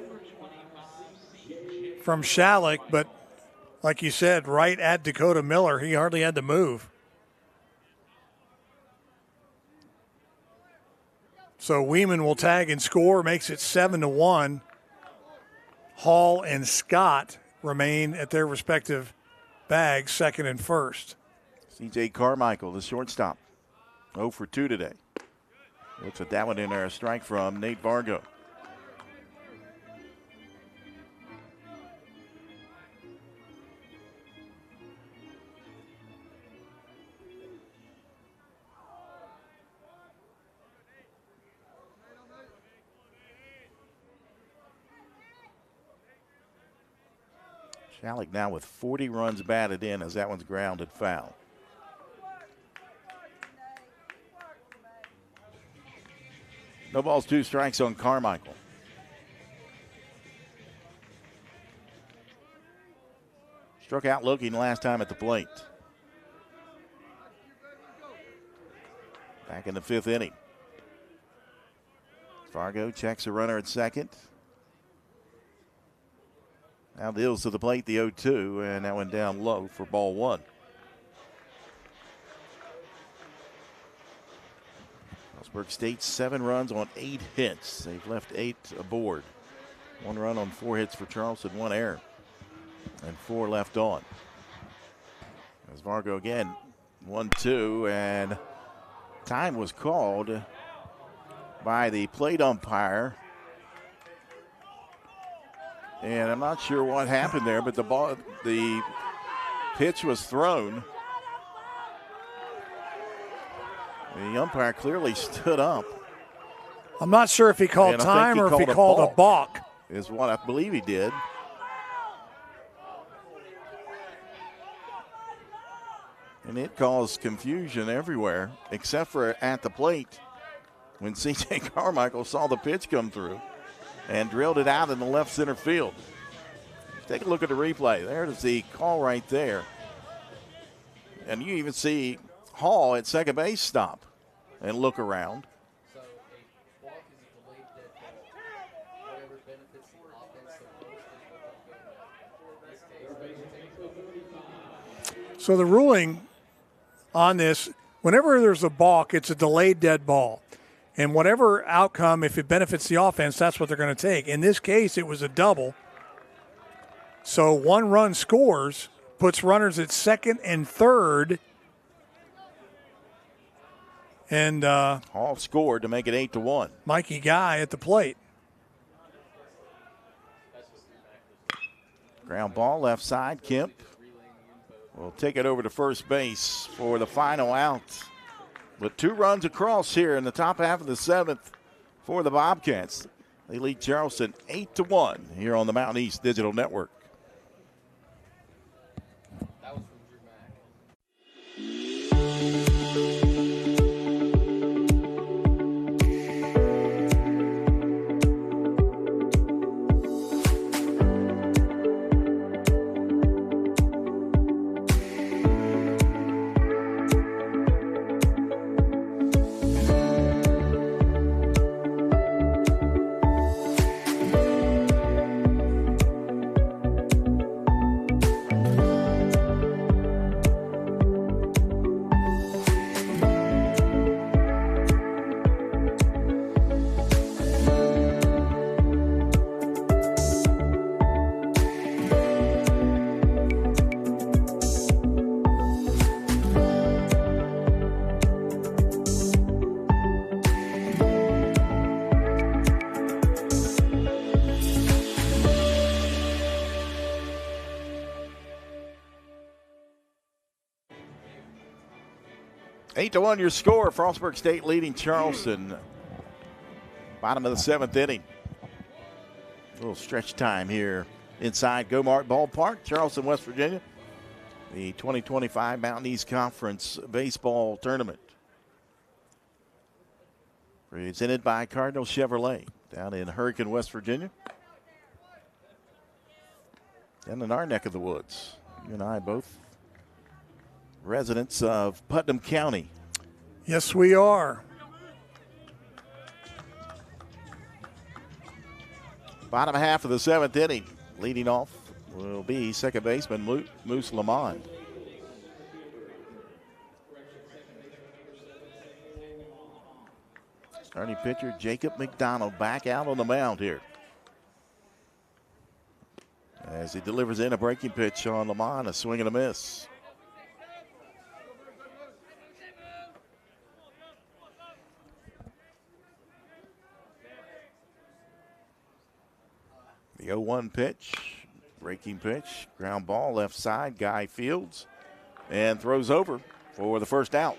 from Shalik, but like you said, right at Dakota Miller. He hardly had to move. So Weeman will tag and score, makes it 7-1. Hall and Scott remain at their respective bags, second and first. C.J. Carmichael, the shortstop, 0 for 2 today. Looks at that one in there, a strike from Nate Vargo. Shalik now with 40 runs batted in as that one's grounded foul. No balls, 2 strikes on Carmichael. Struck out looking last time at the plate. Back in the 5th inning. Vargo checks a runner at second. Now deals to the plate, the 0-2, and that went down low for ball 1. Frostburg State 7 runs on 8 hits. They've left 8 aboard. 1 run on 4 hits for Charleston, 1 error, and 4 left on. As Vargo again, 1-2, and time was called by the plate umpire. And I'm not sure what happened there, but the pitch was thrown. The umpire clearly stood up. I'm not sure if he called time or if he called a balk. Is what I believe he did. And it caused confusion everywhere, except for at the plate when C.J. Carmichael saw the pitch come through and drilled it out in the left center field. Take a look at the replay. There's the call right there. And you even see Hall at second base stop and look around. So the ruling on this, whenever there's a balk, it's a delayed dead ball. And whatever outcome, if it benefits the offense, that's what they're going to take. In this case, it was a double. So 1 run scores, puts runners at second and third. And Hall scored to make it 8-1. Mikey Guy at the plate. Ground ball left side. Kemp will take it over to first base for the final out. With 2 runs across here in the top half of the 7th for the Bobcats. They lead Charleston 8-1 here on the Mountain East Digital Network. 8-1 your score. Frostburg State leading Charleston. Bottom of the 7th inning. A little stretch time here inside Gomart Ballpark, Charleston, West Virginia. The 2025 Mountain East Conference Baseball Tournament. Presented by Cardinal Chevrolet down in Hurricane, West Virginia. And in our neck of the woods. You and I both residents of Putnam County. Yes, we are. Bottom half of the 7th inning. Leading off will be second baseman Moose Lamond. Starting pitcher Jacob McDonald back out on the mound here. As he delivers in a breaking pitch on Lamond, a swing and a miss. The 0-1 pitch, breaking pitch, ground ball left side, Guy fields, and throws over for the first out.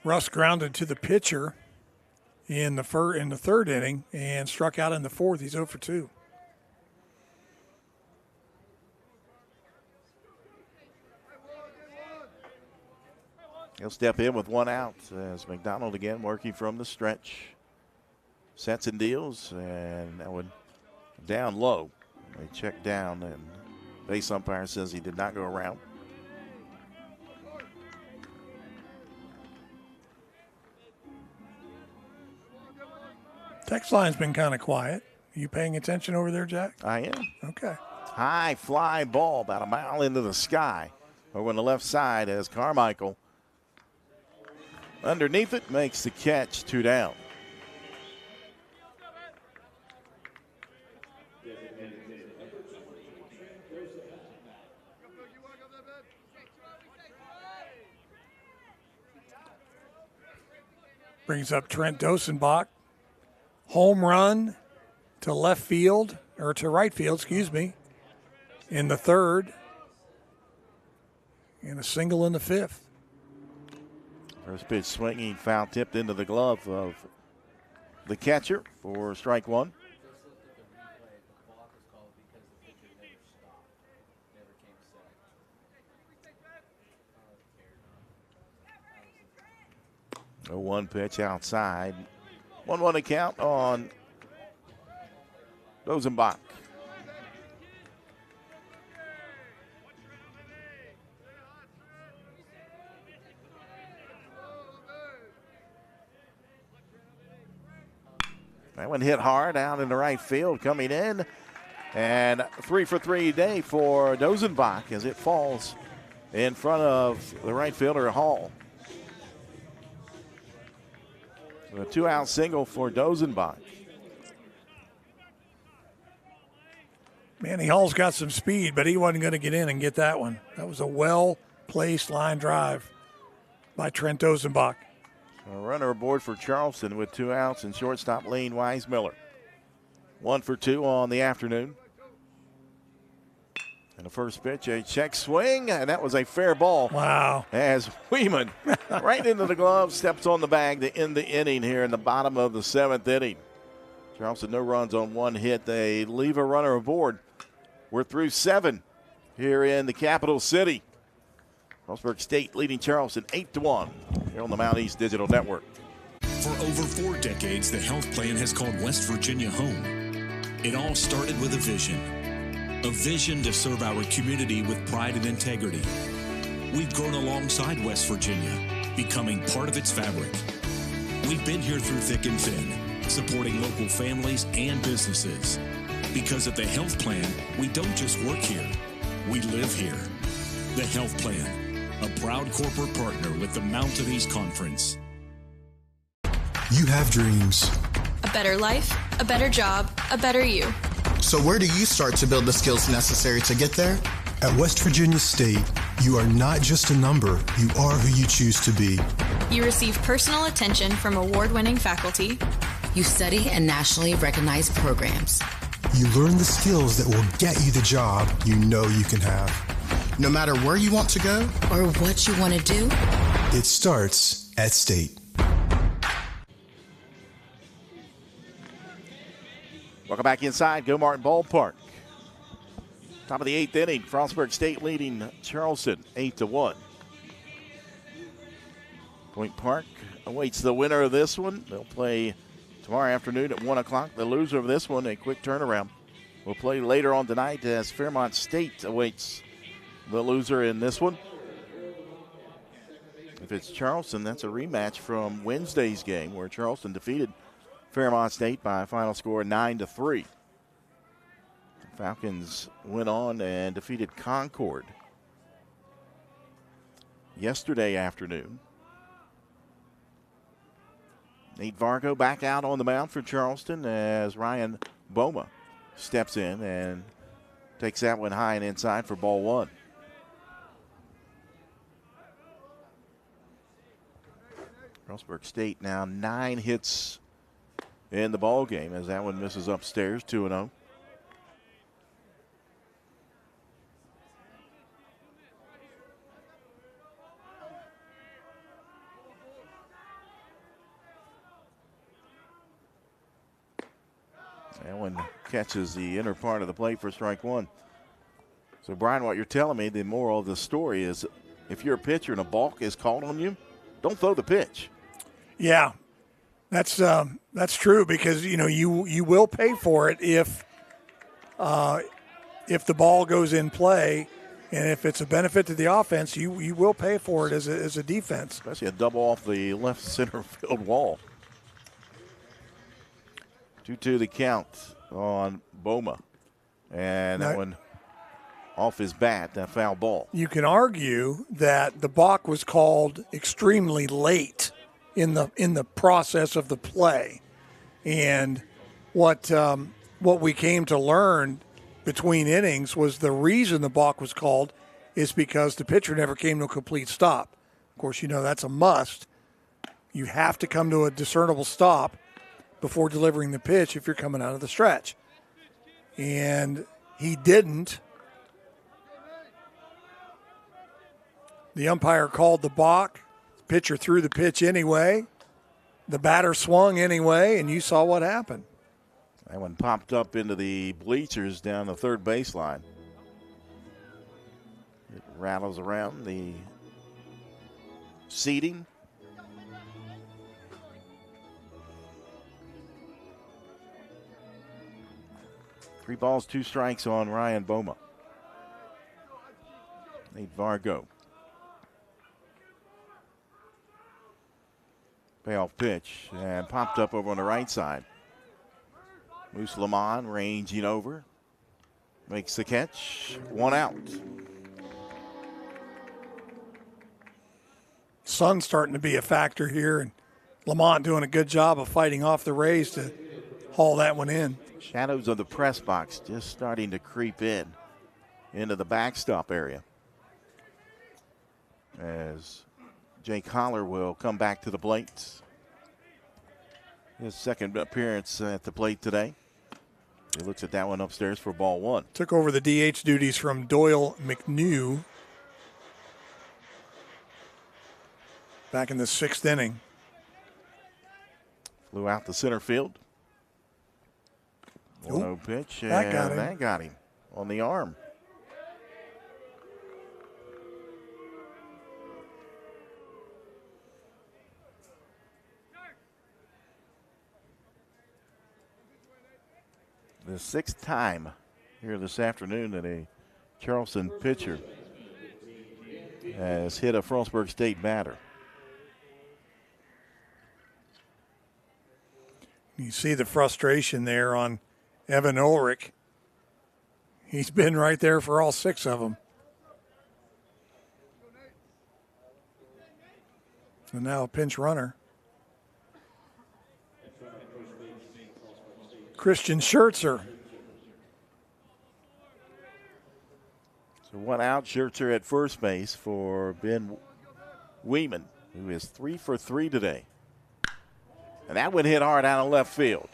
Russ grounded to the pitcher in the third inning and struck out in the 4th. He's 0 for 2. He'll step in with 1 out as McDonald again working from the stretch. Sets and deals, and that one down low. They check down, and base umpire says he did not go around. Text line's been kind of quiet. Are you paying attention over there, Jack? I am. Okay. High fly ball about a mile into the sky over on the left side as Carmichael underneath it makes the catch, 2 down. Brings up Trent Dosenbach. Home run to left field, or to right field, excuse me, in the 3rd. And a single in the 5th. First pitch swinging, foul tipped into the glove of the catcher for strike 1. A 1 pitch outside. 1-1 account on Dosenbach. That one hit hard out in the right field, coming in. And 3 for 3 today for Dozenbach as it falls in front of the right fielder, Hall. So a 2-out single for Dozenbach. Manny Hall's got some speed, but he wasn't going to get in and get that one. That was a well-placed line drive by Trent Dozenbach. A runner aboard for Charleston with 2 outs and shortstop Lane Weismiller. 1 for 2 on the afternoon. And the first pitch, a check swing, and that was a fair ball. Wow. As Weeman, right into the glove, steps on the bag to end the inning here in the bottom of the 7th inning. Charleston, no runs on 1 hit. They leave a runner aboard. We're through 7 here in the capital city. Frostburg State leading Charleston 8-1 here on the Mount East Digital Network. For over 4 decades, the health plan has called West Virginia home. It all started with a vision to serve our community with pride and integrity. We've grown alongside West Virginia, becoming part of its fabric. We've been here through thick and thin, supporting local families and businesses. Because at the health plan, we don't just work here, we live here. The health plan, a proud corporate partner with the Mountain East Conference. You have dreams. A better life, a better job, a better you. So where do you start to build the skills necessary to get there? At West Virginia State, you are not just a number, you are who you choose to be. You receive personal attention from award-winning faculty. You study in nationally recognized programs. You learn the skills that will get you the job you know you can have. No matter where you want to go or what you want to do, it starts at State. Welcome back inside Go Martin Ballpark. Top of the 8th inning, Frostburg State leading Charleston 8-1. Point Park awaits the winner of this one. They'll play tomorrow afternoon at 1 o'clock. The loser of this one, a quick turnaround, will play later on tonight as Fairmont State awaits the loser in this one. If it's Charleston, that's a rematch from Wednesday's game where Charleston defeated Fairmont State by a final score 9-3. The Falcons went on and defeated Concord yesterday afternoon. Nate Vargo back out on the mound for Charleston as Ryan Boma steps in and takes that one high and inside for ball 1. Frostburg State now 9 hits in the ball game as that one misses upstairs, 2-0. That one catches the inner part of the plate for strike 1. So, Brian, what you're telling me, the moral of the story is if you're a pitcher and a balk is called on you, don't throw the pitch. Yeah. That's true because you will pay for it if the ball goes in play, and if it's a benefit to the offense, you will pay for it as a defense. Especially a double off the left center field wall. 2-2 the count on Boma, and that one off his bat, that foul ball. You can argue that the balk was called extremely late in the process of the play. And what we came to learn between innings was the reason the balk was called is because the pitcher never came to a complete stop. Of course, that's a must. You have to come to a discernible stop before delivering the pitch if you're coming out of the stretch. And he didn't. The umpire called the balk. The pitcher threw the pitch anyway. The batter swung anyway, and you saw what happened. That one popped up into the bleachers down the third baseline. It rattles around the seating. Three balls, 2 strikes on Ryan Boma. Nate Vargo. Payoff pitch and popped up over on the right side. Moose Lamont ranging over. Makes the catch. 1 out. Sun's starting to be a factor here, and Lamont doing a good job of fighting off the Rays to haul that one in. Shadows of the press box just starting to creep into the backstop area. As Jake Holler will come back to the plate. His second appearance at the plate today. He looks at that one upstairs for ball 1. Took over the DH duties from Doyle McNew back in the 6th inning. Flew out the center field. 1-0 pitch. That got him. That got him on the arm. The 6th time here this afternoon that a Charleston pitcher has hit a Frostburg State batter. You see the frustration there on Evan Ulrich. He's been right there for all 6 of them. And now a pinch runner. Christian Schertzer. So 1 out, Schertzer at first base for Ben Weeman, who is 3 for 3 today. And that one hit hard out of left field.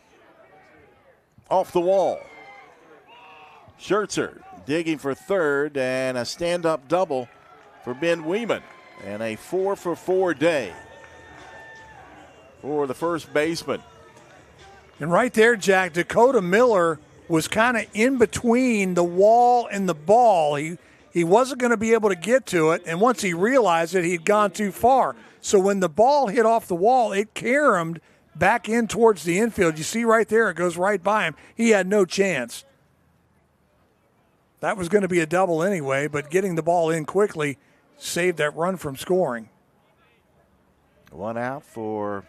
Off the wall. Schertzer digging for third, and a stand-up double for Ben Weeman. And a 4 for 4 day for the first baseman. And right there, Jack, Dakota Miller was kind of in between the wall and the ball. He wasn't going to be able to get to it, and once he realized it, he'd gone too far. So when the ball hit off the wall, it caromed back in towards the infield. You see right there, it goes right by him. He had no chance. That was going to be a double anyway, but getting the ball in quickly saved that run from scoring. 1 out for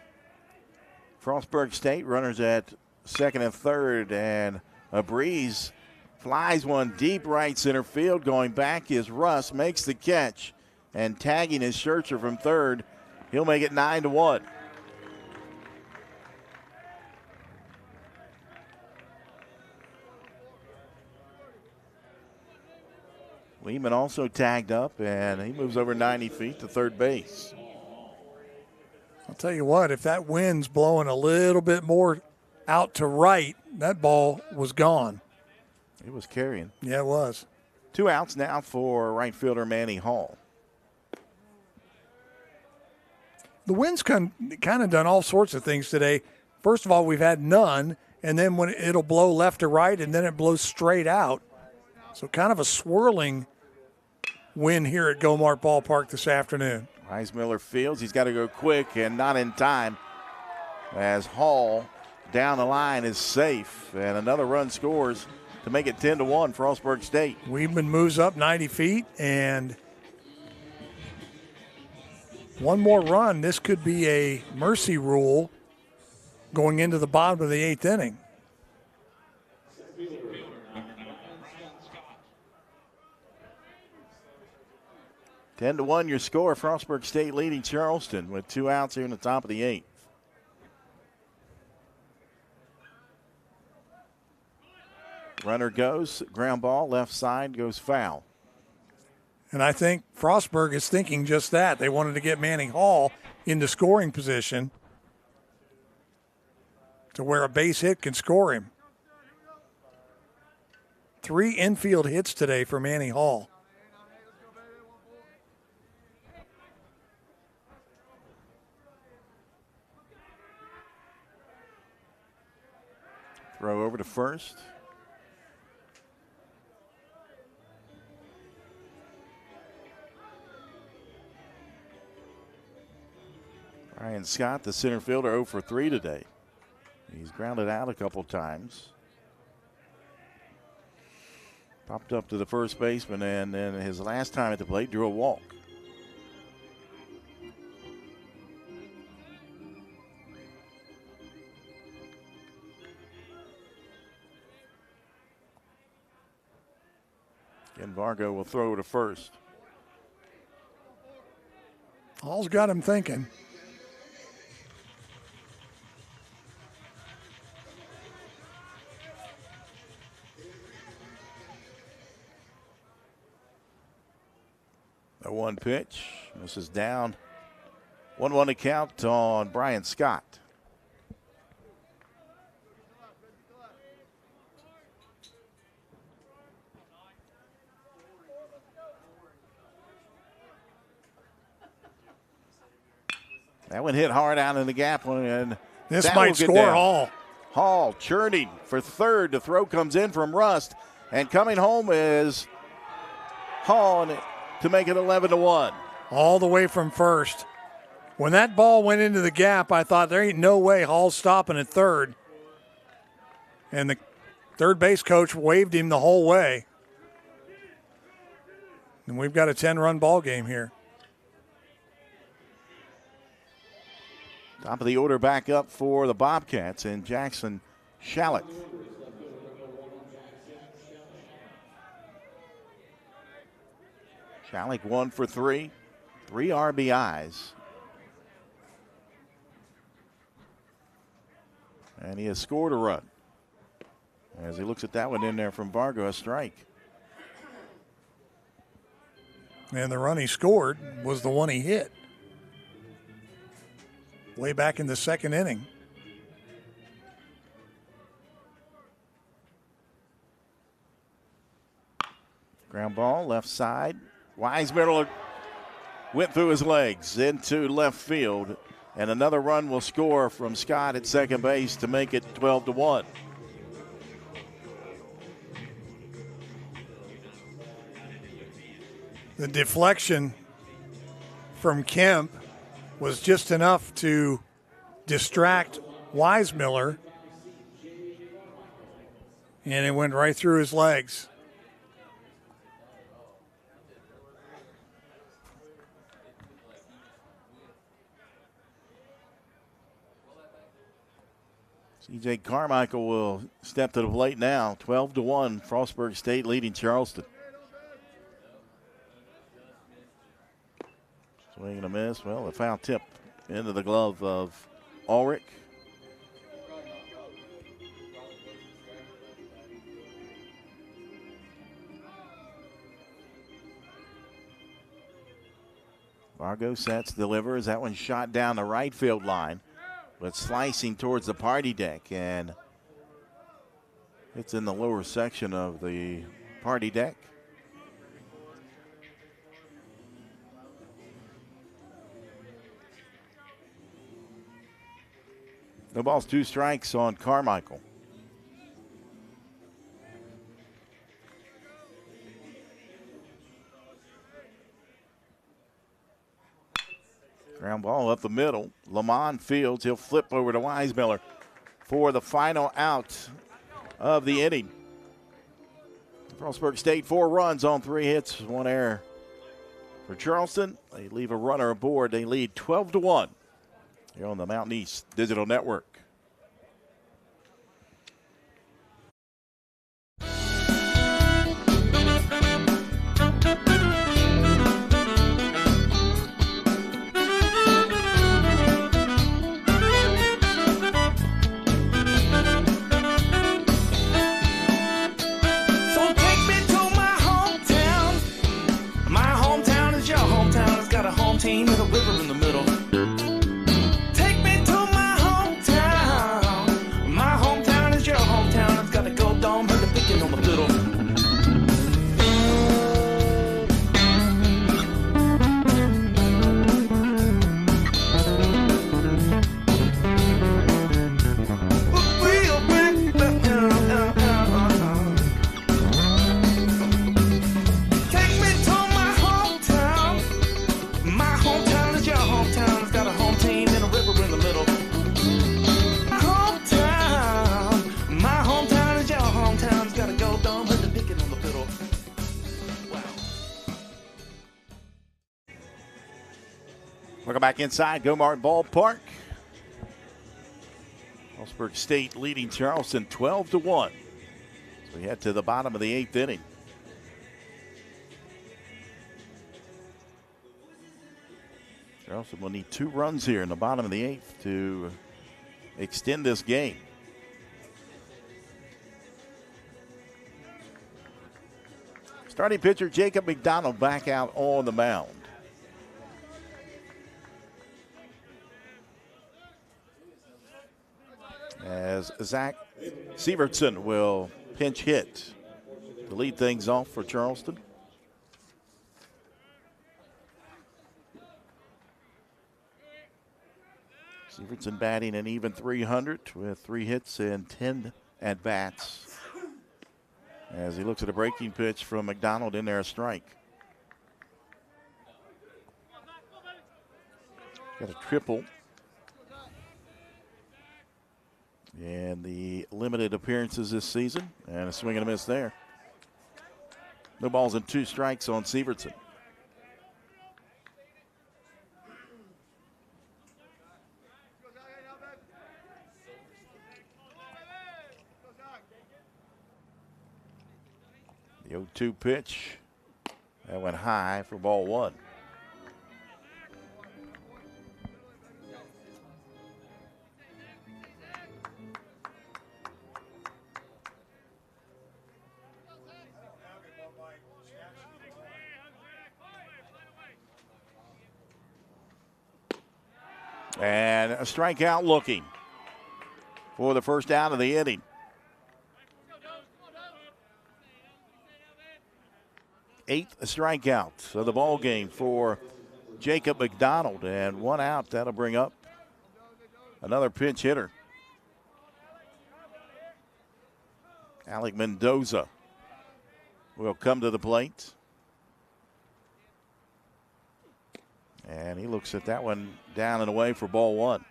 Frostburg State. Runners at second and third, and a breeze flies one deep right center field. Going back is Russ, makes the catch, and tagging is Schertzer from third. He'll make it 9-1. Lehman also tagged up, and he moves over 90 feet to third base. I'll tell you what, if that wind's blowing a little bit more out to right, that ball was gone. It was carrying. Yeah, it was. 2 outs now for right fielder Manny Hall. The wind's kind of done all sorts of things today. First of all, we've had none, and then when it'll blow left to right, and then it blows straight out. So kind of a swirling wind here at Gomart Ballpark this afternoon. Miller fields. He's got to go quick and not in time, as Hall down the line is safe, and another run scores to make it 10-1 Frostburg State. Weedman moves up 90 feet, and one more run. This could be a mercy rule going into the bottom of the 8th inning. Ten to 1 your score. Frostburg State leading Charleston with 2 outs here in the top of the 8th. Runner goes, ground ball, left side, goes foul. And I think Frostburg is thinking just that. They wanted to get Manning Hall into scoring position to where a base hit can score him. 3 infield hits today for Manning Hall. Throw over to first. Ryan Scott, the center fielder, 0 for 3 today. He's grounded out a couple times. Popped up to the first baseman, and then his last time at the plate drew a walk. Ken Vargo will throw to first. Hall's got him thinking. The 1 pitch. This is down. 1-1 to count on Brian Scott. That one hit hard out in the gap. And this might score Hall. Hall churning for third. The throw comes in from Rust. And coming home is Hall to make it 11-1. All the way from first. When that ball went into the gap, I thought there ain't no way Hall's stopping at third. And the third base coach waved him the whole way. And we've got a 10-run ball game here. Top of the order back up for the Bobcats and Jackson Shallett. Shallett 1 for 3, 3 RBIs. And he has scored a run. As he looks at that one in there from Vargo, a strike. And the run he scored was the one he hit way back in the second inning. Ground ball, left side. Weismiller went through his legs into left field. And another run will score from Scott at second base to make it 12-1. The deflection from Kemp was just enough to distract Weismiller. And it went right through his legs. C.J. Carmichael will step to the plate now. 12-1, Frostburg State leading Charleston. Swing and a miss. Well, a foul tip into the glove of Ulrich. Vargo sets, delivers. That one shot down the right field line, but slicing towards the party deck, and it's in the lower section of the party deck. No balls, 2 strikes on Carmichael. Ground ball up the middle. Lamont fields. He'll flip over to Weismiller for the final out of the inning. Frostburg State 4 runs on 3 hits, 1 error for Charleston. They leave a runner aboard. They lead 12-1 here on the Mountain East Digital Network. Team with a river in the middle. Take me to my hometown. My hometown is your hometown. It's got a gold dome, heard the picking on the fiddle. Welcome back inside Go-Mart Ballpark. Frostburg State leading Charleston 12-1. So we head to the bottom of the 8th inning. Charleston will need 2 runs here in the bottom of the 8th to extend this game. Starting pitcher Jacob McDonald back out on the mound. As Zach Sievertson will pinch hit to lead things off for Charleston. Sievertson batting an even .300 with 3 hits and 10 at-bats. As he looks at a breaking pitch from McDonald, in there, a strike. Got a triple. And the limited appearances this season, and a swing and a miss there. No balls and 2 strikes on Sievertson. The 0-2 pitch, that went high for ball 1. And a strikeout looking for the first out of the inning. 8th strikeout of the ball game for Jacob McDonald, and 1 out. That'll bring up another pinch hitter. Alec Mendoza will come to the plate. And he looks at that one down and away for ball 1.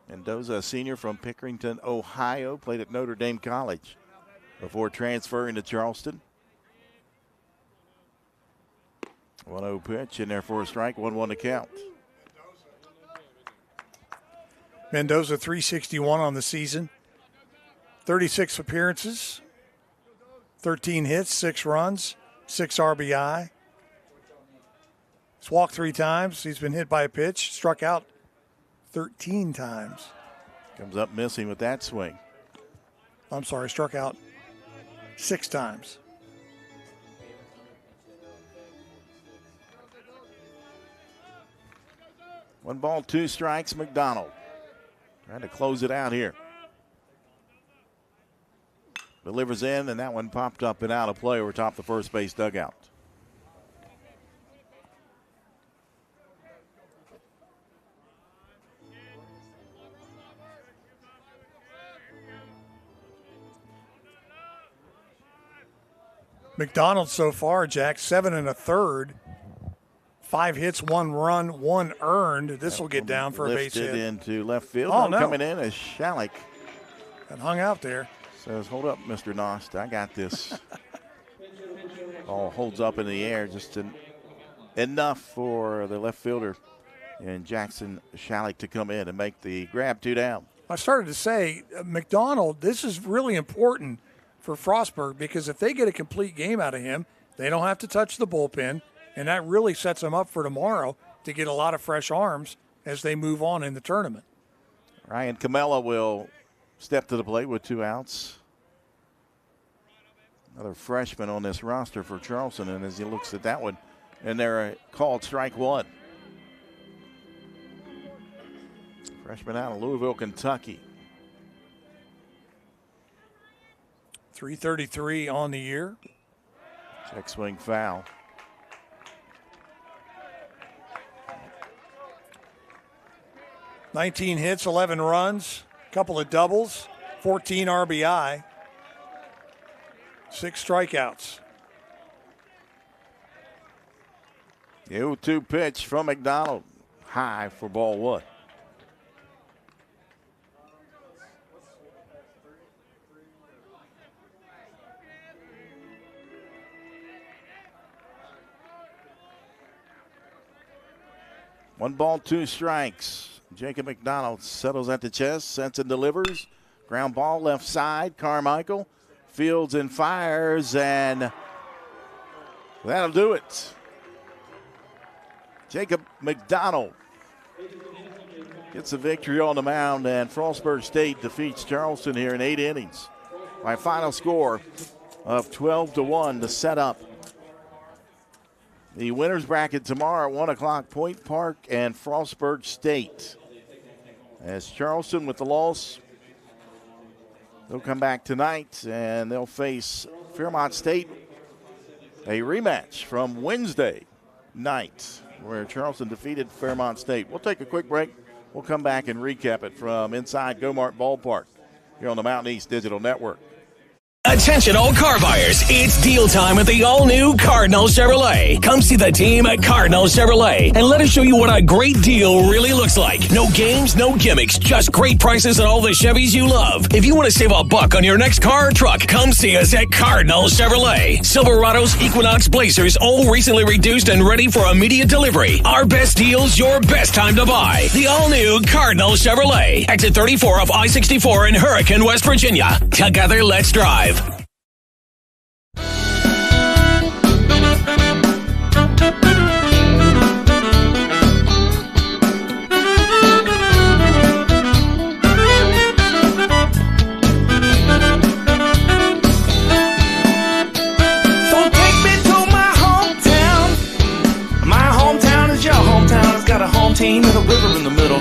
Mendoza, a senior from Pickerington, Ohio, played at Notre Dame College before transferring to Charleston. 1-0 pitch in there for a strike, 1-1 to count. Mendoza, 361 on the season, 36 appearances, 13 hits, 6 runs, 6 RBI. He's walked 3 times. He's been hit by a pitch, struck out 13 times. Comes up missing with that swing. I'm sorry, struck out 6 times. One ball, 2 strikes, McDonald. Trying to close it out here. Delivers in, and that one popped up and out of play over top the first base dugout. McDonald so far, Jack, 7 1/3. 5 hits, 1 run, 1 earned. This will get down for a base hit. Lifted into left field. Oh, no. Coming in is Shalik. And hung out there. Says, hold up, Mr. Nost. I got this. Ball holds up in the air just enough for the left fielder and Jackson Shalik to come in and make the grab 2 down. I started to say, McDonald, this is really important for Frostburg because if they get a complete game out of him, they don't have to touch the bullpen. And that really sets them up for tomorrow to get a lot of fresh arms as they move on in the tournament. Ryan Camella will step to the plate with 2 outs. Another freshman on this roster for Charleston, and as he looks at that one, and they're called strike 1. Freshman out of Louisville, Kentucky. 333 on the year. Check swing foul. $19 hits, 11 runs, a couple of doubles, 14 RBI, 6 strikeouts. The 0-2 pitch from McDonald, high for ball 1. One ball, 2 strikes. Jacob McDonald settles at the chest, sends and delivers. Ground ball left side. Carmichael fields and fires, and that'll do it. Jacob McDonald gets a victory on the mound, and Frostburg State defeats Charleston here in 8 innings by a final score of 12-1 to set up the winners bracket tomorrow at 1 o'clock. Point Park and Frostburg State. As Charleston with the loss, they'll come back tonight and they'll face Fairmont State, a rematch from Wednesday night where Charleston defeated Fairmont State. We'll take a quick break. We'll come back and recap it from inside Gomart Ballpark here on the Mountain East Digital Network. Attention all car buyers, it's deal time at the all-new Cardinal Chevrolet. Come see the team at Cardinal Chevrolet and let us show you what a great deal really looks like. No games, no gimmicks, just great prices on all the Chevys you love. If you want to save a buck on your next car or truck, come see us at Cardinal Chevrolet. Silverados, Equinox, Blazers, all recently reduced and ready for immediate delivery. Our best deals, your best time to buy. The all-new Cardinal Chevrolet. Exit 34 of I-64 in Hurricane, West Virginia. Together, let's drive. Got a home team and a river in the middle.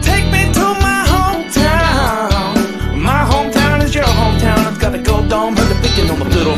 Take me to my hometown. My hometown is your hometown. It's got a gold dome, heard the picking on the fiddle.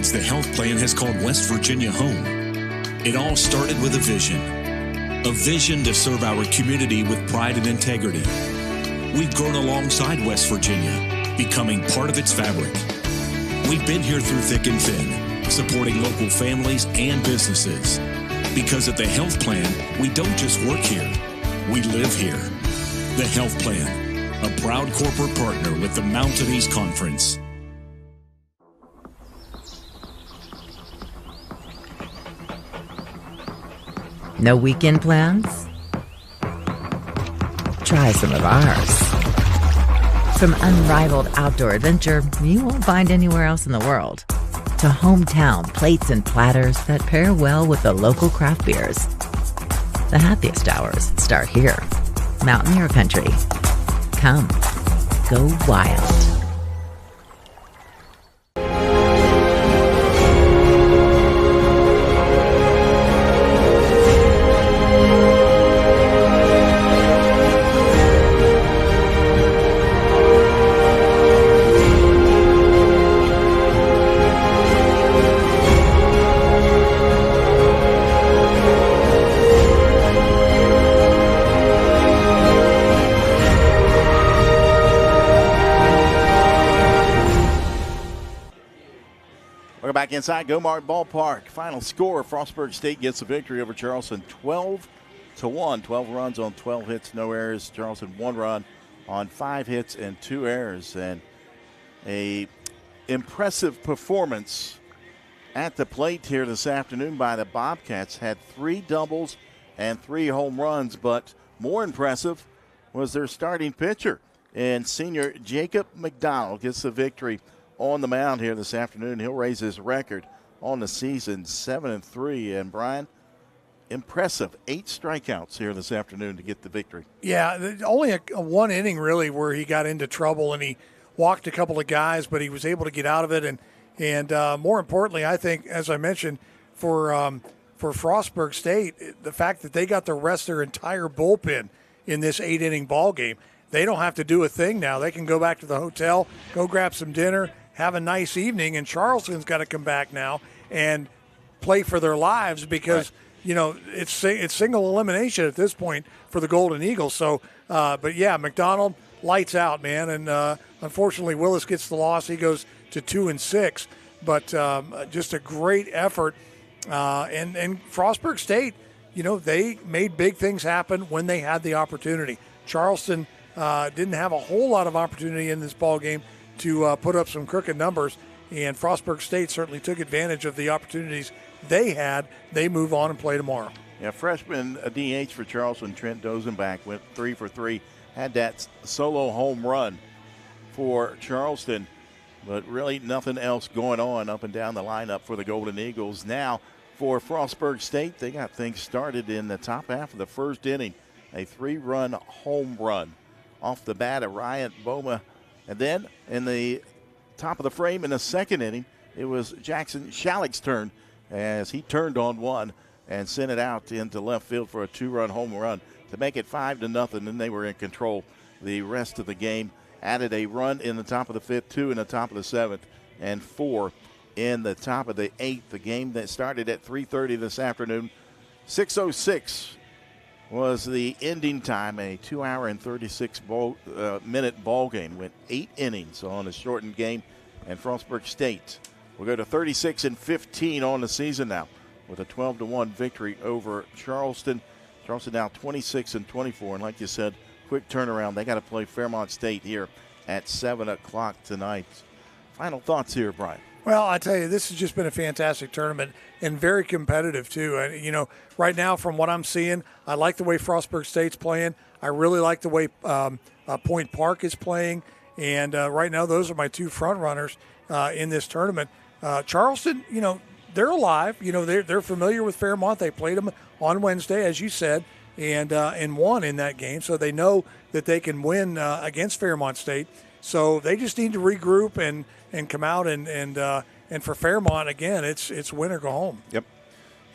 The health plan has called West Virginia home. It all started with a vision to serve our community with pride and integrity. We've grown alongside West Virginia, becoming part of its fabric. We've been here through thick and thin, supporting local families and businesses. Because at the health plan, we don't just work here, we live here. The health plan, a proud corporate partner with the Mountain East Conference. No weekend plans? Try some of ours. From unrivaled outdoor adventure you won't find anywhere else in the world, to hometown plates and platters that pair well with the local craft beers. The happiest hours start here. Mountaineer Country. Come, go wild. Back inside Gomart Ballpark. Final score, Frostburg State gets a victory over Charleston 12-1. 12 runs on 12 hits, no errors. Charleston 1 run on 5 hits and 2 errors. And a impressive performance at the plate here this afternoon by the Bobcats. Had 3 doubles and 3 home runs, but more impressive was their starting pitcher. And senior Jacob McDonald gets the victory on the mound here this afternoon. He'll raise his record on the season, 7-3. And Brian, impressive, 8 strikeouts here this afternoon to get the victory. Yeah, only a 1 inning really where he got into trouble and he walked a couple of guys, but he was able to get out of it. And more importantly, I think, as I mentioned, for Frostburg State, the fact that they got to rest their entire bullpen in this 8-inning ball game. They don't have to do a thing now. They can go back to the hotel, go grab some dinner, have a nice evening, and Charleston's got to come back now and play for their lives because, you know, it's single elimination at this point for the Golden Eagles. So, but, yeah, McDonald, lights out, man. And unfortunately, Willis gets the loss. He goes to 2-6. But just a great effort. And Frostburg State, they made big things happen when they had the opportunity. Charleston didn't have a whole lot of opportunity in this ball game to put up some crooked numbers, and Frostburg State certainly took advantage of the opportunities they had. They move on and play tomorrow. Yeah, freshman DH for Charleston, Trent Dozenbach, went 3 for 3, had that solo home run for Charleston, but really nothing else going on up and down the lineup for the Golden Eagles. Now for Frostburg State, they got things started in the top half of the first inning, a 3-run home run off the bat of Ryan Boma. And then in the top of the frame in the second inning, it was Jackson Shallick's turn as he turned on one and sent it out into left field for a 2-run home run to make it 5-0. Then they were in control the rest of the game. Added a run in the top of the fifth, 2 in the top of the seventh, and 4 in the top of the eighth. The game that started at 3:30 this afternoon, 6:06 was the ending time. A 2-hour and 36-minute ball game. Went 8 innings on a shortened game, and Frostburg State will go to 36-15 on the season now with a 12-1 victory over Charleston. Charleston now 26-24, and like you said, quick turnaround. They got to play Fairmont State here at 7 o'clock tonight. Final thoughts here, Brian. Well, I tell you, this has just been a fantastic tournament and very competitive, too. And, right now, from what I'm seeing, I like the way Frostburg State's playing. I really like the way Point Park is playing. And right now, those are my 2 front runners in this tournament. Charleston, they're alive. They're familiar with Fairmont. They played them on Wednesday, as you said, and won in that game. So they know that they can win against Fairmont State. So they just need to regroup and come out and for Fairmont again, it's win or go home. Yep.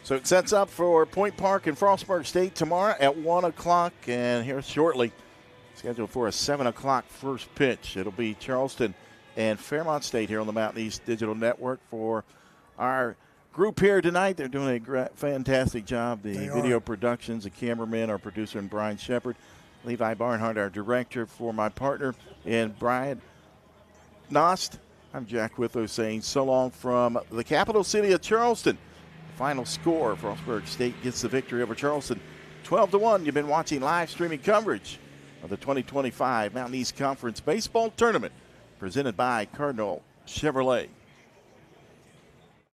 So it sets up for Point Park and Frostburg State tomorrow at 1 o'clock, and here shortly, scheduled for a 7 o'clock first pitch. It'll be Charleston and Fairmont State here on the Mountain East Digital Network for our group here tonight. They're doing a fantastic job. The video productions, the cameraman, our producer, and Brian Shepard. Levi Barnhart, our director, for my partner, and Brian Nost. I'm Jack Witho saying so long from the capital city of Charleston. Final score, Frostburg State gets the victory over Charleston, 12-1. You've been watching live streaming coverage of the 2025 Mountain East Conference Baseball Tournament presented by Cardinal Chevrolet.